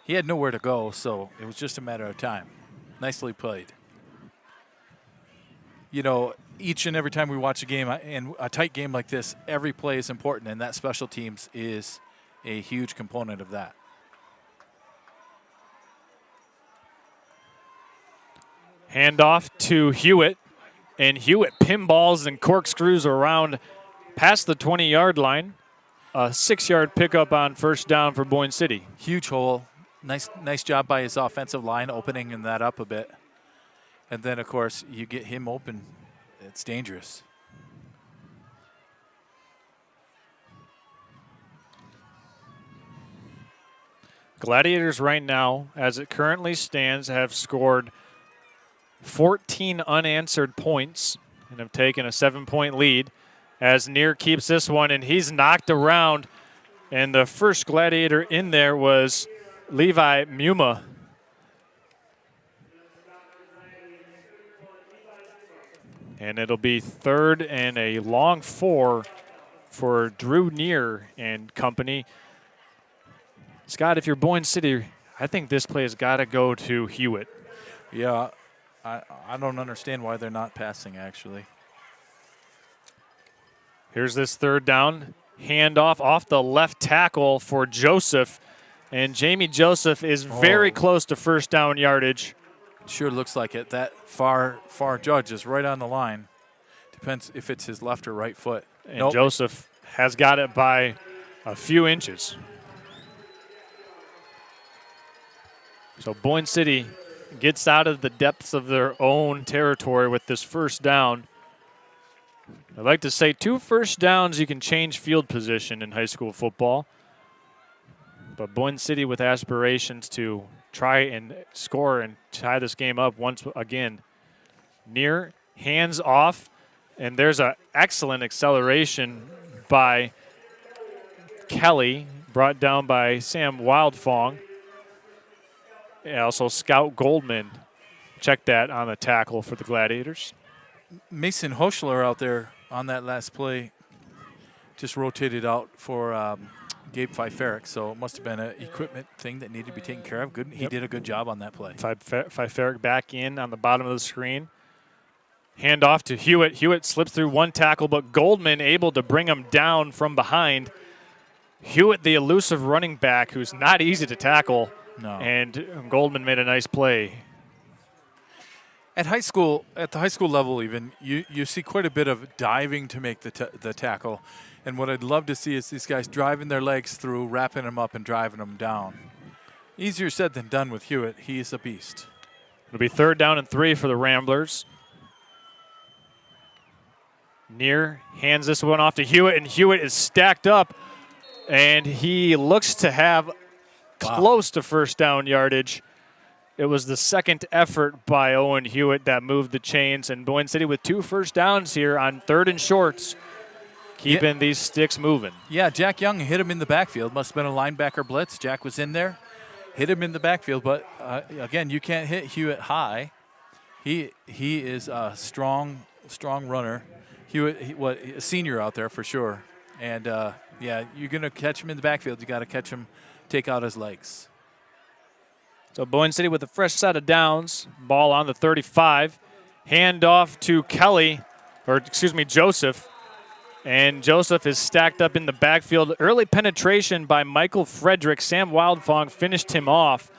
S2: He had nowhere to go, so it was just a matter of time. Nicely played. Each and every time we watch a game, and a tight game like this, every play is important, and that special teams is a huge component of that.
S1: Handoff to Hewitt, and Hewitt pinballs and corkscrews around past the 20-yard line. A 6-yard pickup on 1st down for Boyne City.
S2: Huge hole. Nice job by his offensive line opening that up a bit. And then, of course, you get him open. It's dangerous.
S1: Gladiators right now, as it currently stands, have scored 14 unanswered points and have taken a 7-point lead. As Neer keeps this one, and he's knocked around. And the first Gladiator in there was Levi Muma. And it'll be 3rd and a long 4 for Drew Neer and company. Scott, if you're Boyne City, I think this play has got to go to Hewitt.
S2: Yeah, I don't understand why they're not passing, actually.
S1: Here's this 3rd down. handoff off the left tackle for Joseph. And Jamie Joseph is very close to first down yardage.
S2: Sure looks like it. That far judge is right on the line. Depends if it's his left or right foot.
S1: And
S2: nope.
S1: Joseph has got it by a few inches. So Boyne City gets out of the depths of their own territory with this first down. I'd like to say 2 first downs, you can change field position in high school football. But Boyne City with aspirations to try and score and tie this game up once again. Near, hands off, and there's an excellent acceleration by Kelly, brought down by Sam Wildfong. And also Scout Goldman. Check that on the tackle for the Gladiators.
S2: Mason Hoschler out there on that last play just rotated out for Gabe Pfeifferich, so it must have been an equipment thing that needed to be taken care of. Good, he did a good job on that play.
S1: Pfeifferich back in on the bottom of the screen. Hand off to Hewitt. Hewitt slips through one tackle, but Goldman able to bring him down from behind. Hewitt, the elusive running back, who's not easy to tackle.
S2: No.
S1: And Goldman made a nice play.
S2: At the high school level even, you see quite a bit of diving to make the tackle. And what I'd love to see is these guys driving their legs through, wrapping them up, and driving them down. Easier said than done with Hewitt. He's a beast.
S1: It'll be 3rd down and 3 for the Ramblers. Near hands this one off to Hewitt, and Hewitt is stacked up. And he looks to have close to first down yardage. It was the second effort by Owen Hewitt that moved the chains, and Boyne City with 2 first downs here on 3rd and shorts, keeping these sticks moving.
S2: Yeah, Jack Young hit him in the backfield. Must have been a linebacker blitz. Jack was in there, hit him in the backfield, but again, you can't hit Hewitt high. He is a strong runner. Hewitt, a senior out there for sure, and yeah, you're gonna catch him in the backfield. You got to catch him, take out his legs.
S1: So Boyne City with a fresh set of downs. Ball on the 35. Hand off to Kelly, or excuse me, Joseph. And Joseph is stacked up in the backfield. Early penetration by Michael Frederick. Sam Wildfong finished him off.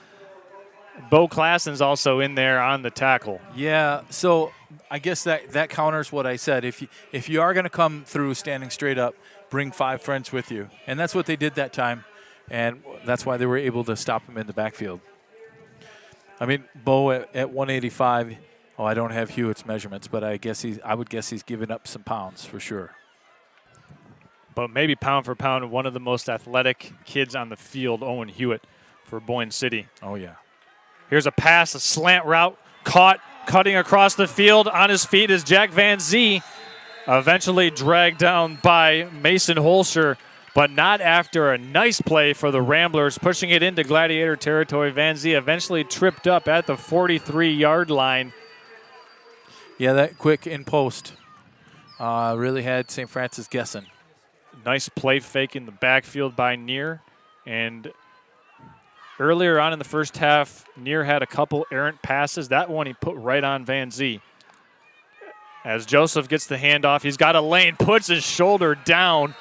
S1: Bo Klassen's also in there on the tackle.
S2: Yeah, so I guess that counters what I said. If you are going to come through standing straight up, bring 5 friends with you. And that's what they did that time. And that's why they were able to stop him in the backfield. I mean, Bo at 185. Oh, I don't have Hewitt's measurements, but I would guess he's given up some pounds for sure.
S1: But maybe pound for pound, one of the most athletic kids on the field, Owen Hewitt, for Boyne City.
S2: Oh, yeah.
S1: Here's a pass, a slant route, caught, cutting across the field. On his feet is Jack Van Zee, eventually dragged down by Mason Holscher, but not after a nice play for the Ramblers, pushing it into Gladiator territory. Van Zee eventually tripped up at the 43-yard line.
S2: Yeah, that quick in post really had St. Francis guessing.
S1: Nice play fake in the backfield by Neer. And earlier on in the first half, Neer had a couple errant passes. That one he put right on Van Zee. As Joseph gets the handoff, he's got a lane, puts his shoulder down,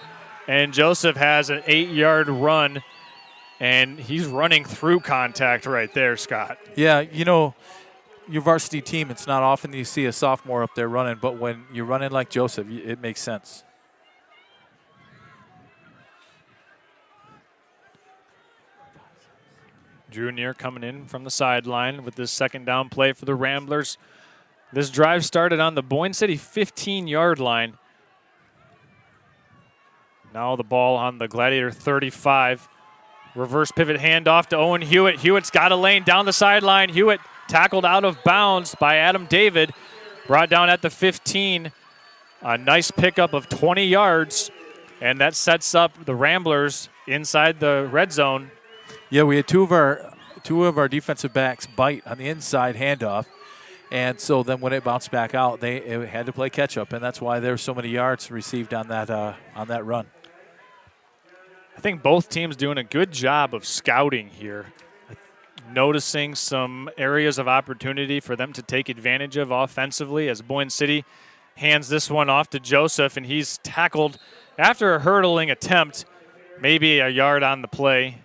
S1: and Joseph has an 8-yard run, and he's running through contact right there, Scott.
S2: Yeah, you know, your varsity team, it's not often you see a sophomore up there running, but when you're running like Joseph, it makes sense.
S1: Drew Neer coming in from the sideline with this second down play for the Ramblers. This drive started on the Boyne City 15-yard line. Now the ball on the Gladiator 35. Reverse pivot handoff to Owen Hewitt. Hewitt's got a lane down the sideline. Hewitt tackled out of bounds by Adam David. Brought down at the 15. A nice pickup of 20 yards. And that sets up the Ramblers inside the red zone.
S2: Yeah, we had two of our defensive backs bite on the inside handoff. And so then when it bounced back out, they had to play catch-up, and that's why there were so many yards received on that run.
S1: I think both teams doing a good job of scouting here, noticing some areas of opportunity for them to take advantage of offensively as Boyne City hands this one off to Joseph, and he's tackled after a hurdling attempt, maybe a yard on the play.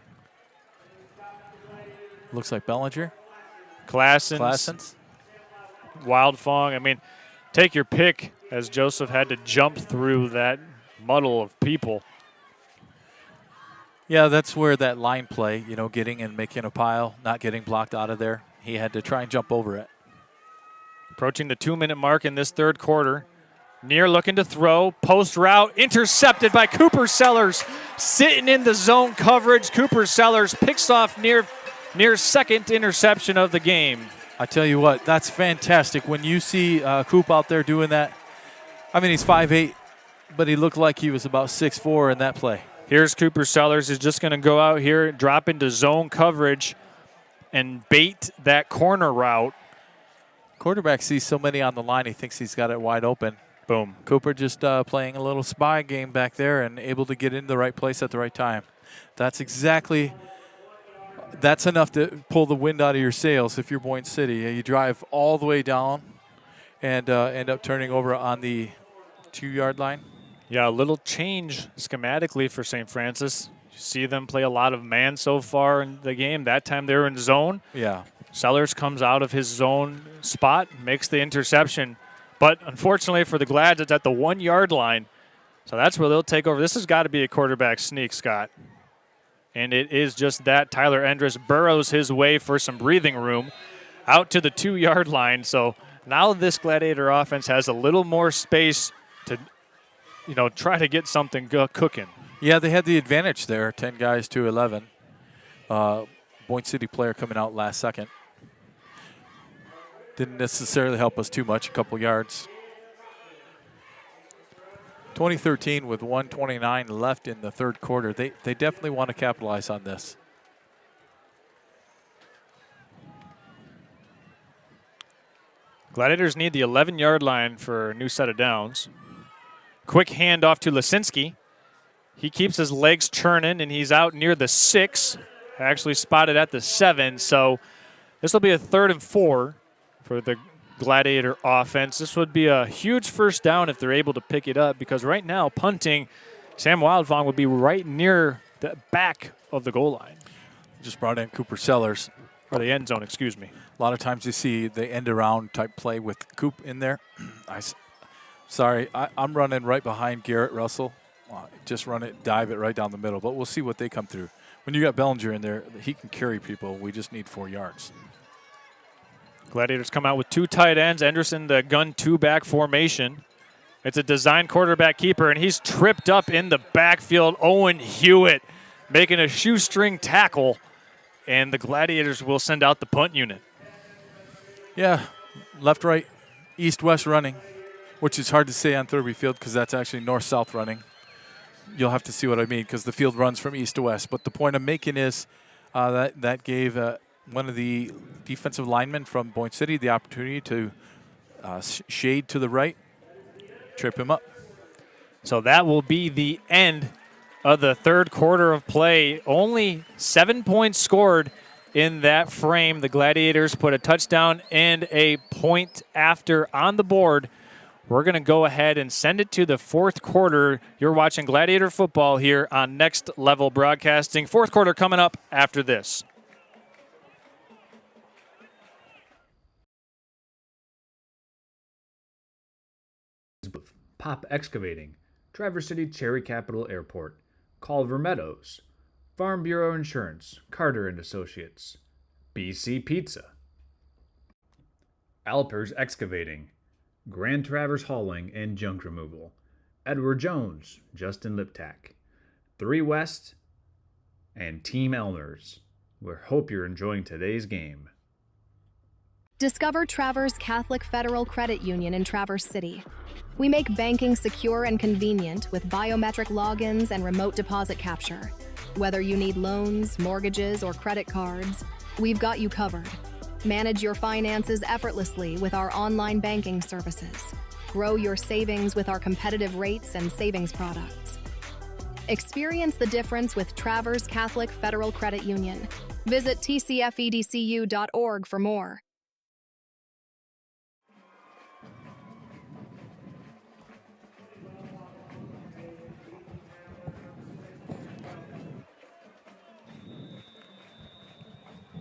S2: Looks like Bellinger.
S1: Classens. Wildfong. I mean, take your pick, as Joseph had to jump through that muddle of people.
S2: Yeah, that's where that line play, getting and making a pile, not getting blocked out of there. He had to try and jump over it.
S1: Approaching the 2-minute mark in this third quarter. Near looking to throw, post route, intercepted by Cooper Sellers. Sitting in the zone coverage, Cooper Sellers picks off near second interception of the game.
S2: I tell you what, that's fantastic. When you see Coop out there doing that, I mean, he's 5'8", but he looked like he was about 6'4" in that play.
S1: Here's Cooper Sellers is just going to go out here, drop into zone coverage, and bait that corner route.
S2: Quarterback sees so many on the line, he thinks he's got it wide open.
S1: Boom.
S2: Cooper just playing a little spy game back there and able to get in the right place at the right time. That's enough to pull the wind out of your sails if you're Boyne City. You drive all the way down and end up turning over on the 2-yard line.
S1: Yeah, a little change schematically for St. Francis. You see them play a lot of man so far in the game. That time they were in zone.
S2: Yeah.
S1: Sellers comes out of his zone spot, makes the interception. But unfortunately for the Glads, it's at the 1-yard line. So that's where they'll take over. This has got to be a quarterback sneak, Scott. And it is just that. Tyler Endress burrows his way for some breathing room out to the 2-yard line. So now this Gladiator offense has a little more space to, try to get something cooking.
S2: Yeah, they had the advantage there, 10 guys to 11. Boyne City player coming out last second. Didn't necessarily help us too much, a couple yards. 2013 with 1:29 left in the third quarter. They definitely want to capitalize on this.
S1: Gladiators need the 11-yard line for a new set of downs. Quick handoff to Lisinski. He keeps his legs churning, and he's out near the 6. Actually spotted at the 7. So this will be a 3rd and 4 for the Gladiator offense. This would be a huge first down if they're able to pick it up, because right now punting, Sam Wildfong would be right near the back of the goal line.
S2: Just brought in Cooper Sellers.
S1: Or the end zone, excuse me.
S2: A lot of times you see the end around type play with Coop in there. I'm running right behind Garrett Russell. Just run it, dive it right down the middle. But we'll see what they come through. When you got Bellinger in there, he can carry people. We just need 4 yards.
S1: Gladiators come out with 2 tight ends. Anderson, the gun 2-back formation. It's a design quarterback keeper, and he's tripped up in the backfield. Owen Hewitt making a shoestring tackle, and the Gladiators will send out the punt unit.
S2: Yeah, left, right, east, west running, which is hard to say on Thurby Field because that's actually north-south running. You'll have to see what I mean because the field runs from east to west. But the point I'm making is that gave one of the defensive linemen from Boyne City the opportunity to shade to the right, trip him up.
S1: So that will be the end of the third quarter of play. Only 7 points scored in that frame. The Gladiators put a touchdown and a point after on the board. We're going to go ahead and send it to the fourth quarter. You're watching Gladiator football here on Next Level Broadcasting. Fourth quarter coming up after this.
S14: Pop Excavating, Traverse City Cherry Capital Airport, Culver Meadows, Farm Bureau Insurance, Carter & Associates, BC Pizza, Alpers Excavating, Grand Traverse Hauling and Junk Removal, Edward Jones, Justin Liptak, 3 West, and Team Elmers. We hope you're enjoying today's game.
S8: Discover Traverse Catholic Federal Credit Union in Traverse City. We make banking secure and convenient with biometric logins and remote deposit capture. Whether you need loans, mortgages, or credit cards, we've got you covered. Manage your finances effortlessly with our online banking services. Grow your savings with our competitive rates and savings products. Experience the difference with Traverse Catholic Federal Credit Union. Visit tcfedcu.org for more.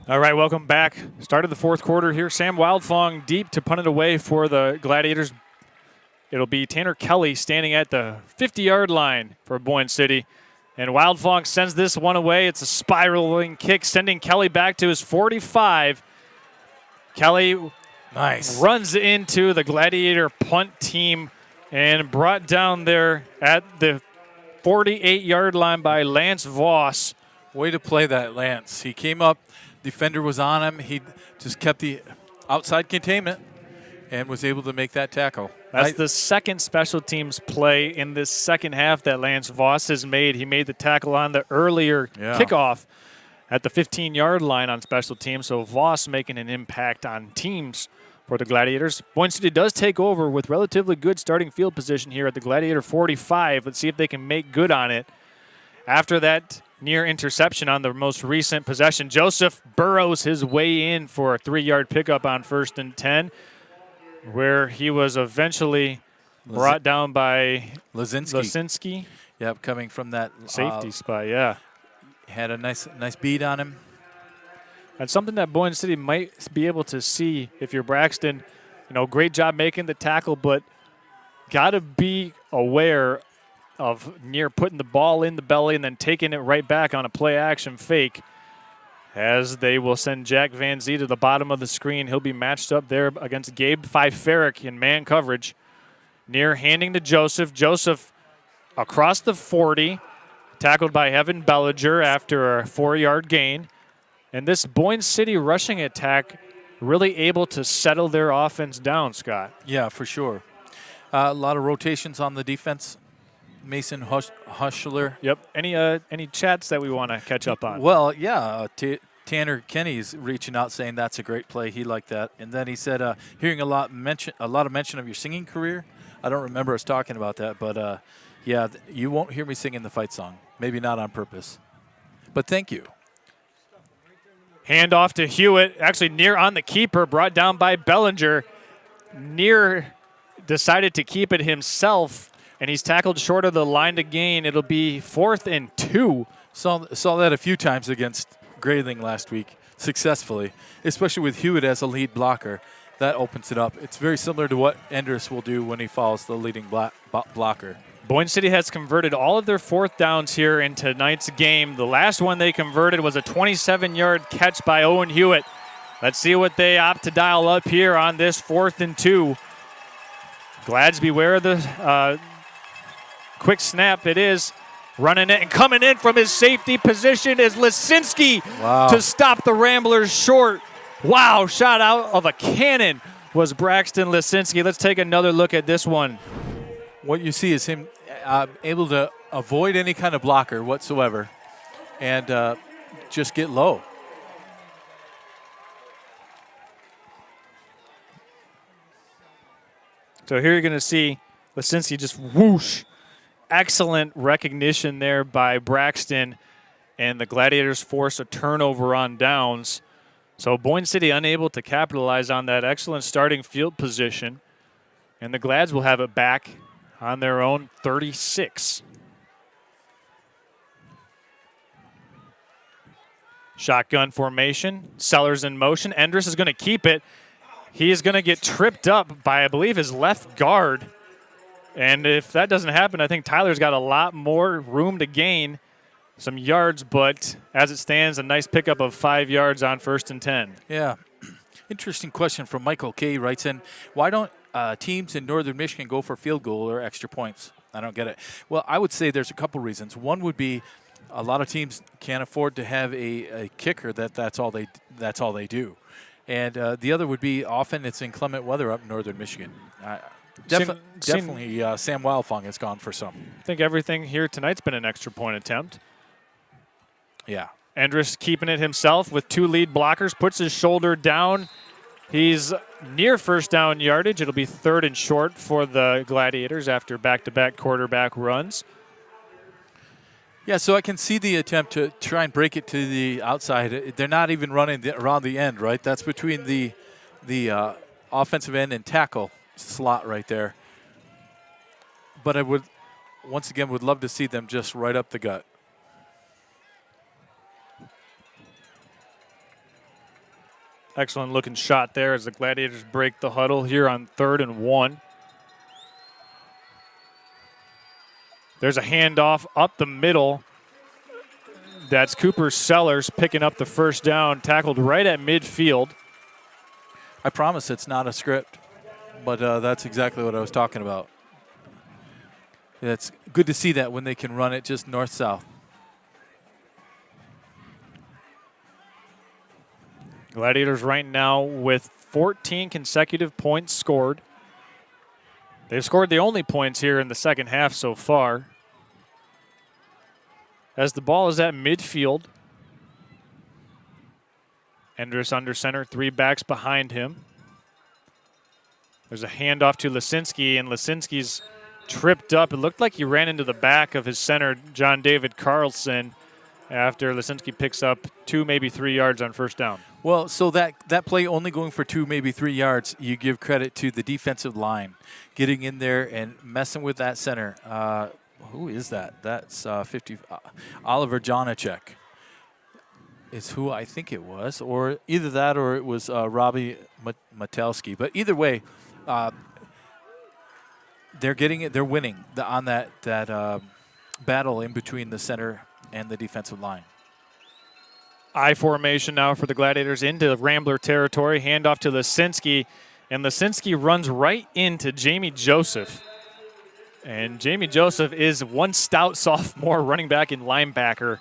S1: All right, welcome back. Started the fourth quarter here. Sam Wildfong deep to punt it away for the Gladiators. It'll be Tanner Kelly standing at the 50-yard line for Boyne City. And Wildfong sends this one away. It's a spiraling kick, sending Kelly back to his 45. Kelly runs into the Gladiator punt team and brought down there at the 48-yard line by Lance Voss.
S2: Way to play that, Lance. He came up, defender was on him. He just kept the outside containment and was able to make that tackle.
S1: That's the second special teams play in this second half that Lance Voss has made. He made the tackle on the earlier kickoff at the 15-yard line on special teams. So Voss making an impact on teams for the Gladiators. Boyne City does take over with relatively good starting field position here at the Gladiator 45. Let's see if they can make good on it. After that near interception on the most recent possession, Joseph burrows his way in for a 3-yard pickup on 1st and 10. Where he was eventually brought down by Lasinski.
S2: Yep, coming from that
S1: safety spot, yeah.
S2: Had a nice beat on him.
S1: That's something that Boyne City might be able to see if you're Braxton. You know, great job making the tackle, but got to be aware of near putting the ball in the belly and then taking it right back on a play-action fake. As they will send Jack Van Zee to the bottom of the screen. He'll be matched up there against Gabe Fiferik in man coverage. Near handing to Joseph. Joseph across the 40, tackled by Evan Bellinger after a 4-yard gain. And this Boyne City rushing attack really able to settle their offense down, Scott.
S2: Yeah, for sure. A lot of rotations on the defense. Mason Hushler.
S1: Yep. Any chats that we want to catch up on?
S2: Well, yeah. Tanner Kenny's reaching out saying that's a great play. He liked that. And then he said, hearing a lot of mention of your singing career. I don't remember us talking about that, but yeah, you won't hear me singing the fight song. Maybe not on purpose. But thank you.
S1: Hand off to Hewitt, actually near on the keeper, brought down by Bellinger. Near decided to keep it himself. And he's tackled short of the line to gain. It'll be 4th and 2.
S2: Saw that a few times against Grayling last week, successfully, especially with Hewitt as a lead blocker. That opens it up. It's very similar to what Endress will do when he follows the leading blocker.
S1: Boyne City has converted all of their 4th downs here in tonight's game. The last one they converted was a 27-yard catch by Owen Hewitt. Let's see what they opt to dial up here on this 4th and 2. Glads beware of the quick snap. It is running it and coming in from his safety position is Lasinski to stop the Ramblers short. Wow, shot out of a cannon was Braxton Lasinski. Let's take another look at this one.
S2: What you see is him able to avoid any kind of blocker whatsoever and just get low.
S1: So here you're going to see Lasinski just whoosh. Excellent recognition there by Braxton, and the Gladiators force a turnover on downs. So Boyne City unable to capitalize on that excellent starting field position, and the Glads will have it back on their own 36. Shotgun formation, Sellers in motion. Endress is going to keep it. He is going to get tripped up by, I believe, his left guard. And if that doesn't happen, I think Tyler's got a lot more room to gain some yards, but as it stands, a nice pickup of 5 yards on 1st and 10.
S2: Yeah. Interesting question from Michael K. writes in, why don't teams in Northern Michigan go for field goal or extra points? I don't get it. Well, I would say there's a couple reasons. One would be a lot of teams can't afford to have a kicker that's all they do. And the other would be often it's inclement weather up in Northern Michigan. Definitely Sam Wildfong has gone for some.
S1: I think everything here tonight's been an extra point attempt.
S2: Yeah.
S1: Endress keeping it himself with 2 lead blockers, puts his shoulder down. He's near first down yardage. It'll be 3rd and short for the Gladiators after back-to-back quarterback runs.
S2: Yeah, so I can see the attempt to try and break it to the outside. They're not even running around the end, right? That's between the offensive end and tackle slot right there. But I would, once again, would love to see them just right up the gut.
S1: Excellent looking shot there as the Gladiators break the huddle here on 3rd and 1. There's a handoff up the middle. That's Cooper Sellers picking up the first down, tackled right at midfield.
S2: I promise it's not a script, but that's exactly what I was talking about. It's good to see that when they can run it just north-south.
S1: Gladiators right now with 14 consecutive points scored. They've scored the only points here in the second half so far. As the ball is at midfield, Endress under center, 3 backs behind him. There's a handoff to Lisinski, and Lisinski's tripped up. It looked like he ran into the back of his center, John David Carlson, after Lisinski picks up 2, maybe 3 yards on first down.
S2: Well, so that play only going for 2, maybe 3 yards, you give credit to the defensive line getting in there and messing with that center. Who is that? That's 50. Oliver Janacek is who I think it was, or either that or it was Robbie Matelski. But either way, they're getting it. They're winning on that battle in between the center and the defensive line.
S1: I formation now for the Gladiators into Rambler territory. Handoff to Lisinski, and Lisinski runs right into Jamie Joseph. And Jamie Joseph is one stout sophomore running back and linebacker.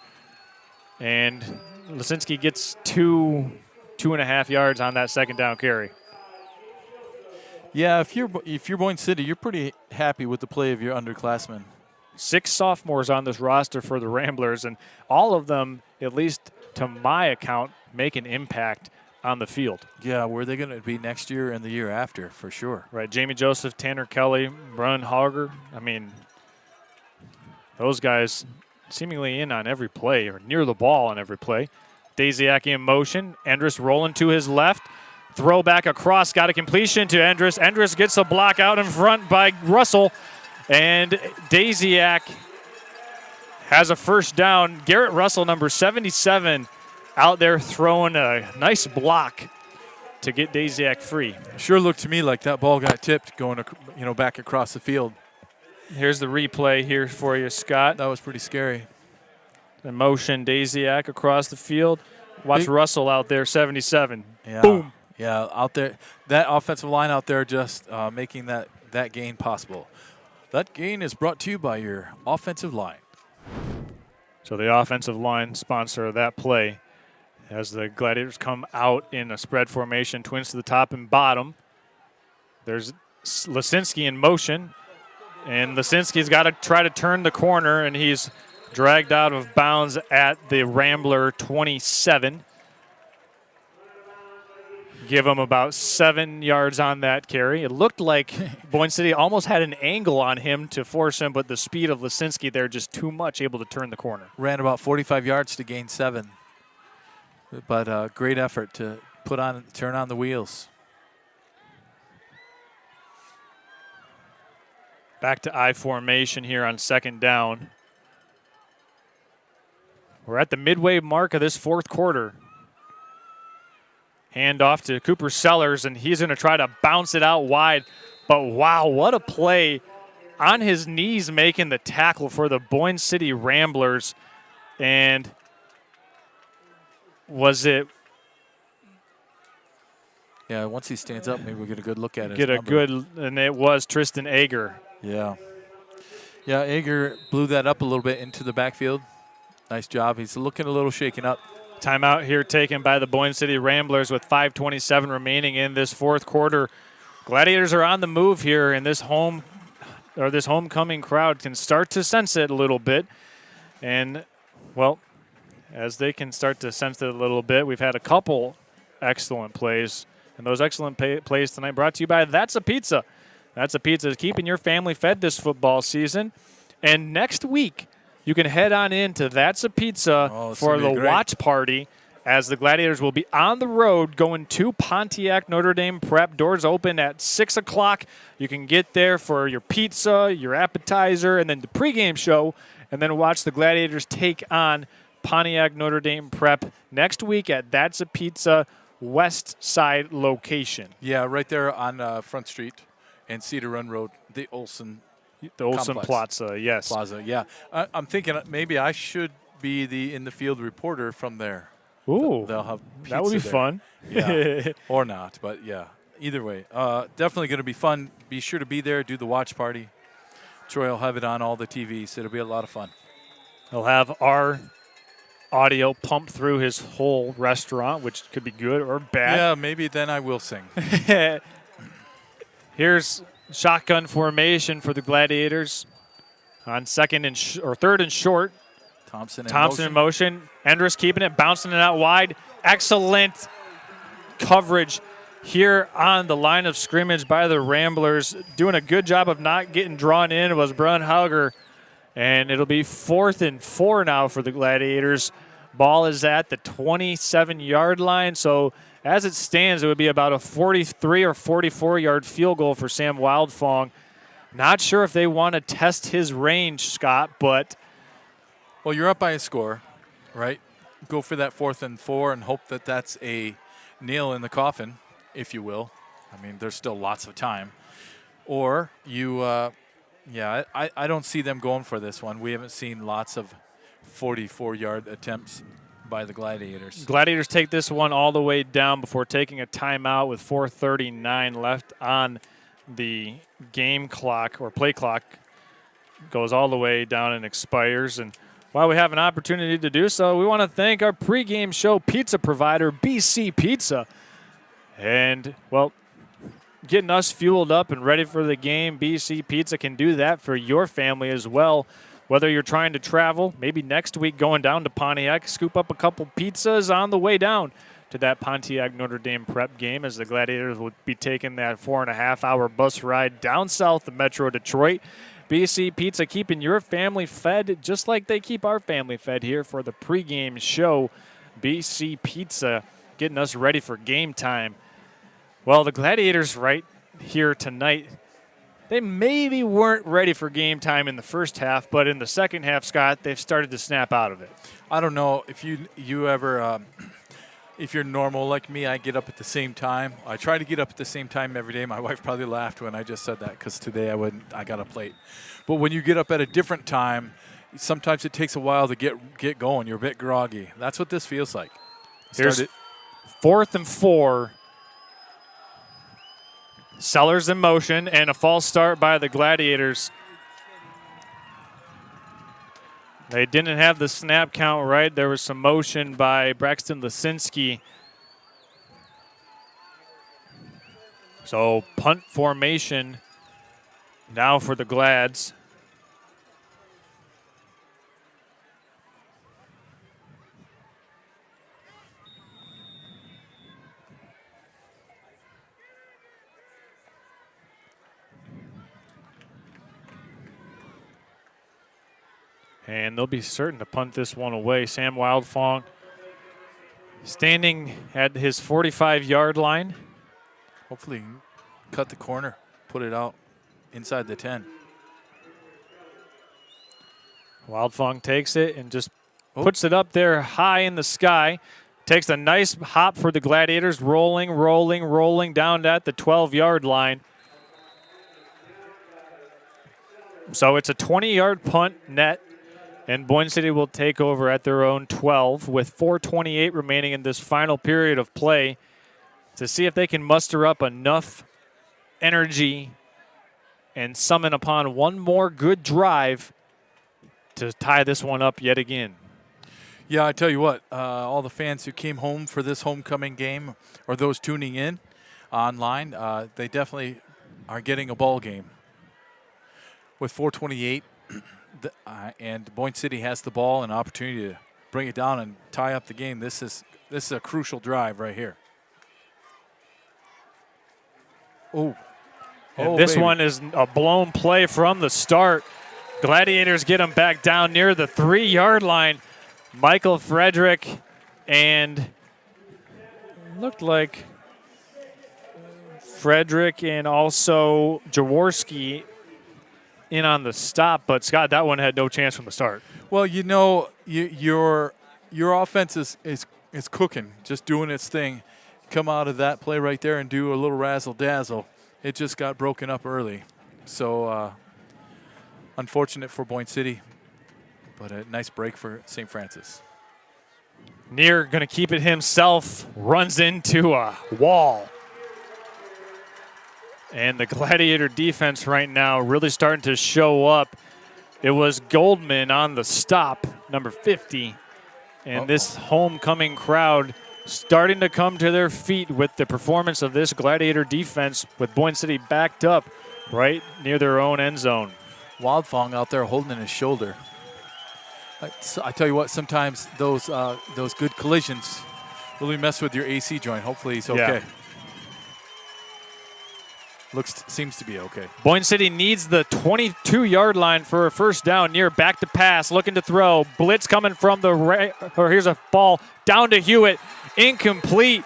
S1: And Lisinski gets 2.5 yards on that second down carry.
S2: Yeah, if you're Boyne City, you're pretty happy with the play of your underclassmen.
S1: 6 sophomores on this roster for the Ramblers, and all of them, at least to my account, make an impact on the field.
S2: Yeah, where are they going to be next year and the year after, for sure.
S1: Right, Jamie Joseph, Tanner Kelly, Brun Hauger. I mean, those guys seemingly in on every play or near the ball on every play. Daziak in motion. Endress rolling to his left. Throw back across, got a completion to Endress. Endress gets a block out in front by Russell, and Daziak has a first down. Garrett Russell, number 77, out there throwing a nice block to get Daziak free.
S2: Sure looked to me like that ball got tipped going, back across the field.
S1: Here's the replay here for you, Scott.
S2: That was pretty scary.
S1: The motion, Daziak across the field. Watch Russell out there, 77.
S2: Yeah.
S1: Boom.
S2: Yeah, out there, that offensive line out there just making that gain possible. That gain is brought to you by your offensive line.
S1: So the offensive line sponsor of that play as the Gladiators come out in a spread formation, twins to the top and bottom. There's Lisinski in motion, and Lisinski's got to try to turn the corner, and he's dragged out of bounds at the Rambler 27. Give him about 7 yards on that carry. It looked like Boyne City almost had an angle on him to force him, but the speed of Lisinski there just too much, able to turn the corner.
S2: Ran about 45 yards to gain 7. But great effort to turn on the wheels.
S1: Back to I formation here on second down. We're at the midway mark of this fourth quarter. Hand off to Cooper Sellers, and he's going to try to bounce it out wide. But wow, what a play. On his knees making the tackle for the Boyne City Ramblers. And was it?
S2: Yeah, once he stands up, maybe we'll get a good look at it.
S1: And it was Tristan Ager.
S2: Yeah. Yeah, Ager blew that up a little bit into the backfield. Nice job. He's looking a little shaken up.
S1: Timeout here taken by the Boyne City Ramblers with 5:27 remaining in this fourth quarter. Gladiators are on the move here, and this homecoming crowd can start to sense it a little bit. And, well, as they can start to sense it a little bit, we've had a couple excellent plays. And those excellent plays tonight brought to you by That's a Pizza. That's a Pizza is keeping your family fed this football season. And next week, you can head on into That's a Pizza for the watch party as the Gladiators will be on the road going to Pontiac Notre Dame Prep. Doors open at 6 o'clock. You can get there for your pizza, your appetizer, and then the pregame show, and then watch the Gladiators take on Pontiac Notre Dame Prep next week at That's a Pizza west side location.
S2: Yeah, right there on Front Street and Cedar Run Road, the Olson complex.
S1: Plaza, yes.
S2: Plaza, yeah. I'm thinking maybe I should be the in-the-field reporter from there.
S1: Ooh,
S2: they'll have pizza
S1: that would be
S2: there.
S1: fun.
S2: Yeah, or not, but yeah. Either way, definitely going to be fun. Be sure to be there, do the watch party. Troy will have it on all the TVs. It'll be a lot of fun.
S1: He'll have our audio pumped through his whole restaurant, which could be good or bad.
S2: Yeah, maybe then I will sing.
S1: Here's shotgun formation for the Gladiators on third and short.
S2: Thompson
S1: in motion. Endress keeping it, bouncing it out wide. Excellent coverage here on the line of scrimmage by the Ramblers. Doing a good job of not getting drawn in was Brunhauger. And it'll be 4th and 4 now for the Gladiators. Ball is at the 27-yard line. So as it stands, it would be about a 43 or 44-yard field goal for Sam Wildfong. Not sure if they want to test his range, Scott, but...
S2: Well, you're up by a score, right? Go for that 4th and 4 and hope that that's a nail in the coffin, if you will. I mean, there's still lots of time. Or you, I don't see them going for this one. We haven't seen lots of 44-yard attempts by the Gladiators.
S1: Gladiators take this one all the way down before taking a timeout with 4:39 left on the game clock or play clock. Goes all the way down and expires. And while we have an opportunity to do so, we want to thank our pregame show pizza provider, BC Pizza. And, well, getting us fueled up and ready for the game, BC Pizza can do that for your family as well. Whether you're trying to travel, maybe next week going down to Pontiac, scoop up a couple pizzas on the way down to that Pontiac Notre Dame prep game, as the Gladiators will be taking that 4.5-hour bus ride down south of Metro Detroit. BC Pizza keeping your family fed just like they keep our family fed here for the pregame show. BC Pizza getting us ready for game time. Well, the Gladiators right here tonight, they maybe weren't ready for game time in the first half, but in the second half, Scott, they've started to snap out of it.
S2: I don't know if you ever, if you're normal like me, I get up at the same time. I try to get up at the same time every day. My wife probably laughed when I just said that because today I got up late. But when you get up at a different time, sometimes it takes a while to get going. You're a bit groggy. That's what this feels like.
S1: Here's 4th and 4. Sellers in motion and a false start by the Gladiators. They didn't have the snap count right. There was some motion by Braxton Lisinski. So punt formation now for the Glads. And they'll be certain to punt this one away. Sam Wildfong standing at his 45-yard line.
S2: Hopefully cut the corner, put it out inside the 10.
S1: Wildfong takes it and just puts it up there high in the sky. Takes a nice hop for the Gladiators, rolling down at the 12-yard line. So it's a 20-yard punt net. And Boyne City will take over at their own 12 with 4:28 remaining in this final period of play to see if they can muster up enough energy and summon upon one more good drive to tie this one up yet again.
S2: Yeah, I tell you what, all the fans who came home for this homecoming game or those tuning in online, they definitely are getting a ball game. With 4:28, and Boyne City has the ball and opportunity to bring it down and tie up the game. This is a crucial drive right here.
S1: This one is a blown play from the start. Gladiators get them back down near the 3-yard line. Michael Frederick and looked like Frederick and also Jaworski in on the stop, but Scott, that one had no chance from the start.
S2: Well, you know, your offense is cooking, just doing its thing. come out of that play right there and do a little razzle-dazzle. It just got broken up early. So unfortunate for Boyne City, but a nice break for St. Francis.
S1: Near going to keep it himself, runs into a wall. And the Gladiator defense right now really starting to show up. It was Goldman on the stop, number 50. And this homecoming crowd starting to come to their feet with the performance of this Gladiator defense, with Boyne City backed up right near their own end zone.
S2: Wildfong out there holding his shoulder. I tell you what, sometimes those good collisions really mess with your AC joint. Hopefully he's okay.
S1: Yeah.
S2: Seems to be okay.
S1: Boyne City needs the 22-yard line for a first down. Near back to pass, looking to throw. Blitz coming from the right. Or here's a ball down to Hewitt. Incomplete.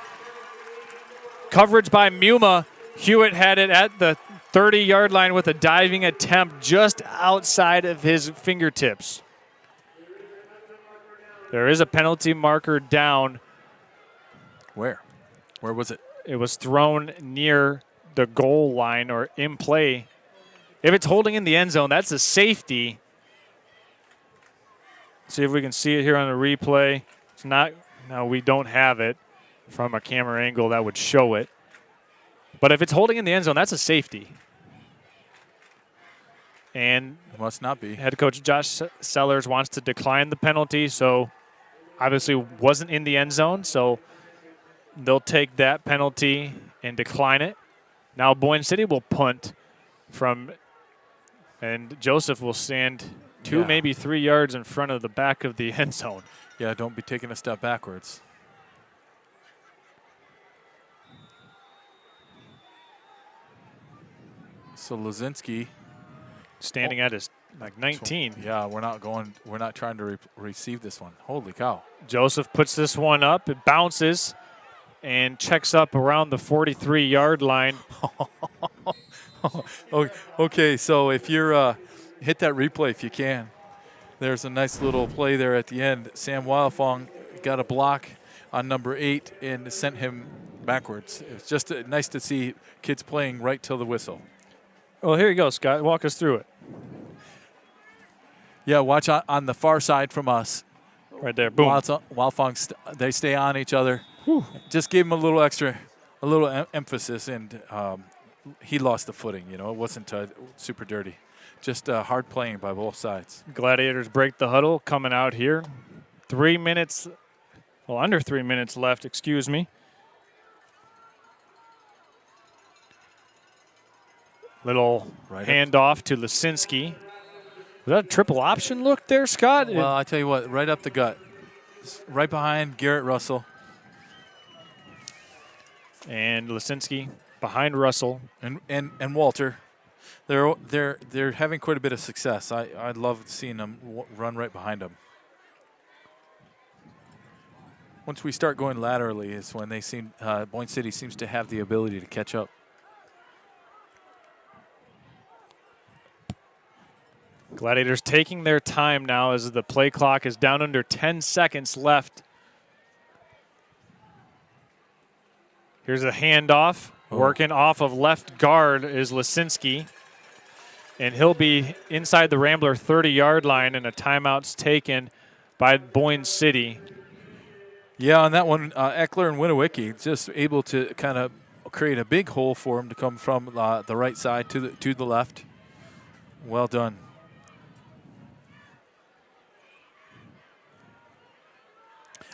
S1: Coverage by Muma. Hewitt had it at the 30-yard line with a diving attempt just outside of his fingertips. There is a penalty marker down.
S2: Where? Where was it?
S1: It was thrown near the goal line or in play. If it's holding in the end zone, that's a safety. See if we can see it here on the replay. It's not. No, we don't have it from a camera angle that would show it. But if it's holding in the end zone, that's a safety. And
S2: it must not be.
S1: Head coach Josh Sellers wants to decline the penalty, so obviously wasn't in the end zone, so they'll take that penalty and decline it. Now Boyne City will punt from, and Joseph will stand 2, maybe 3 yards in front of the back of the end zone.
S2: Yeah, don't be taking a step backwards. So Lazinski
S1: standing at his 19.
S2: Yeah, we're not trying to receive this one. Holy cow.
S1: Joseph puts this one up. It bounces and checks up around the 43-yard line.
S2: Okay, so if you're hit that replay if you can. There's a nice little play there at the end. Sam Wildfong got a block on number 8 and sent him backwards. It's just nice to see kids playing right till the whistle.
S1: Well, here you go, Scott. Walk us through it.
S2: Yeah, watch on the far side from us.
S1: Right there, boom.
S2: Wildfong, they stay on each other. Whew. Just gave him a little extra, emphasis, and he lost the footing. You know, it wasn't super dirty. Just hard playing by both sides.
S1: Gladiators break the huddle, coming out here. 3 minutes, well, under 3 minutes left, excuse me. Little handoff to Lasinski. Was that a triple option look there, Scott?
S2: Well, I tell you what, right up the gut. Right behind Garrett Russell.
S1: And Lasinski behind Russell.
S2: And Walter. They're having quite a bit of success. I love seeing them run right behind them. Once we start going laterally is when they seem Boyne City seems to have the ability to catch up.
S1: Gladiators taking their time now as the play clock is down under 10 seconds left. Here's a handoff. Working off of left guard is Lasinski. And he'll be inside the Rambler 30-yard line, and a timeout's taken by Boyne City.
S2: Yeah, on that one, Eckler and Winowicki just able to kind of create a big hole for him to come from the right side to the left. Well done.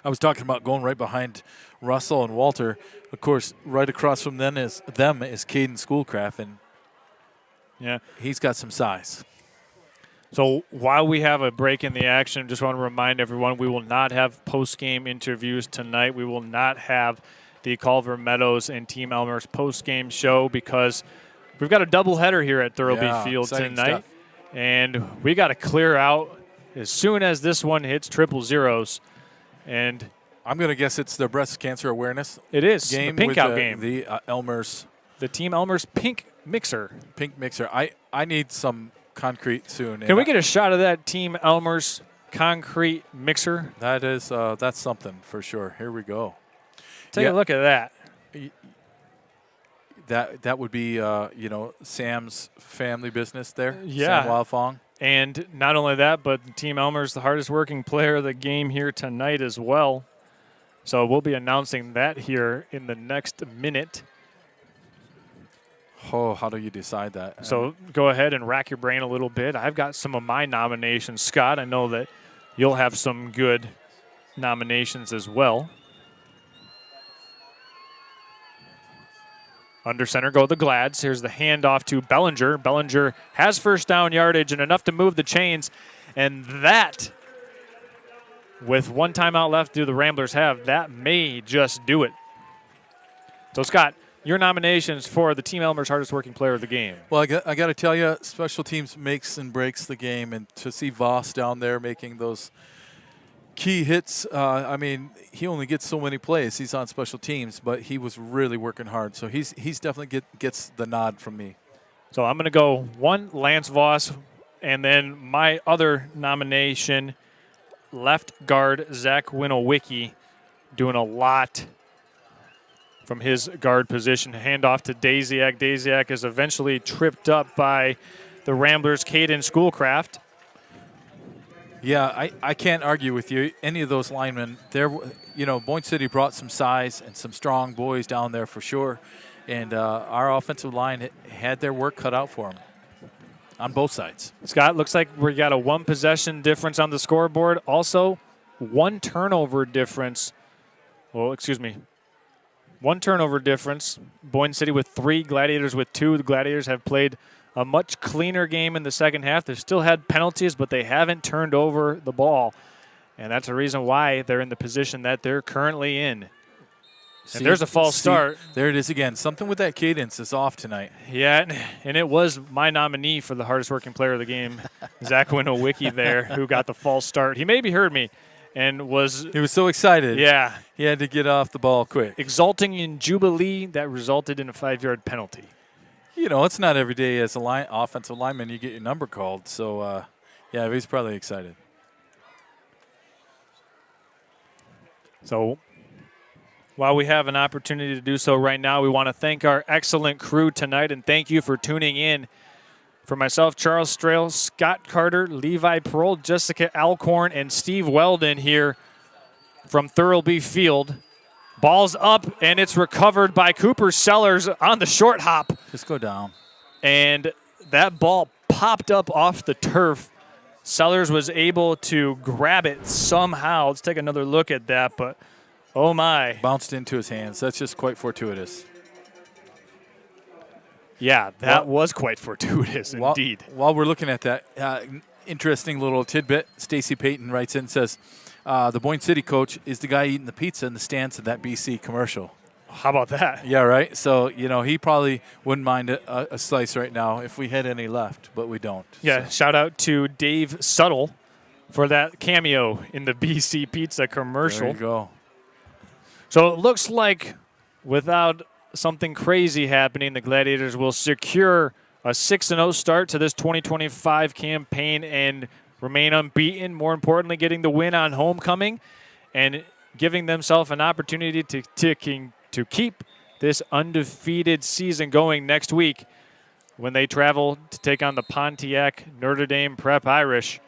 S2: I was talking about going right behind Russell and Walter. Of course, right across from them is Caden Schoolcraft, and
S1: yeah,
S2: he's got some size.
S1: So while we have a break in the action, just want to remind everyone we will not have post-game interviews tonight. We will not have the Culver Meadows and Team Elmer's post-game show because we've got a doubleheader here at Thurlby Field tonight.
S2: Stuff.
S1: And we got to clear out as soon as this one hits triple zeros. And
S2: I'm going to guess it's the breast cancer awareness.
S1: It is
S2: game
S1: the pink
S2: with
S1: out game.
S2: The Elmer's,
S1: the Team Elmer's pink mixer.
S2: Pink mixer. I need some concrete soon.
S1: Can we get a shot of that Team Elmer's concrete mixer?
S2: That is that's something for sure. Here we go.
S1: Take a look at that.
S2: That would be, Sam's family business there.
S1: Yeah.
S2: Sam Wildfong.
S1: And not only that, but Team Elmer's the hardest working player of the game here tonight as well. So we'll be announcing that here in the next minute.
S2: Oh, how do you decide that?
S1: So go ahead and rack your brain a little bit. I've got some of my nominations. Scott, I know that you'll have some good nominations as well. Under center go the Glads. Here's the handoff to Bellinger. Bellinger has first down yardage and enough to move the chains. And that, with one timeout left, do the Ramblers have, that may just do it. So, Scott, your nominations for the Team Elmer's hardest working player of the game.
S2: Well, I got to tell you, special teams makes and breaks the game. And to see Voss down there making those key hits, I mean, he only gets so many plays. He's on special teams, but he was really working hard. So he's definitely gets the nod from me.
S1: So I'm going to go one, Lance Voss, and then my other nomination, left guard Zach Winowicki, doing a lot from his guard position. Handoff to Daziak. Daziak is eventually tripped up by the Ramblers' Caden Schoolcraft.
S2: Yeah, I can't argue with you. Any of those linemen, Boyne City brought some size and some strong boys down there for sure. And our offensive line had their work cut out for them on both sides.
S1: Scott, looks like we got a one possession difference on the scoreboard. Also, one turnover difference. Well, excuse me. One turnover difference. Boyne City with 3, Gladiators with 2. The Gladiators have played a much cleaner game in the second half. They've still had penalties, but they haven't turned over the ball. And that's the reason why they're in the position that they're currently in. And there's a false start.
S2: There it is again. Something with that cadence is off tonight.
S1: Yeah, and it was my nominee for the hardest working player of the game, Zach Winowicki there, who got the false start. He maybe heard me and
S2: He was so excited.
S1: Yeah.
S2: He had to get off the ball quick.
S1: Exulting in jubilee that resulted in a 5-yard penalty.
S2: It's not every day as a offensive lineman you get your number called. So, yeah, he's probably excited.
S1: So while we have an opportunity to do so right now, we want to thank our excellent crew tonight, and thank you for tuning in. For myself, Charles Strail, Scott Carter, Levi Pearl, Jessica Alcorn, and Steve Weldon here from Thurlby Field. Ball's up, and it's recovered by Cooper Sellers on the short hop.
S2: Just go down.
S1: And that ball popped up off the turf. Sellers was able to grab it somehow. Let's take another look at that, but oh my.
S2: Bounced into his hands. That's just quite fortuitous.
S1: Yeah, that was quite fortuitous indeed.
S2: While we're looking at that, interesting little tidbit, Stacy Payton writes in and says, the Boyne City coach is the guy eating the pizza in the stands of that BC commercial.
S1: How about that?
S2: Yeah, right? So, he probably wouldn't mind a slice right now if we had any left, but we don't.
S1: Yeah,
S2: so.
S1: Shout out to Dave Suttle for that cameo in the BC Pizza commercial.
S2: There you go.
S1: So it looks like without something crazy happening, the Gladiators will secure a 6-0 start to this 2025 campaign and remain unbeaten. More importantly, getting the win on homecoming and giving themselves an opportunity to keep this undefeated season going next week when they travel to take on the Pontiac Notre Dame Prep Irish.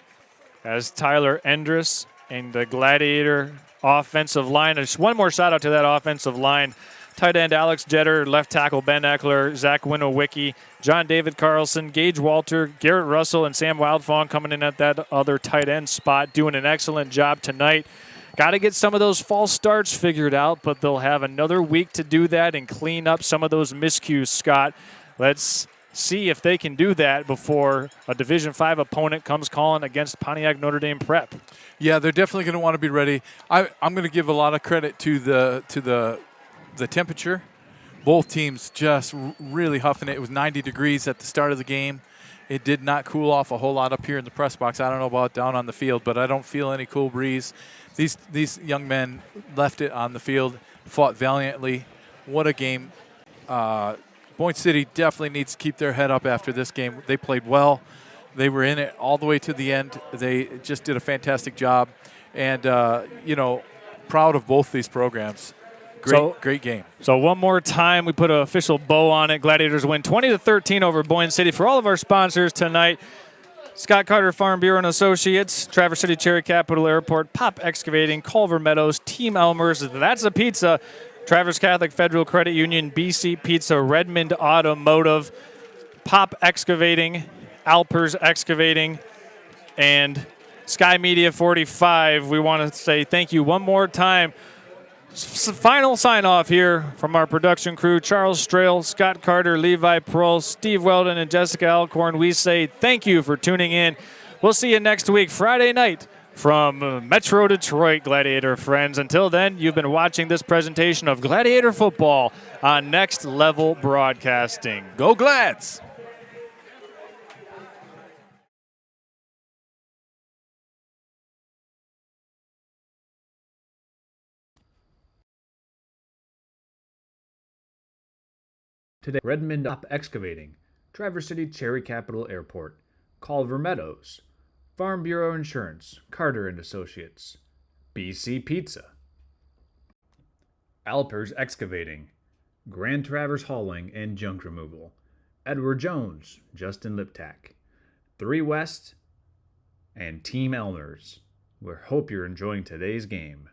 S1: As Tyler Endress and the Gladiator offensive line. Just one more shout out to that offensive line. Tight end Alex Jetter, left tackle Ben Eckler, Zach Winowicki, John David Carlson, Gage Walter, Garrett Russell, and Sam Wildfong coming in at that other tight end spot, doing an excellent job tonight. Got to get some of those false starts figured out, but they'll have another week to do that and clean up some of those miscues, Scott. Let's see if they can do that before a Division V opponent comes calling against Pontiac Notre Dame Prep.
S2: Yeah, they're definitely going to want to be ready. I'm going to give a lot of credit to the temperature. Both teams just really huffing it. It was 90 degrees at the start of the game. It did not cool off a whole lot up here in the press box. I don't know about down on the field, but I don't feel any cool breeze. These young men left it on the field, fought valiantly. What a game. Boyne City definitely needs to keep their head up after this game. They played well. They were in it all the way to the end. They just did a fantastic job. And, proud of both these programs. Great game.
S1: So one more time, we put an official bow on it. Gladiators win 20-13 over Boyne City. For all of our sponsors tonight, Scott Carter Farm Bureau and Associates, Traverse City Cherry Capital Airport, Pop Excavating, Culver Meadows, Team Elmers, That's a Pizza, Traverse Catholic Federal Credit Union, BC Pizza, Redmond Automotive, Pop Excavating, Alpers Excavating, and Sky Media 45. We want to say thank you one more time. Final sign-off here from our production crew, Charles Strail, Scott Carter, Levi Pearl, Steve Weldon, and Jessica Alcorn. We say thank you for tuning in. We'll see you next week, Friday night, from Metro Detroit, Gladiator friends. Until then, you've been watching this presentation of Gladiator football on Next Level Broadcasting.
S2: Go Glads!
S14: Today, Redmond Pop Excavating, Traverse City Cherry Capital Airport, Culver Meadows, Farm Bureau Insurance, Carter and Associates, BC Pizza, Alpers Excavating, Grand Traverse Hauling and Junk Removal, Edward Jones, Justin Liptak, 3 West, and Team Elmers. We hope you're enjoying today's game.